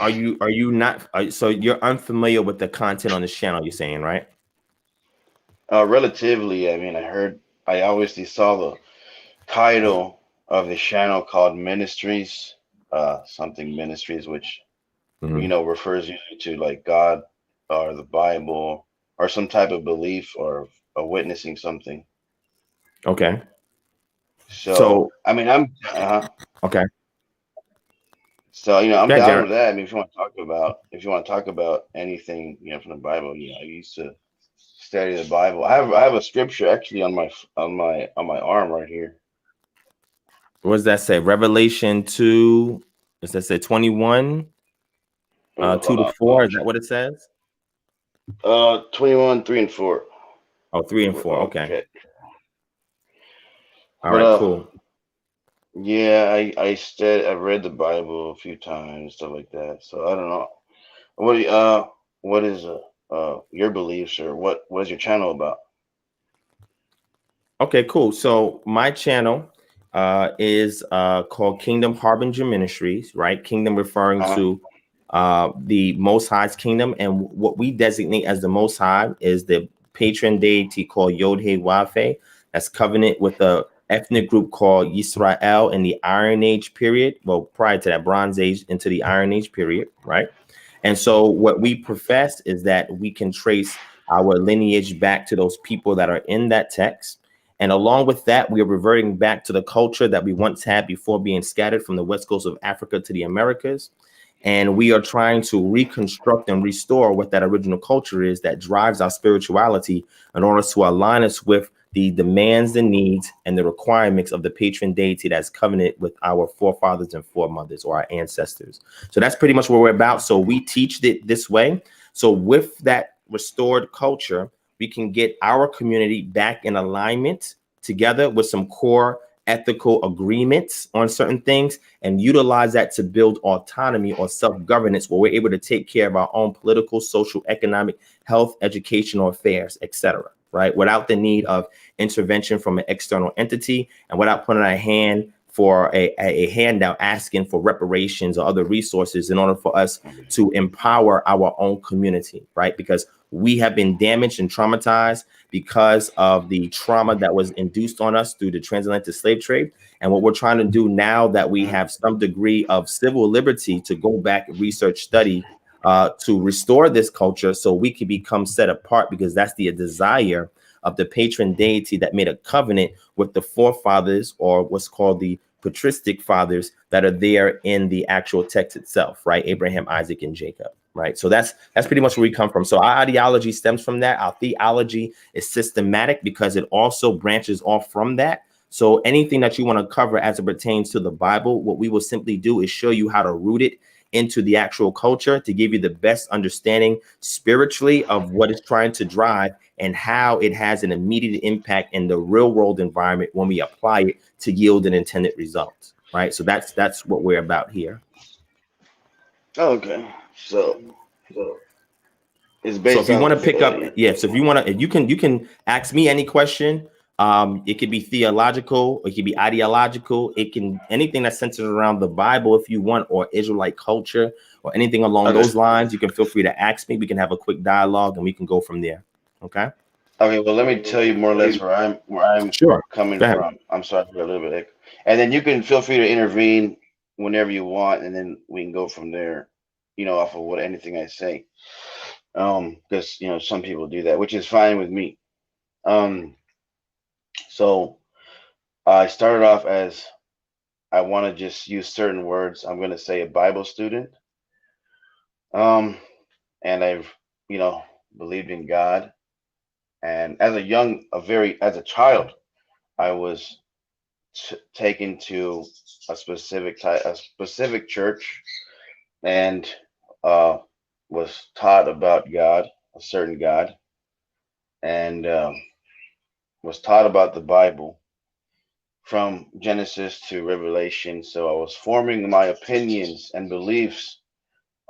Are you not? So you're unfamiliar with the content on this channel? You're saying, right? Relatively. I mean, I obviously saw the title of the channel called Ministries, something Ministries, which Mm-hmm. refers usually to like God or the Bible or some type of belief or witnessing something. Okay. So, So I mean, okay. so I'm Go ahead, down Jared. with that. I mean, if you want to talk about anything, from the Bible, I used to study the Bible. I have a scripture actually on my arm right here. What does that say? Revelation 2. Does that say 21? Hold 2 to on, 4. Is that what it says? 21, 3 and 4. Oh, 3 and 4. Okay. Okay, All but right, cool. yeah, I've read the Bible a few times, stuff like that. So I don't know. What is your beliefs, or what is your channel about? Okay, cool. So my channel is called Kingdom Harbinger Ministries, right? Kingdom referring Uh-huh. to the Most High's kingdom, and what we designate as the Most High is the patron deity called Yod He Wafe. That's covenant with a ethnic group called Yisrael in the Iron Age period. Well, prior to that, Bronze Age into the Iron Age period, right? And so what we profess is that we can trace our lineage back to those people that are in that text. And along with that, we are reverting back to the culture that we once had before being scattered from the west coast of Africa to the Americas. And we are trying to reconstruct and restore what that original culture is that drives our spirituality in order to align us with the demands, the needs, and the requirements of the patron deity that's covenant with our forefathers and foremothers or our ancestors. So that's pretty much what we're about. So we teach it this way. So with that restored culture, we can get our community back in alignment together with some core ethical agreements on certain things and utilize that to build autonomy or self-governance where we're able to take care of our own political, social, economic, health, educational affairs, etc. Right? Without the need of intervention from an external entity and without putting our hand for a handout asking for reparations or other resources in order for us to empower our own community, right? Because we have been damaged and traumatized because of the trauma that was induced on us through the transatlantic slave trade. And what we're trying to do now that we have some degree of civil liberty to go back and research, study, to restore this culture so we can become set apart, because that's the desire of the patron deity that made a covenant with the forefathers, or what's called the patristic fathers that are there in the actual text itself, right? Abraham, Isaac, and Jacob, right? So that's pretty much where we come from. So our ideology stems from that. Our theology is systematic because it also branches off from that. So anything that you want to cover as it pertains to the Bible, what we will simply do is show you how to root it into the actual culture to give you the best understanding spiritually of what it's trying to drive and how it has an immediate impact in the real world environment when we apply it to yield an intended result, right? So that's what we're about here. Okay, so it's So based if you on want to pick up, so if you want to, you can ask me any question. It could be theological, or it could be ideological. It can anything that's centered around the Bible, if you want, or Israelite culture, or anything along okay. those lines. You can feel free to ask me. We can have a quick dialogue, and we can go from there. Okay. Okay, well, let me tell you more or less where I'm Sure. coming Go ahead. from. I'm sorry for a little bit, and then you can feel free to intervene whenever you want, and then we can go from there. Off of what anything I say. Because some people do that, which is fine with me. Um, so I started off as I want to just use certain words. I'm going to say a Bible student. Um, and I've believed in God, and as a child, I was taken to a specific church, and uh, was taught about God, a certain God, and was taught about the Bible from Genesis to Revelation. So I was forming my opinions and beliefs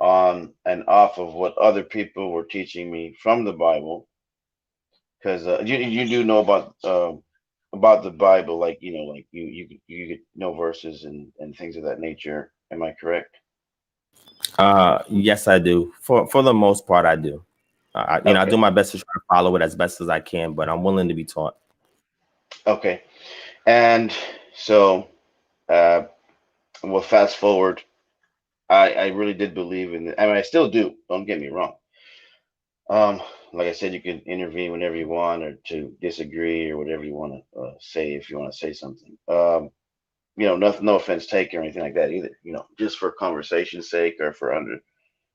on and off of what other people were teaching me from the Bible. Because you do know about the Bible, like like you could know verses and things of that nature. Am I correct? Yes, I do. For the most part, I do. I do Okay. my best to try to follow it as best as I can, but I'm willing to be taught. Okay. And so, uh, well, fast forward. I really did believe in it. I mean, I still do. Don't get me wrong. Like I said, you can intervene whenever you want, or to disagree, or whatever you want to say if you want to say something. No offense taken or anything like that either. Just for conversation's sake or for under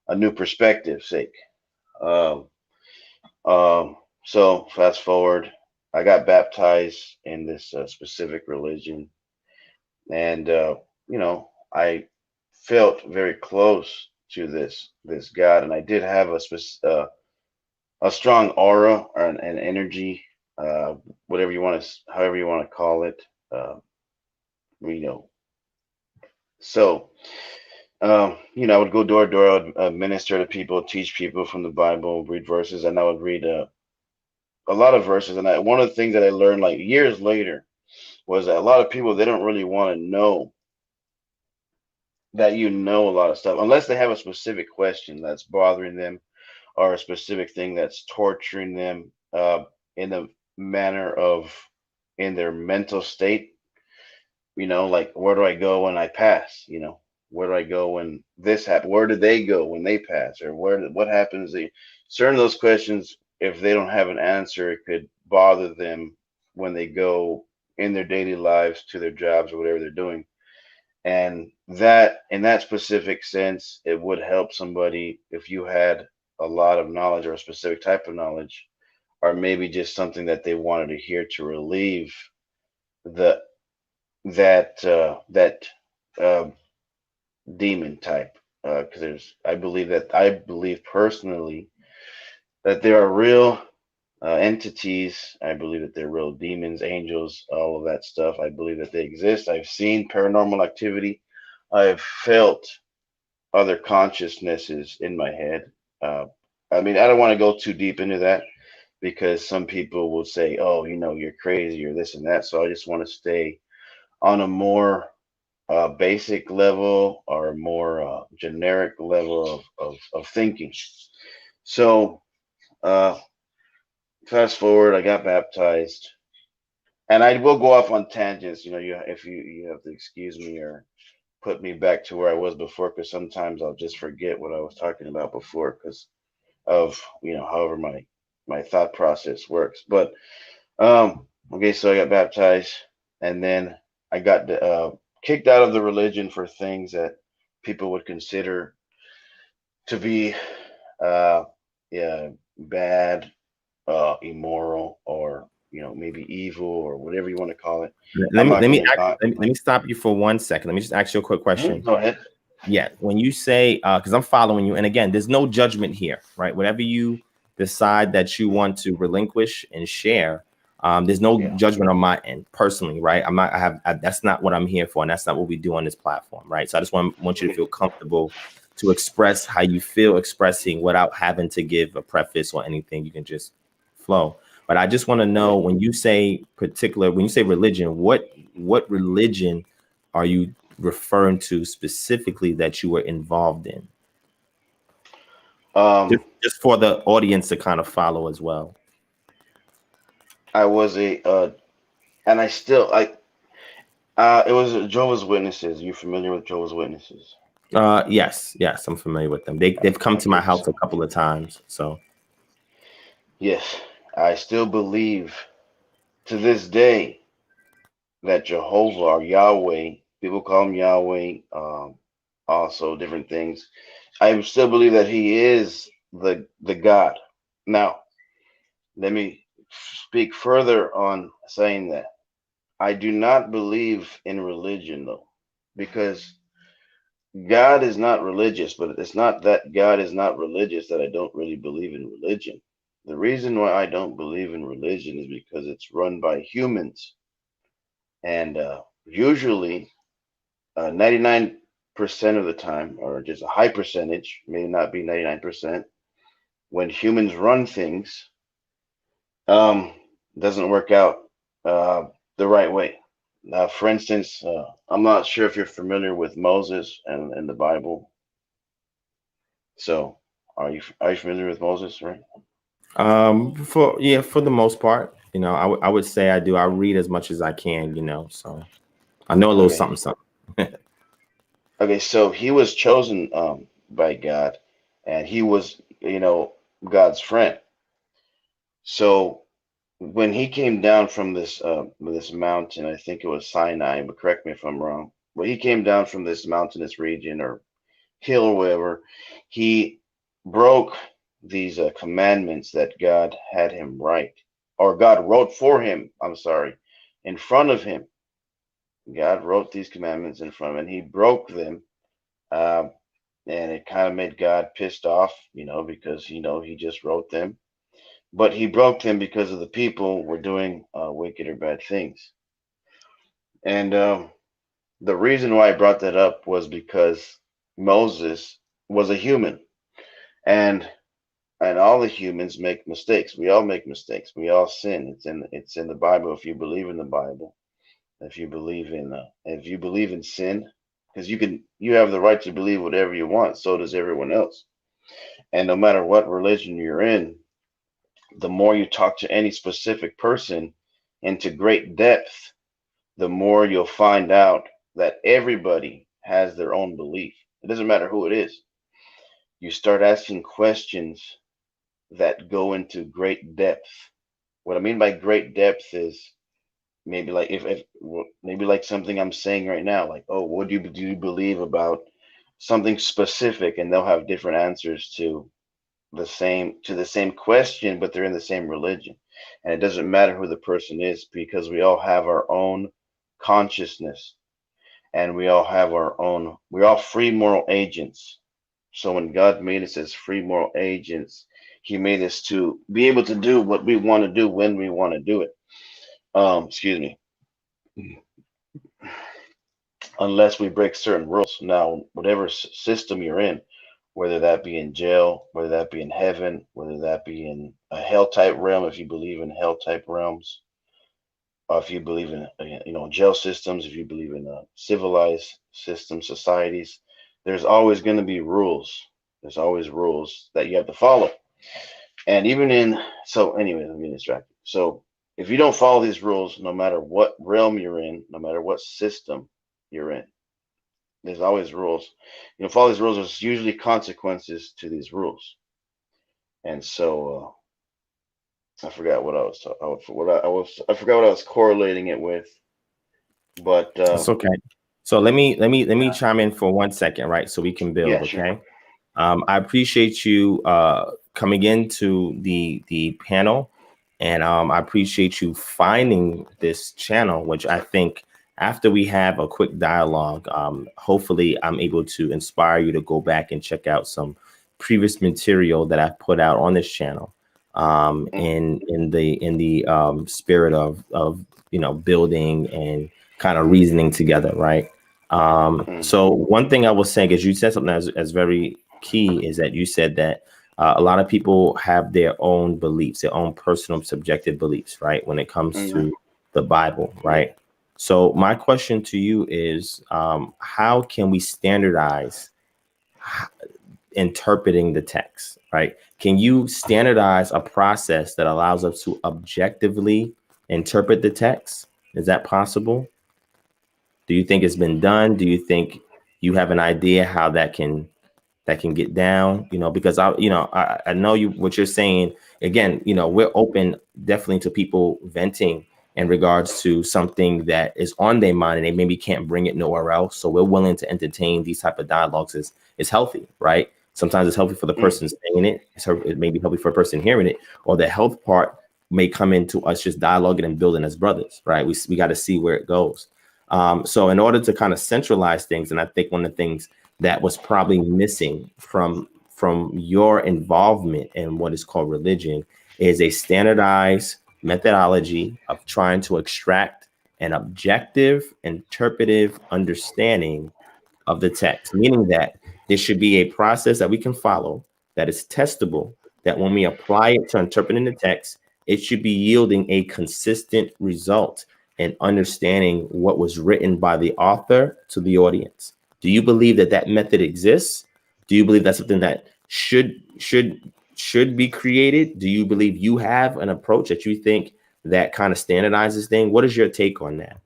a new perspective sake. Um, so fast forward, I got baptized in this specific religion, and I felt very close to this God, and I did have a strong aura or an energy, whatever you want to, however you want to call it. Uh, you know, so I would go door to door, I would minister to people, teach people from the Bible, read verses, and I would read a lot of verses. And one of the things that I learned like years later was that a lot of people, they don't really want to know that you know a lot of stuff unless they have a specific question that's bothering them, or a specific thing that's torturing them in the manner of in their mental state. Like, where do I go when I pass? Where do I go when this happens? Where do they go when they pass? Or what happens? Certain of those questions, if they don't have an answer, it could bother them when they go in their daily lives to their jobs or whatever they're doing. And that, in that specific sense, it would help somebody if you had a lot of knowledge or a specific type of knowledge, or maybe just something that they wanted to hear to relieve the that uh, demon type. Because I believe personally that there are real entities. I believe that they're real demons, angels, all of that stuff. I believe that they exist. I've seen paranormal activity. I've felt other consciousnesses in my head. Uh, I mean, I don't want to go too deep into that because some people will say, "Oh, you're crazy," or this and that. So I just want to stay on a more basic level, or a more generic level of thinking. So uh, fast forward, I got baptized, and I will go off on tangents. If you have to excuse me or put me back to where I was before, because sometimes I'll just forget what I was talking about before because of however my thought process works. But okay, so I got baptized, and then I got kicked out of the religion for things that people would consider to be uh yeah, bad, immoral, or maybe evil, or whatever you want to call it. Let I'm me not let me going to ask, call let me stop you for 1 second. Let me just ask you a quick question. Go ahead. Yeah, when you say, because I'm following you, and again, there's no judgment here, right? Whatever you decide that you want to relinquish and share, there's no Yeah. judgment on my end personally, right? That's not what I'm here for, and that's not what we do on this platform, right? So I just want you to feel comfortable to express how you feel expressing without having to give a preface or anything. You can just flow. But I just want to know, when you say religion, what religion are you referring to specifically that you were involved in? Um, Just for the audience to kind of follow as well. I was and I still, it was Jehovah's Witnesses. You familiar with Jehovah's Witnesses? Yes, I'm familiar with them. They've come to my Okay, house a couple of times. So yes, I still believe to this day that Jehovah, or Yahweh, people call him Yahweh, also different things. I still believe that he is the God. Now, let me speak further on saying that I do not believe in religion, though, because God is not religious. But it's not that God is not religious that I don't really believe in religion. The reason why I don't believe in religion is because it's run by humans. And usually 99% of the time, or just a high percentage, may not be 99%, when humans run things, doesn't work out uh, the right way. For instance, I'm not sure if you're familiar with Moses and the Bible. So, are you familiar with Moses, right? For the most part, I would say I do. I read as much as I can, so I know a little Okay. something, something. Okay, so he was chosen by God, and he was, God's friend. So when he came down from this mountain, I think it was Sinai, but correct me if I'm wrong. But he came down from this mountainous region or hill or whatever. He broke these commandments that God had him write, or God wrote for him. I'm sorry, in front of him. God wrote these commandments in front of him, and he broke them. Uh, and it kind of made God pissed off, because he just wrote them, but he broke them because of the people were doing wicked or bad things. And the reason why I brought that up was because Moses was a human, and all the humans make mistakes. We all make mistakes. We all sin. It's in the Bible. If you believe in the Bible, if you believe in sin, because you have the right to believe whatever you want. So does everyone else. And no matter what religion you're in, the more you talk to any specific person into great depth, the more you'll find out that everybody has their own belief. It doesn't matter who it is. You start asking questions that go into great depth. What I mean by great depth is maybe like if maybe like something I'm saying right now, like, oh, what do you believe about something specific, and they'll have different answers to the same question, but they're in the same religion. And it doesn't matter who the person is, because we all have our own consciousness, and we're all free moral agents. So when God made us as free moral agents, he made us to be able to do what we want to do when we want to do it. Excuse me. Unless we break certain rules. Now, whatever system you're in, whether that be in jail, whether that be in heaven, whether that be in a hell type realm, if you believe in hell type realms, or if you believe in jail systems, if you believe in civilized systems, societies, there's always going to be rules. There's always rules that you have to follow. And even anyway, I'm getting distracted. So if you don't follow these rules, no matter what realm you're in, no matter what system you're in, there's always rules. Follow these rules. There's usually consequences to these rules. And so I forgot what I was I forgot what I was correlating it with. But It's okay. So let me chime in for 1 second, right? So we can build, yeah, sure. okay? I appreciate you coming into the panel, and I appreciate you finding this channel, which I think after we have a quick dialogue, hopefully I'm able to inspire you to go back and check out some previous material that I've put out on this channel, in the spirit of building and kind of reasoning together, right? So one thing I was saying is, you said something as very key, is that you said that a lot of people have their own beliefs, their own personal subjective beliefs, right, when it comes to the Bible, right? So my question to you is, how can we standardize interpreting the text, right? Can you standardize a process that allows us to objectively interpret the text? Is that possible? Do you think it's been done? Do you think you have an idea how that can get down? Because I know what you're saying. Again, we're open definitely to people venting in regards to something that is on their mind and they maybe can't bring it nowhere else. So we're willing to entertain these type of dialogues. It's healthy, right? Sometimes it's healthy for the person saying it. It may be healthy for a person hearing it, or the health part may come into us just dialoguing and building as brothers, right? We got to see where it goes. So in order to kind of centralize things, and I think one of the things that was probably missing from your involvement in what is called religion is a standardized methodology of trying to extract an objective, interpretive understanding of the text, meaning that there should be a process that we can follow that is testable, that when we apply it to interpreting the text, it should be yielding a consistent result and understanding what was written by the author to the audience. Do you believe that that method exists? Do you believe that's something that should be created? Do you believe you have an approach that you think that kind of standardizes things? What is your take on that?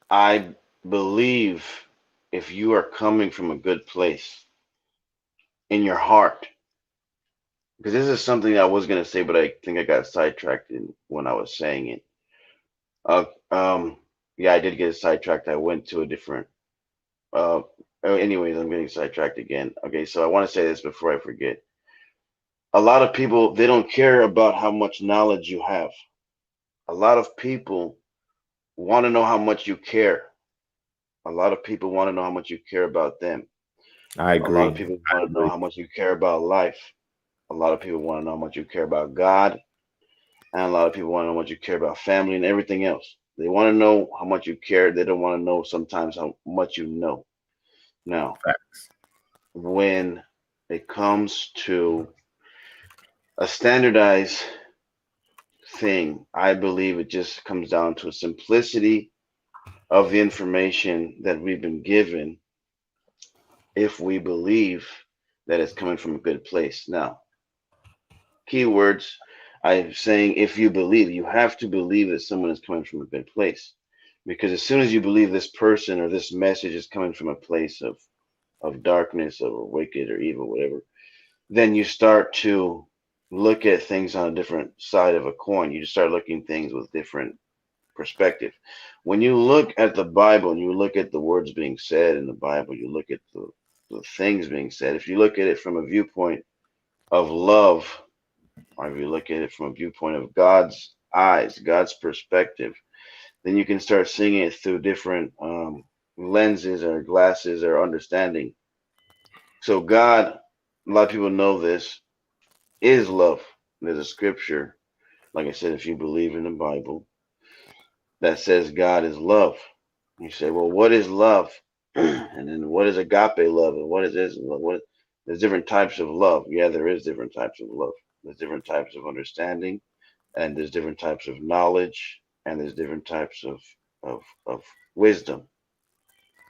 I believe if you are coming from a good place in your heart, because this is something I was going to say, but I think I got sidetracked when I was saying it. Yeah, I did get sidetracked. I went to a different. Anyways, I'm getting sidetracked again. Okay, so I want to say this before I forget. A lot of people, they don't care about how much knowledge you have. A lot of people want to know how much you care. A lot of people want to know how much you care about them. I agree. A lot of people want to know how much you care about life. A lot of people want to know how much you care about God. And a lot of people want to know how much you care about family and everything else. They want to know how much you care. They don't want to know sometimes how much you know. Now, Facts. when it comes to a standardized thing, I believe it just comes down to a simplicity of the information that we've been given if we believe that it's coming from a good place. Now, keywords, I'm saying if you believe, you have to believe that someone is coming from a good place. Because as soon as you believe this person or this message is coming from a place of darkness or wicked or evil, whatever, then you start to look at things on a different side of a coin. You just start looking things with different perspective. When you look at the Bible and you look at the words being said in the Bible, you look at the things being said. If you look at it from a viewpoint of love, or if you look at it from a viewpoint of God's eyes, God's perspective, then you can start seeing it through different lenses or glasses or understanding. So God, a lot of people know this, is love. There's a scripture, like I said, if you believe in the Bible, that says God is love. You say, well, what is love? And then what is agape love? And what is this? There's different types of love. Yeah, there is different types of love. There's different types of understanding, and there's different types of knowledge, and there's different types of wisdom,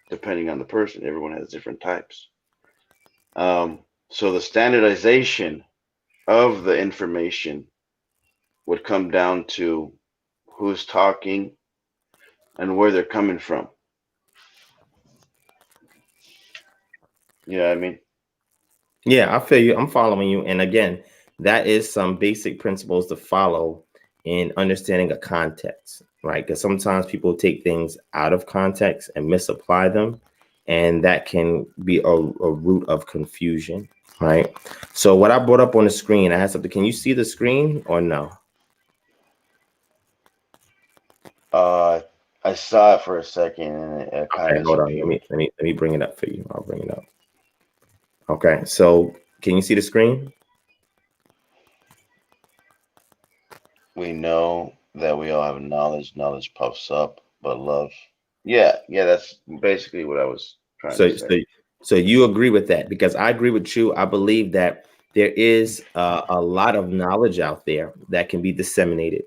depending on the person. Everyone has different types. So the standardization of the information would come down to who's talking and where they're coming from. You know what I mean? Yeah, I feel you. I'm following you. And again, that is some basic principles to follow in understanding a context, right? Because sometimes people take things out of context and misapply them, and that can be a root of confusion, right? So what I brought up on the screen, I had something. Can you see the screen or no? I saw it for a second and it kind of Hold on. Let me bring it up for you. I'll bring it up. Okay, so can you see the screen? We know that we all have knowledge. Knowledge puffs up, but love. Yeah, that's basically what I was trying to say. So you agree with that? Because I agree with you. I believe that there is a lot of knowledge out there that can be disseminated.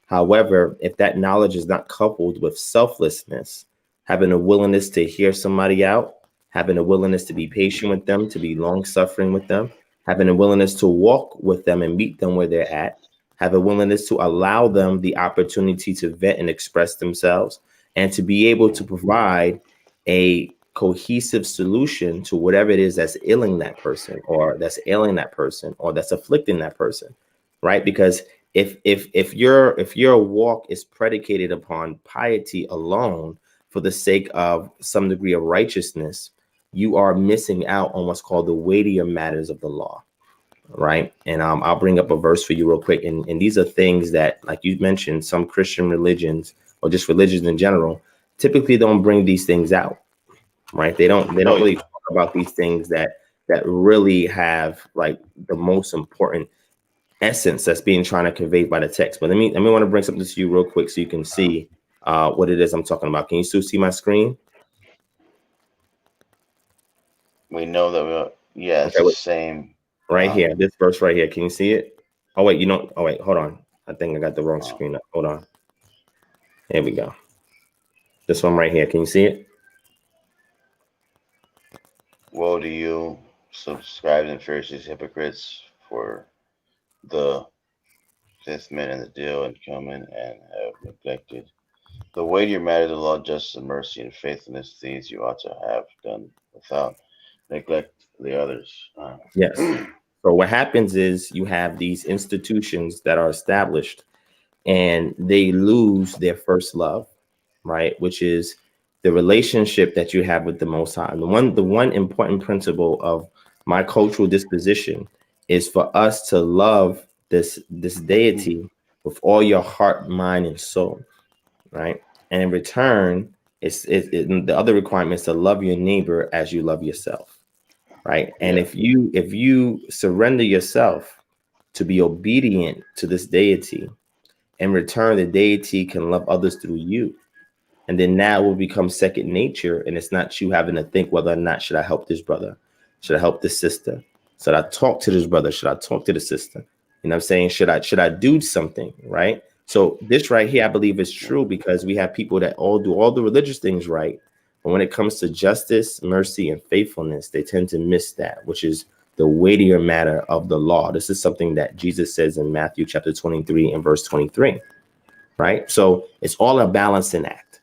However, if that knowledge is not coupled with selflessness, having a willingness to hear somebody out, having a willingness to be patient with them, to be long suffering with them, having a willingness to walk with them and meet them where they're at, have a willingness to allow them the opportunity to vent and express themselves, and to be able to provide a cohesive solution to whatever it is that's ailing that person, or that's ailing that person, or that's afflicting that person, right? Because if your walk is predicated upon piety alone for the sake of some degree of righteousness, you are missing out on what's called the weightier matters of the law, right? And I'll bring up a verse for you real quick. And these are things that, like you mentioned, some Christian religions or just religions in general typically don't bring these things out, right? They don't really talk about these things that really have like the most important essence that's being trying to convey by the text. But let me want to bring something to you real quick so you can see what it is I'm talking about. Can you still see my screen? We know that yeah, it's Okay, the wait, same. right here, this verse right here. Can you see it? Oh wait, oh wait, hold on. I think I got the wrong screen up. Hold on. There we go. This one right here. Can you see it? Woe to you, subscribed and Pharisees, hypocrites, for the fifth men in the deal and come in and have neglected the weightier matters of law, justice, and mercy, and faithfulness. These you ought to have done without neglect the others. Yes. So what happens is you have these institutions that are established and they lose their first love, right? Which is the relationship that you have with the Most High. And the one important principle of my cultural disposition is for us to love this deity with all your heart, mind, and soul, right? And in return, the other requirement is to love your neighbor as you love yourself, right? And Yeah. if you surrender yourself to be obedient to this deity, in return, the deity can love others through you. And then now it will become second nature. And it's not you having to think whether or not should I help this brother? Should I help this sister? Should I talk to this brother? Should I talk to the sister? You know what I'm saying? Should I do something? Right. So this right here, I believe is true because we have people that all do all the religious things right. But when it comes to justice, mercy, and faithfulness, they tend to miss that, which is the weightier matter of the law. This is something that Jesus says in Matthew chapter 23 and verse 23. Right. So it's all a balancing act,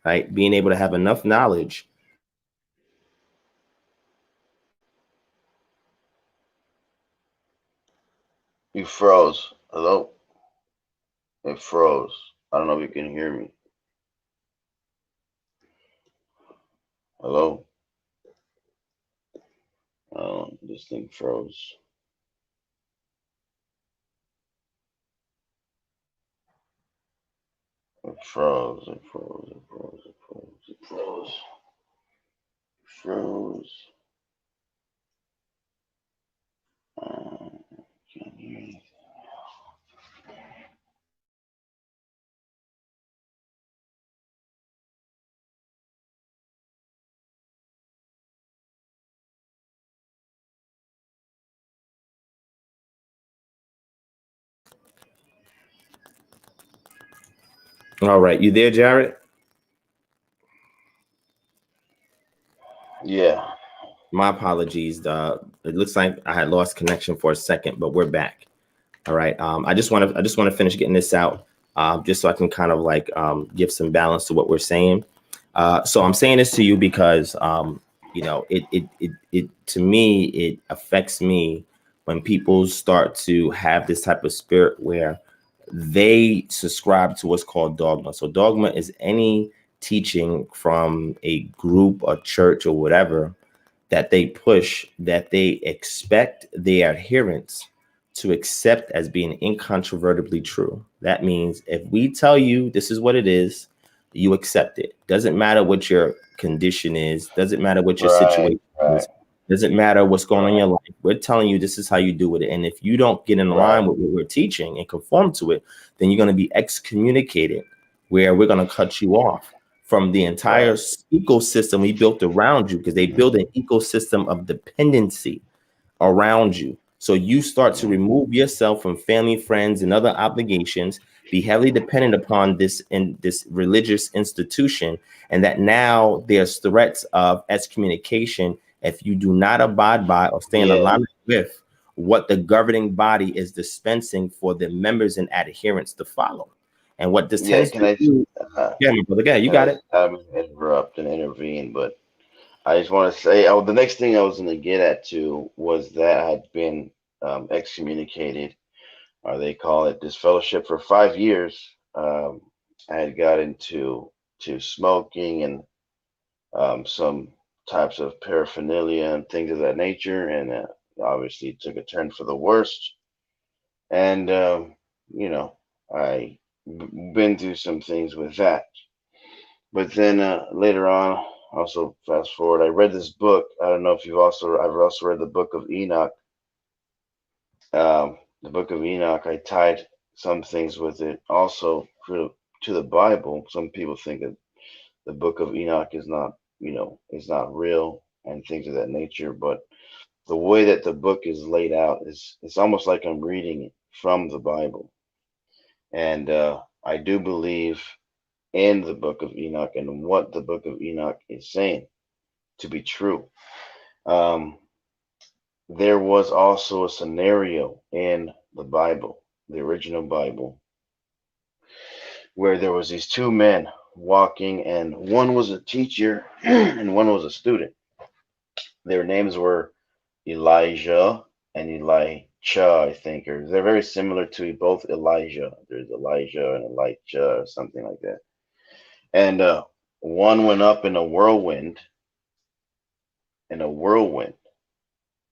right? Being able to have enough knowledge. You froze. Hello? It froze. I don't know if you can hear me. Hello? Oh, this thing froze. It froze. It froze. It froze. It froze. It froze. It froze. Can't hear anything. All right. You there, Jared? Yeah. My apologies. It looks like I had lost connection for a second, but we're back. All right. I just want to finish getting this out, just so I can kind of like give some balance to what we're saying. So I'm saying this to you because you know, it to me, it affects me when people start to have this type of spirit where they subscribe to what's called dogma. So dogma is any teaching from a group or church or whatever that they push, that they expect their adherents to accept as being incontrovertibly true. That means if we tell you this is what it is, you accept it. Doesn't matter what your condition is, doesn't matter what your situation is, doesn't matter what's going on in your life. We're telling you this is how you do with it. And if you don't get in line with what we're teaching and conform to it, then you're going to be excommunicated, where we're going to cut you off from the entire ecosystem we built around you, because they build an ecosystem of dependency around you. So you start to remove yourself from family, friends, and other obligations, be heavily dependent upon this religious institution, and that now there's threats of excommunication if you do not abide by or stay in alignment with what the governing body is dispensing for the members and adherents to follow. And what this tends to do, yeah, my brother, you got it. I'm going to interrupt and intervene, but I just want to say, the next thing I was going to get at too was that I had been excommunicated, or they call it disfellowship, for 5 years. I had got into smoking and some types of paraphernalia and things of that nature, and obviously took a turn for the worst. And you know, I been through some things with that. But then later on, also fast forward, I read this book. I don't know if I've also read the book of Enoch. the book of Enoch, I tied some things with it. Also, to the Bible, some people think that the book of Enoch is not, is not real and things of that nature. But the way that the book is laid out is, it's almost like I'm reading it from the Bible. And I do believe in the book of Enoch and what the book of Enoch is saying to be true. There was also a scenario in the Bible, the original Bible, where there was these two men walking, and one was a teacher and one was a student. Their names were Elijah and Elisha, I think, or they're very similar to both Elijah. There's Elijah and Elisha, or something like that. And one went up in a whirlwind. In a whirlwind.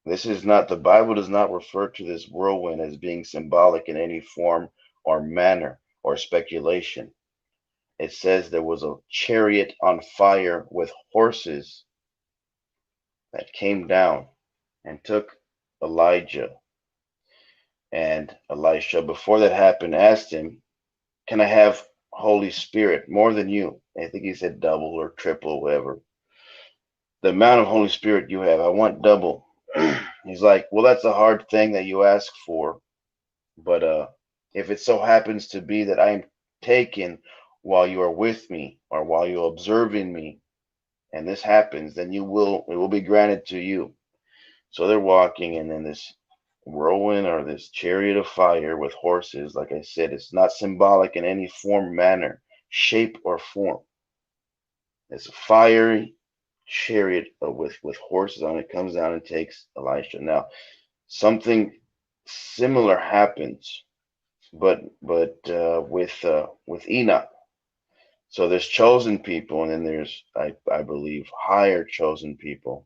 This is not, the Bible does not refer to this whirlwind as being symbolic in any form or manner or speculation. It says there was a chariot on fire with horses that came down and took Elijah. And Elisha, before that happened, asked him, "Can I have Holy Spirit more than you?" I think he said double or triple, whatever. The amount of Holy Spirit you have, I want double. He's like, "Well, that's a hard thing that you ask for. But if it so happens to be that I am taken while you are with me or while you're observing me, and this happens, then it will be granted to you." So they're walking, and then this whirlwind or this chariot of fire with horses, like I said, it's not symbolic in any form, manner, shape, or form. It's a fiery chariot with horses on it, comes down and takes Elisha. Now, something similar happens, but with Enoch. So there's chosen people, and then there's, I believe, higher chosen people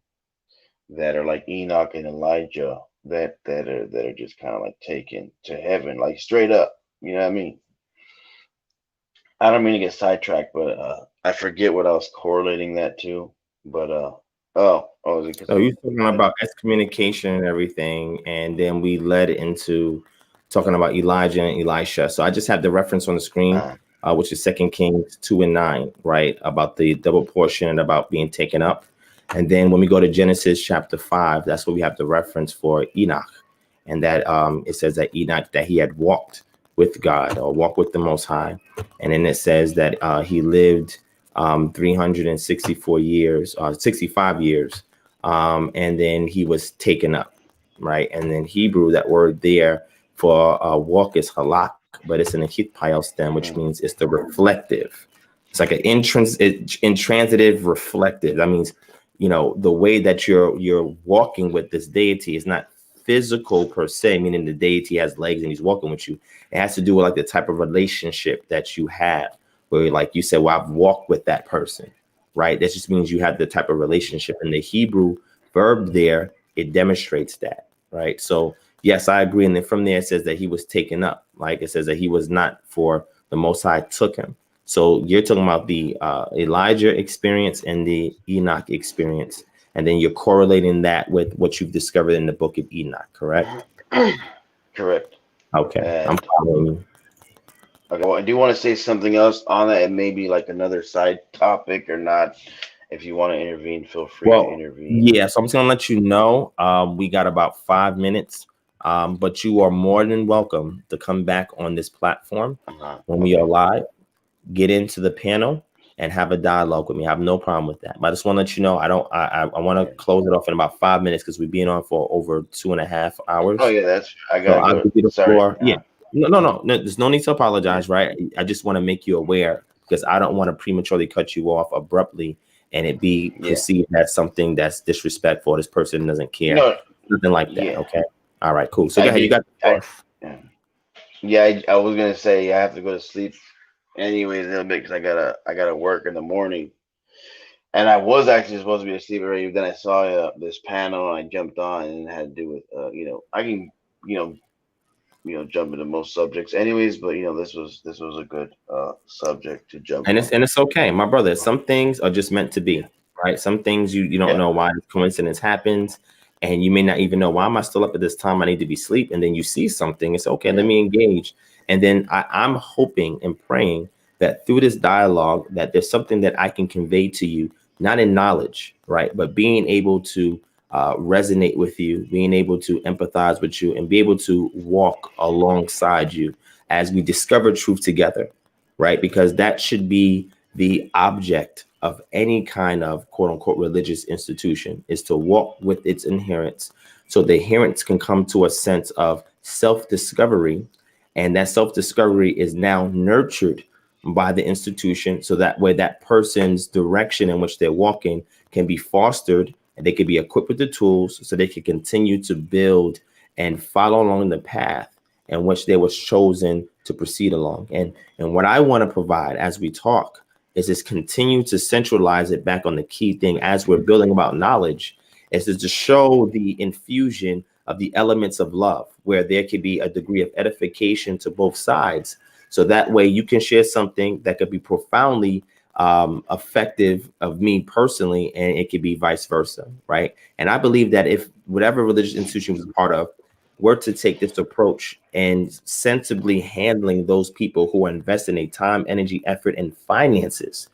that are like Enoch and Elijah, that are just kind of like taken to heaven, like straight up. You know what I mean? I don't mean to get sidetracked, but I forget what I was correlating that to. But is it 'cause So you're talking about excommunication and everything, and then we led into talking about Elijah and Elisha. So I just have the reference on the screen, which is 2 Kings 2:9, right? About the double portion and about being taken up. And then when we go to Genesis chapter 5, that's where we have the reference for Enoch. And that it says that Enoch, that he had walked with God or walked with the Most High. And then it says that he lived 364 years, 65 years. And then he was taken up, right? And then Hebrew, that word there for walk is halak, but it's in a hitpile stem, which means it's the reflective. It's like an intransitive reflective. That means, the way that you're walking with this deity is not physical per se, meaning the deity has legs and he's walking with you. It has to do with like the type of relationship that you have, where like you said, well, I've walked with that person, right? That just means you have the type of relationship. And the Hebrew verb there, it demonstrates that, right? So yes, I agree. And then from there, it says that he was taken up. Like it says that he was not, for the Most High took him. So you're talking about the Elijah experience and the Enoch experience. And then you're correlating that with what you've discovered in the book of Enoch, correct? Correct. Okay, I'm following you. Okay, well, I do want to say something else on that, and maybe like another side topic or not. If you want to intervene, feel free to intervene. Yeah, so I'm just going to let you know, we got about 5 minutes, but you are more than welcome to come back on this platform when we are live, get into the panel, and have a dialogue with me. I have no problem with that. But I just want to let you know, I want to close it off in about 5 minutes because we've been on for over 2.5 hours. Oh yeah, I got I'll give you the floor. Yeah. No, there's no need to apologize, right? I just want to make you aware, because I don't want to prematurely cut you off abruptly and it be perceived as something that's disrespectful. This person doesn't care. Nothing like that. Okay. All right, cool. So go ahead. You got the floor. I was gonna say I have to go to sleep anyways a little bit because I gotta work in the morning. And I was actually supposed to be asleep already, but then I saw this panel and I jumped on, and it had to do with I can jump into most subjects anyways, but this was a good subject to jump on. And it's okay, my brother. Some things are just meant to be, right? Some things you don't know why coincidence happens, and you may not even know, why am I still up at this time? I need to be asleep. And then you see something, it's okay, let Yeah. me engage. And then I'm hoping and praying that through this dialogue, that there's something that I can convey to you, not in knowledge, right, but being able to resonate with you, being able to empathize with you, and be able to walk alongside you as we discover truth together, right? Because that should be the object of any kind of quote unquote religious institution, is to walk with its adherents, so the adherents can come to a sense of self-discovery, and that self-discovery is now nurtured by the institution, so that way that person's direction in which they're walking can be fostered, and they can be equipped with the tools so they can continue to build and follow along the path in which they was chosen to proceed along. And what I want to provide as we talk is just continue to centralize it back on the key thing as we're building about knowledge, is to show the infusion of the elements of love, where there could be a degree of edification to both sides. So that way you can share something that could be profoundly effective of me personally, and it could be vice versa, right? And I believe that if whatever religious institution was a part of were to take this approach and sensibly handling those people who are investing their time, energy, effort, and finances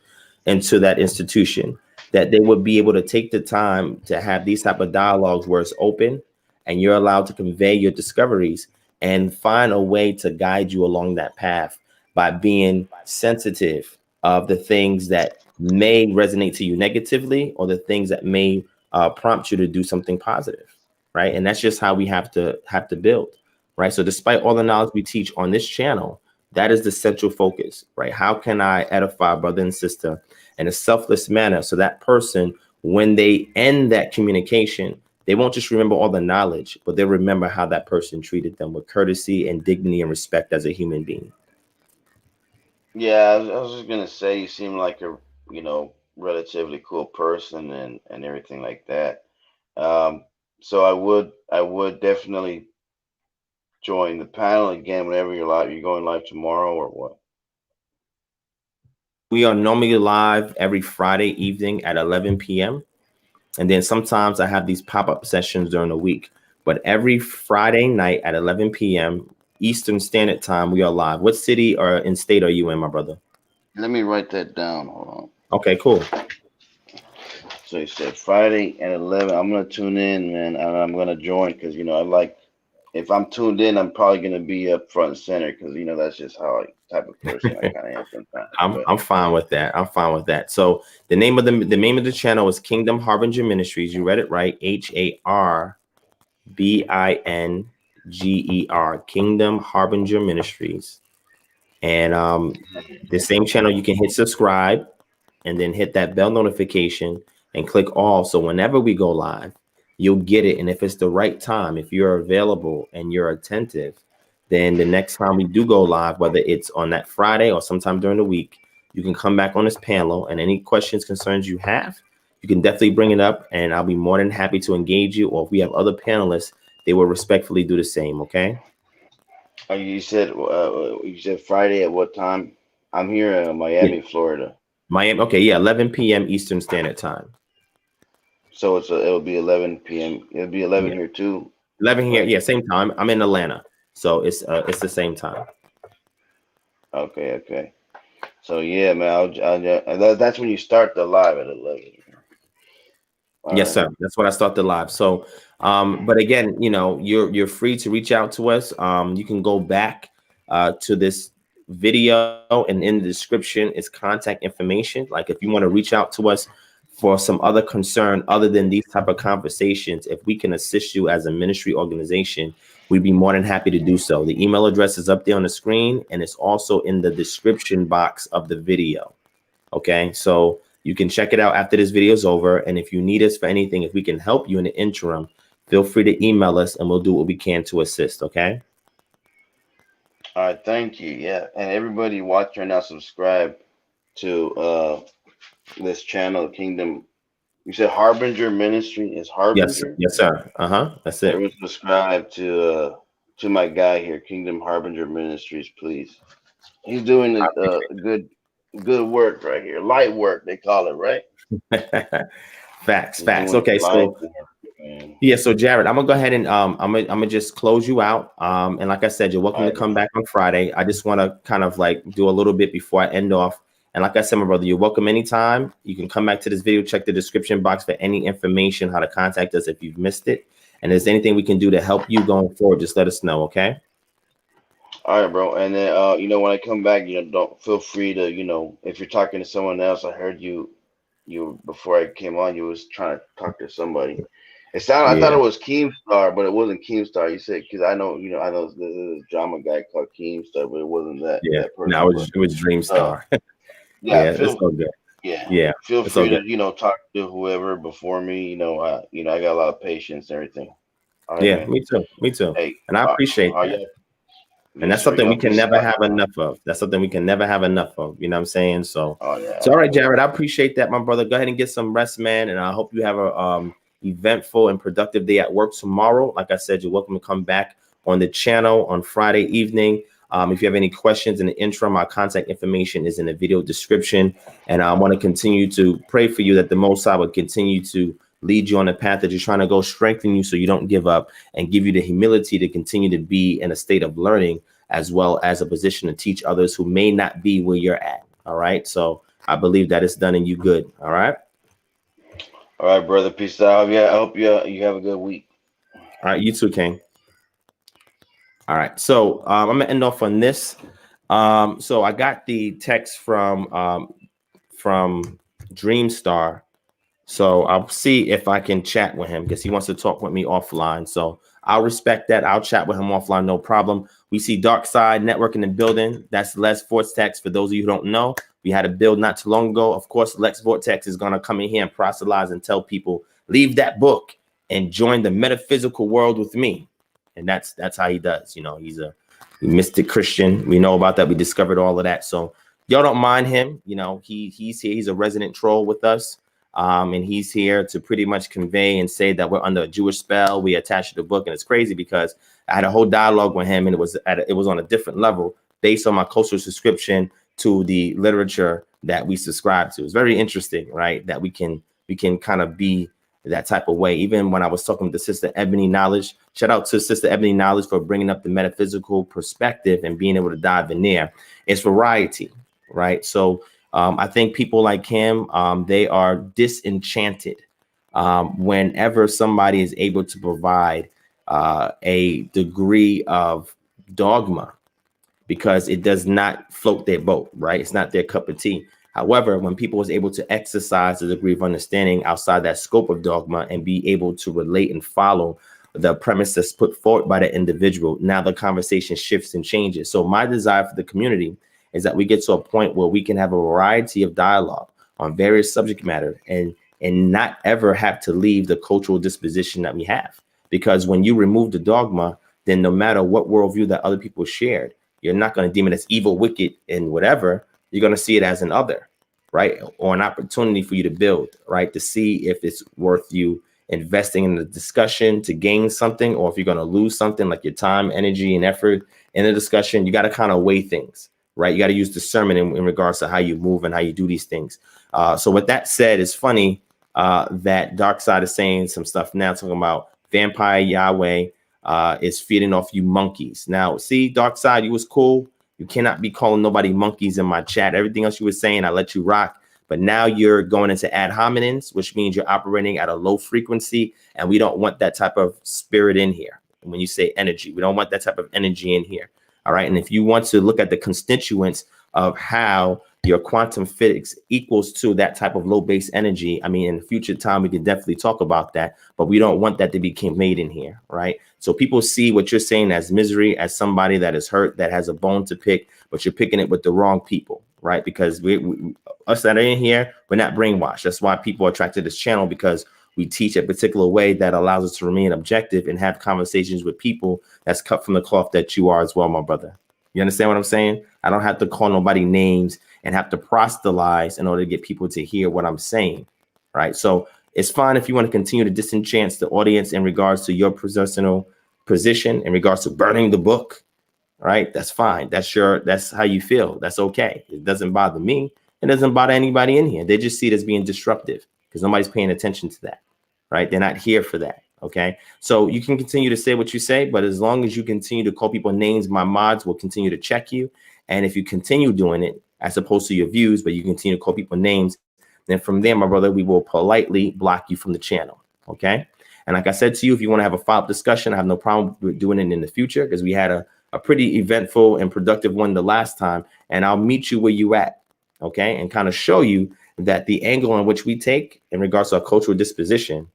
into that institution, that they would be able to take the time to have these type of dialogues where it's open and you're allowed to convey your discoveries and find a way to guide you along that path by being sensitive of the things that may resonate to you negatively, or the things that may prompt you to do something positive, right? And that's just how we have to build, right? So despite all the knowledge we teach on this channel, that is the central focus, right? How can I edify brother and sister in a selfless manner, so that person, when they end that communication, they won't just remember all the knowledge, but they'll remember how that person treated them with courtesy and dignity and respect as a human being. Yeah, I was just gonna say you seem like a, relatively cool person and everything like that. Um, so I would definitely join the panel again whenever you're live. You're going live tomorrow or what? We are normally live every Friday evening at 11 p.m. And then sometimes I have these pop-up sessions during the week. But every Friday night at 11 p.m. Eastern Standard Time, we are live. What city or in state are you in, my brother? Let me write that down. Hold on. Okay, cool. So you said Friday at 11. I'm gonna tune in, man, and I'm gonna join because I like. If I'm tuned in, I'm probably gonna be up front and center because that's just how type of person I kind of am sometimes. But I'm fine with that. I'm fine with that. So the name of the channel is Kingdom Harbinger Ministries. You read it right. HARBINGER. Kingdom Harbinger Ministries. And the same channel, you can hit subscribe and then hit that bell notification and click all. So whenever we go live, you'll get it. And if it's the right time, if you're available and you're attentive, then the next time we do go live, whether it's on that Friday or sometime during the week, you can come back on this panel, and any questions, concerns you have, you can definitely bring it up, and I'll be more than happy to engage you. Or if we have other panelists, they will respectfully do the same. Okay. you said Friday at what time? I'm here in Yeah. Miami, Florida. Miami. Okay. Yeah. 11 p.m. Eastern Standard Time. So it'll be 11 p.m. It'll be 11 Yeah. here too, 11 here. right? Yeah. Same time. I'm in Atlanta. So it's the same time. Okay, okay. So yeah, man, that's when you start the live at 11. All Yes, right. sir. That's what I start the live. So, but again, you're free to reach out to us. You can go back to this video, and in the description is contact information. Like if you want to reach out to us for some other concern other than these type of conversations, if we can assist you as a ministry organization, we'd be more than happy to do so. The email address is up there on the screen, and it's also in the description box of the video. Okay, so you can check it out after this video is over. And if you need us for anything, if we can help you in the interim, feel free to email us and we'll do what we can to assist. Okay. All right, thank you. Yeah, and everybody watch right now, subscribe to this channel, Kingdom. You said Harbinger Ministry is Yes. Harbinger. Yes, sir. That's it. Everyone subscribe to my guy here, Kingdom Harbinger Ministries, please. He's doing I good work right here, light work they call it, right? appreciate it. Facts. He's Facts. doing Okay. light So work. man. Yeah, so Jared, I'm gonna go ahead and I'm gonna just close you out. And like I said, you're welcome All to right, come bro. back on Friday. I just want to kind of like do a little bit before I end off. And like I said, my brother, you're welcome anytime. You can come back to this video, check the description box for any information, how to contact us if you've missed it. And if there's anything we can do to help you going forward, just let us know, okay? All right, bro. And then, when I come back, don't feel free to, if you're talking to someone else. I heard you before I came on. You was trying to talk to somebody. I thought Yeah, it was Keemstar, but it wasn't Keemstar. You said because I know, I know there's a drama guy called Keemstar, but it wasn't that yeah. person. No, But it was uh, Dreamstar. yeah, Yeah, it's all good. Yeah, feel it's all free good. to talk to whoever before me. I got a lot of patience and everything. All right, Yeah, man. me too. Me too. Hey, And I appreciate are that. y'all? And Yes, that's sir. something Y'all we can peace never out. have enough of. That's something we can never have enough of. You know what I'm saying? So, Oh yeah. all right, Jared, I appreciate that, my brother. Go ahead and get some rest, man. And I hope you have a eventful and productive day at work tomorrow. Like I said, you're welcome to come back on the channel on Friday evening. If you have any questions in the interim, our contact information is in the video description. And I want to continue to pray for you that the Most High will continue to lead you on the path that you're trying to go, strengthen you so you don't give up, and give you the humility to continue to be in a state of learning, as well as a position to teach others who may not be where you're at. All right. So I believe that it's done and you good. All right. All right, brother. Peace out. Yeah, I hope you have a good week. All right. You too, King. All right. So I'm going to end off on this. So I got the text from Dreamstar. So I'll see if I can chat with him because he wants to talk with me offline. So I'll respect that. I'll chat with him offline, no problem. We see Dark Side Network in the building. That's Les Vortex. For those of you who don't know, we had a build not too long ago. Of course, Lex Vortex is going to come in here and proselytize and tell people, leave that book and join the metaphysical world with me. And that's how he does. You know, he's a mystic Christian. We know about that. We discovered all of that. So y'all don't mind him. You know, he's here. He's a resident troll with us. And he's here to pretty much convey and say that we're under a Jewish spell. We attached to the book, and it's crazy because I had a whole dialogue with him, and it was on a different level based on my cultural subscription to the literature that we subscribe to. It's very interesting, right? That we can kind of be that type of way. Even when I was talking to Sister Ebony Knowledge, shout out to Sister Ebony Knowledge for bringing up the metaphysical perspective and being able to dive in there. It's variety, right? So I think people like him, they are disenchanted whenever somebody is able to provide a degree of dogma, because it does not float their boat, right? It's not their cup of tea. However, when people was able to exercise a degree of understanding outside that scope of dogma and be able to relate and follow the premise that's put forward by the individual, now the conversation shifts and changes. So my desire for the community is that we get to a point where we can have a variety of dialogue on various subject matter and not ever have to leave the cultural disposition that we have. Because when you remove the dogma, then no matter what worldview that other people shared, you're not going to deem it as evil, wicked, and whatever. You're going to see it as an other, right? Or an opportunity for you to build, right? To see if it's worth you investing in the discussion to gain something, or if you're going to lose something like your time, energy, and effort in the discussion. You got to kind of weigh things, right? You got to use discernment in regards to how you move and how you do these things. So with that said, it's funny that Dark Side is saying some stuff now, talking about Vampire Yahweh is feeding off you monkeys. Now, see, Dark Side, you was cool. You cannot be calling nobody monkeys in my chat. Everything else you were saying, I let you rock. But now you're going into ad hominems, which means you're operating at a low frequency. And we don't want that type of spirit in here. And when you say energy, we don't want that type of energy in here. All right. And if you want to look at the constituents of how your quantum physics equals to that type of low base energy, I mean, in the future time, we can definitely talk about that, but we don't want that to be made in here, right? So people see what you're saying as misery, as somebody that is hurt, that has a bone to pick, but you're picking it with the wrong people, right? Because we us that are in here, we're not brainwashed. That's why people are attracted to this channel, because we teach a particular way that allows us to remain objective and have conversations with people that's cut from the cloth that you are as well, my brother. You understand what I'm saying? I don't have to call nobody names and have to proselytize in order to get people to hear what I'm saying, right? So it's fine if you want to continue to disenchant the audience in regards to your personal position, in regards to burning the book, right? That's fine. That's how you feel. That's okay. It doesn't bother me. It doesn't bother anybody in here. They just see it as being disruptive because nobody's paying attention to that, right? They're not here for that. Okay, so you can continue to say what you say, but as long as you continue to call people names, my mods will continue to check you. And if you continue doing it, as opposed to your views, but you continue to call people names, then from there, my brother, we will politely block you from the channel. Okay. And like I said to you, if you want to have a follow-up discussion, I have no problem with doing it in the future, because we had a pretty eventful and productive one the last time. And I'll meet you where you at. Okay. And kind of show you that the angle in which we take in regards to our cultural disposition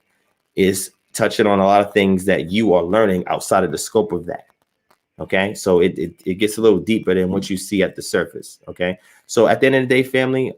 is touching on a lot of things that you are learning outside of the scope of that. Okay, so it gets a little deeper than what you see at the surface. Okay, so at the end of the day, family,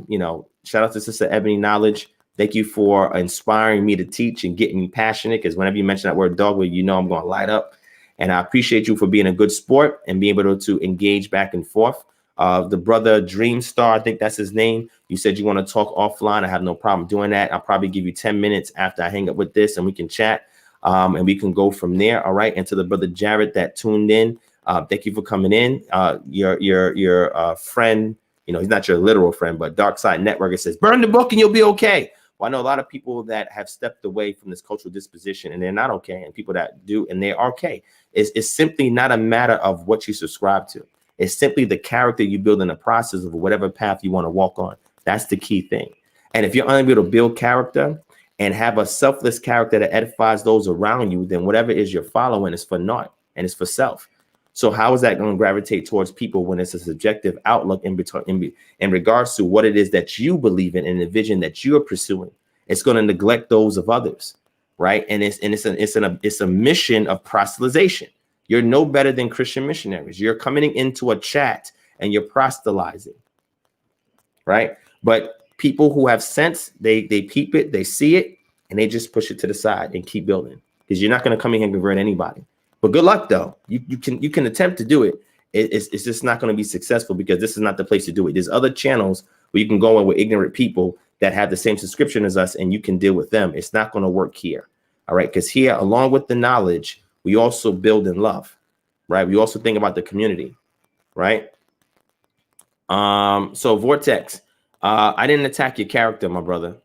you know, shout out to Sister Ebony Knowledge. Thank you for inspiring me to teach and getting me passionate, because whenever you mention that word dogma, you know I'm going to light up. And I appreciate you for being a good sport and being able to engage back and forth. The brother Dreamstar, I think that's his name. You said you want to talk offline. I have no problem doing that. I'll probably give you 10 minutes after I hang up with this, and we can chat. And we can go from there. All right. And to the brother Jared that tuned in, thank you for coming in. Your friend, you know, he's not your literal friend, but Dark Side Network, it says, burn the book and you'll be okay. Well, I know a lot of people that have stepped away from this cultural disposition and they're not okay. And people that do, and they're okay. It's simply not a matter of what you subscribe to. It's simply the character you build in the process of whatever path you want to walk on. That's the key thing. And if you're unable to build character and have a selfless character that edifies those around you, then whatever it is you're following is for naught and it's for self. So how is that going to gravitate towards people when it's a subjective outlook in regards to what it is that you believe in and the vision that you're pursuing? It's going to neglect those of others, right? And it's a mission of proselytization. You're no better than Christian missionaries. You're coming into a chat and you're proselytizing, right? But people who have sense, they peep it, they see it, and they just push it to the side and keep building, because you're not going to come in here and convert anybody. But good luck, though. You can attempt to do it. It's just not going to be successful, because this is not the place to do it. There's other channels where you can go in with ignorant people that have the same subscription as us, and you can deal with them. It's not going to work here. All right, because here, along with the knowledge, we also build in love, right? We also think about the community, right? So Vortex, I didn't attack your character, my brother.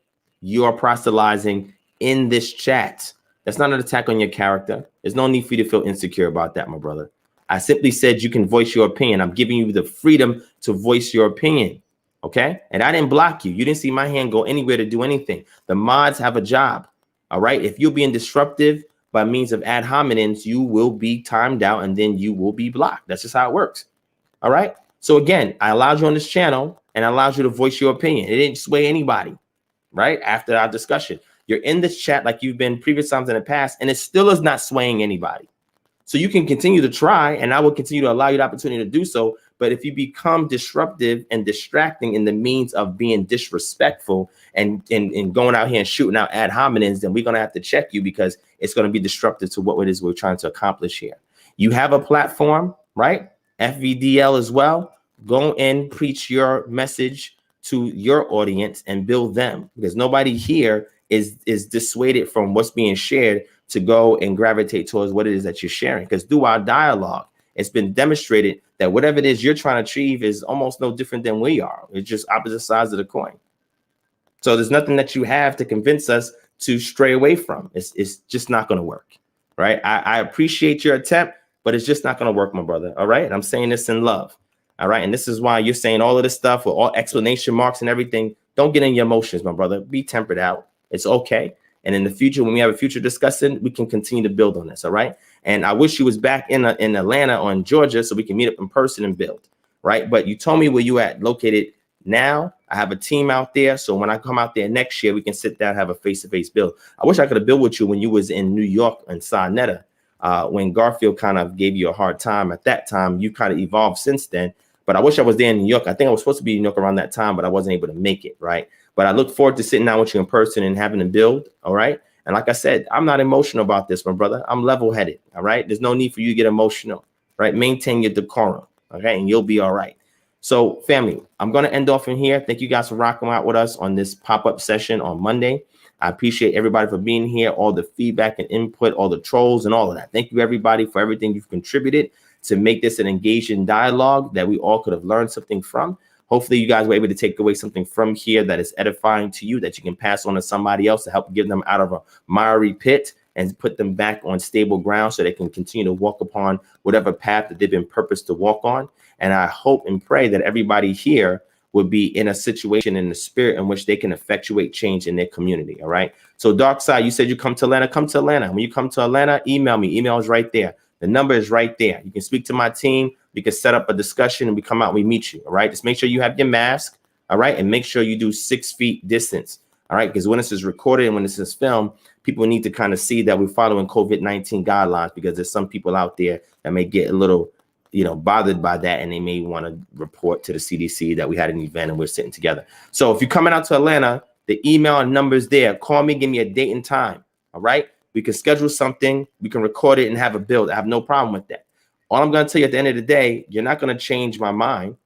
You are proselytizing in this chat. That's not an attack on your character. There's no need for you to feel insecure about that, my brother. I simply said you can voice your opinion. I'm giving you the freedom to voice your opinion, okay? And I didn't block you. You didn't see my hand go anywhere to do anything. The mods have a job, all right? If you're being disruptive by means of ad hominems, you will be timed out and then you will be blocked. That's just how it works, all right? So again, I allowed you on this channel and I allowed you to voice your opinion. It didn't sway anybody, right? After our discussion, you're in this chat like you've been previous times in the past, and it still is not swaying anybody. So you can continue to try, and I will continue to allow you the opportunity to do so. But if you become disruptive and distracting in the means of being disrespectful and going out here and shooting out ad hominems, then we're going to have to check you, because it's going to be disruptive to what it is we're trying to accomplish here. You have a platform, right? FVDL as well. Go and preach your message to your audience and build them, because nobody here is dissuaded from what's being shared to go and gravitate towards what it is that you're sharing. Because through our dialogue, it's been demonstrated that whatever it is you're trying to achieve is almost no different than we are. It's just opposite sides of the coin. So there's nothing that you have to convince us to stray away from. It's just not going to work, right? I appreciate your attempt, but it's just not going to work, my brother. All right. And I'm saying this in love. All right. And this is why you're saying all of this stuff with all explanation marks and everything. Don't get in your emotions, my brother. Be tempered out. It's okay. And in the future, when we have a future discussion, we can continue to build on this. All right. And I wish you was back in Atlanta or in Georgia so we can meet up in person and build. Right. But you told me where you at located now. I have a team out there. So when I come out there next year, we can sit down and have a face-to-face build. I wish I could have built with you when you was in New York and Sarnetta, when Garfield kind of gave you a hard time at that time. You kind of evolved since then. But I wish I was there in New York. I think I was supposed to be in New York around that time, but I wasn't able to make it. Right. But I look forward to sitting down with you in person and having a build. All right. And like I said, I'm not emotional about this, my brother. I'm level headed. All right. There's no need for you to get emotional. Right. Maintain your decorum. Okay. And you'll be all right. So family, I'm going to end off in here. Thank you guys for rocking out with us on this pop-up session on Monday. I appreciate everybody for being here, all the feedback and input, all the trolls and all of that. Thank you, everybody, for everything you've contributed to make this an engaging dialogue that we all could have learned something from. Hopefully you guys were able to take away something from here that is edifying to you, that you can pass on to somebody else to help give them out of a miry pit and put them back on stable ground so they can continue to walk upon whatever path that they've been purposed to walk on. And I hope and pray that everybody here would be in a situation in the spirit in which they can effectuate change in their community. All right. So Dark Side, you said you come to Atlanta. Come to Atlanta. When you come to Atlanta, email me. Email is right there. The number is right there. You can speak to my team. We can set up a discussion and we come out and we meet you. All right. Just make sure you have your mask. All right. And make sure you do 6 feet distance. All right. Because when this is recorded and when this is filmed, people need to kind of see that we're following COVID-19 guidelines, because there's some people out there that may get a little, bothered by that. And they may want to report to the CDC that we had an event and we're sitting together. So if you're coming out to Atlanta, the email and numbers there, call me, give me a date and time. All right. We can schedule something. We can record it and have a build. I have no problem with that. All I'm going to tell you at the end of the day, you're not going to change my mind.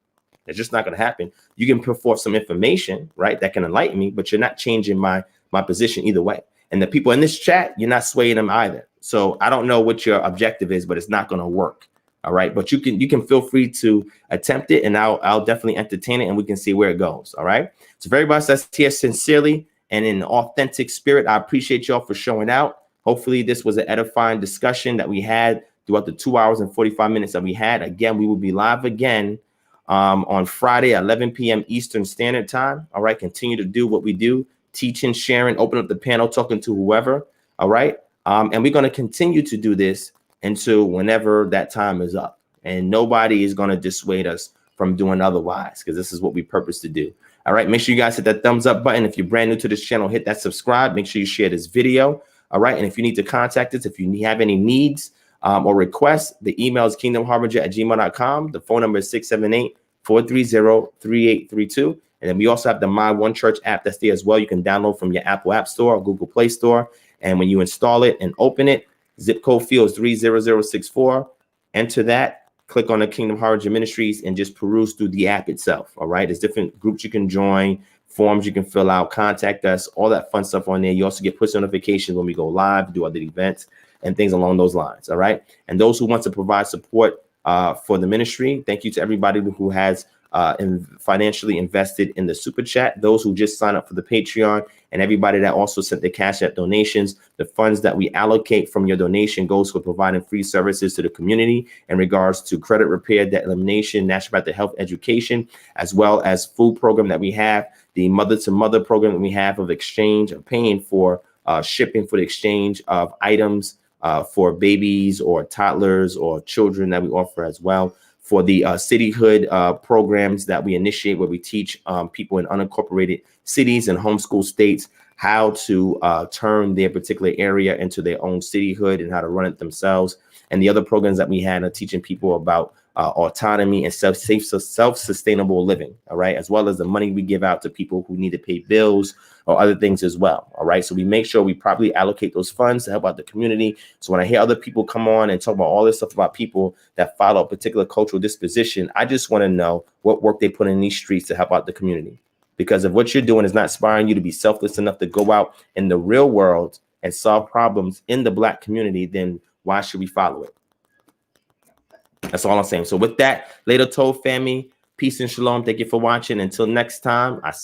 It's just not going to happen. You can put forth some information, right, that can enlighten me, but you're not changing my position either way. And the people in this chat, you're not swaying them either. So I don't know what your objective is, but it's not going to work. All right. But you can feel free to attempt it, and I'll definitely entertain it, and we can see where it goes. All right. So for everybody that's here sincerely and in authentic spirit, I appreciate y'all for showing out. Hopefully this was an edifying discussion that we had throughout the 2 hours and 45 minutes that we had. Again, we will be live again on Friday at 11 p.m. Eastern Standard Time. All right. Continue to do what we do. Teaching, sharing, open up the panel, talking to whoever. All right. And we're going to continue to do this until whenever that time is up. And nobody is going to dissuade us from doing otherwise, because this is what we purpose to do. All right. Make sure you guys hit that thumbs up button. If you're brand new to this channel, hit that subscribe. Make sure you share this video. All right. And if you need to contact us, if you have any needs or requests, the email is kingdomharbinger@gmail.com. The phone number is 678-430-3832. And then we also have the My One Church app that's there as well. You can download from your Apple App Store or Google Play Store. And when you install it and open it, zip code field is 30064. Enter that, click on the Kingdom Harbinger Ministries, and just peruse through the app itself. All right. There's different groups you can join, forms you can fill out, contact us, all that fun stuff on there. You also get push notifications when we go live, do other events and things along those lines. All right. And those who want to provide support for the ministry, thank you to everybody who has financially invested in the super chat, those who just signed up for the Patreon, and everybody that also sent the Cash App donations. The funds that we allocate from your donation goes for providing free services to the community in regards to credit repair, debt elimination, national mental health education, as well as food program that we have, the mother to mother program that we have of exchange of paying for shipping for the exchange of items for babies or toddlers or children that we offer as well. For the cityhood programs that we initiate, where we teach people in unincorporated cities and homeschool states how to turn their particular area into their own cityhood and how to run it themselves. And the other programs that we had are teaching people about autonomy and self-sustainable living. All right. As well as the money we give out to people who need to pay bills or other things as well. All right. So we make sure we properly allocate those funds to help out the community. So when I hear other people come on and talk about all this stuff about people that follow a particular cultural disposition, I just want to know what work they put in these streets to help out the community. Because if what you're doing is not inspiring you to be selfless enough to go out in the real world and solve problems in the Black community, then why should we follow it? That's all I'm saying. So with that, later told family, peace and shalom. Thank you for watching. Until next time, I see.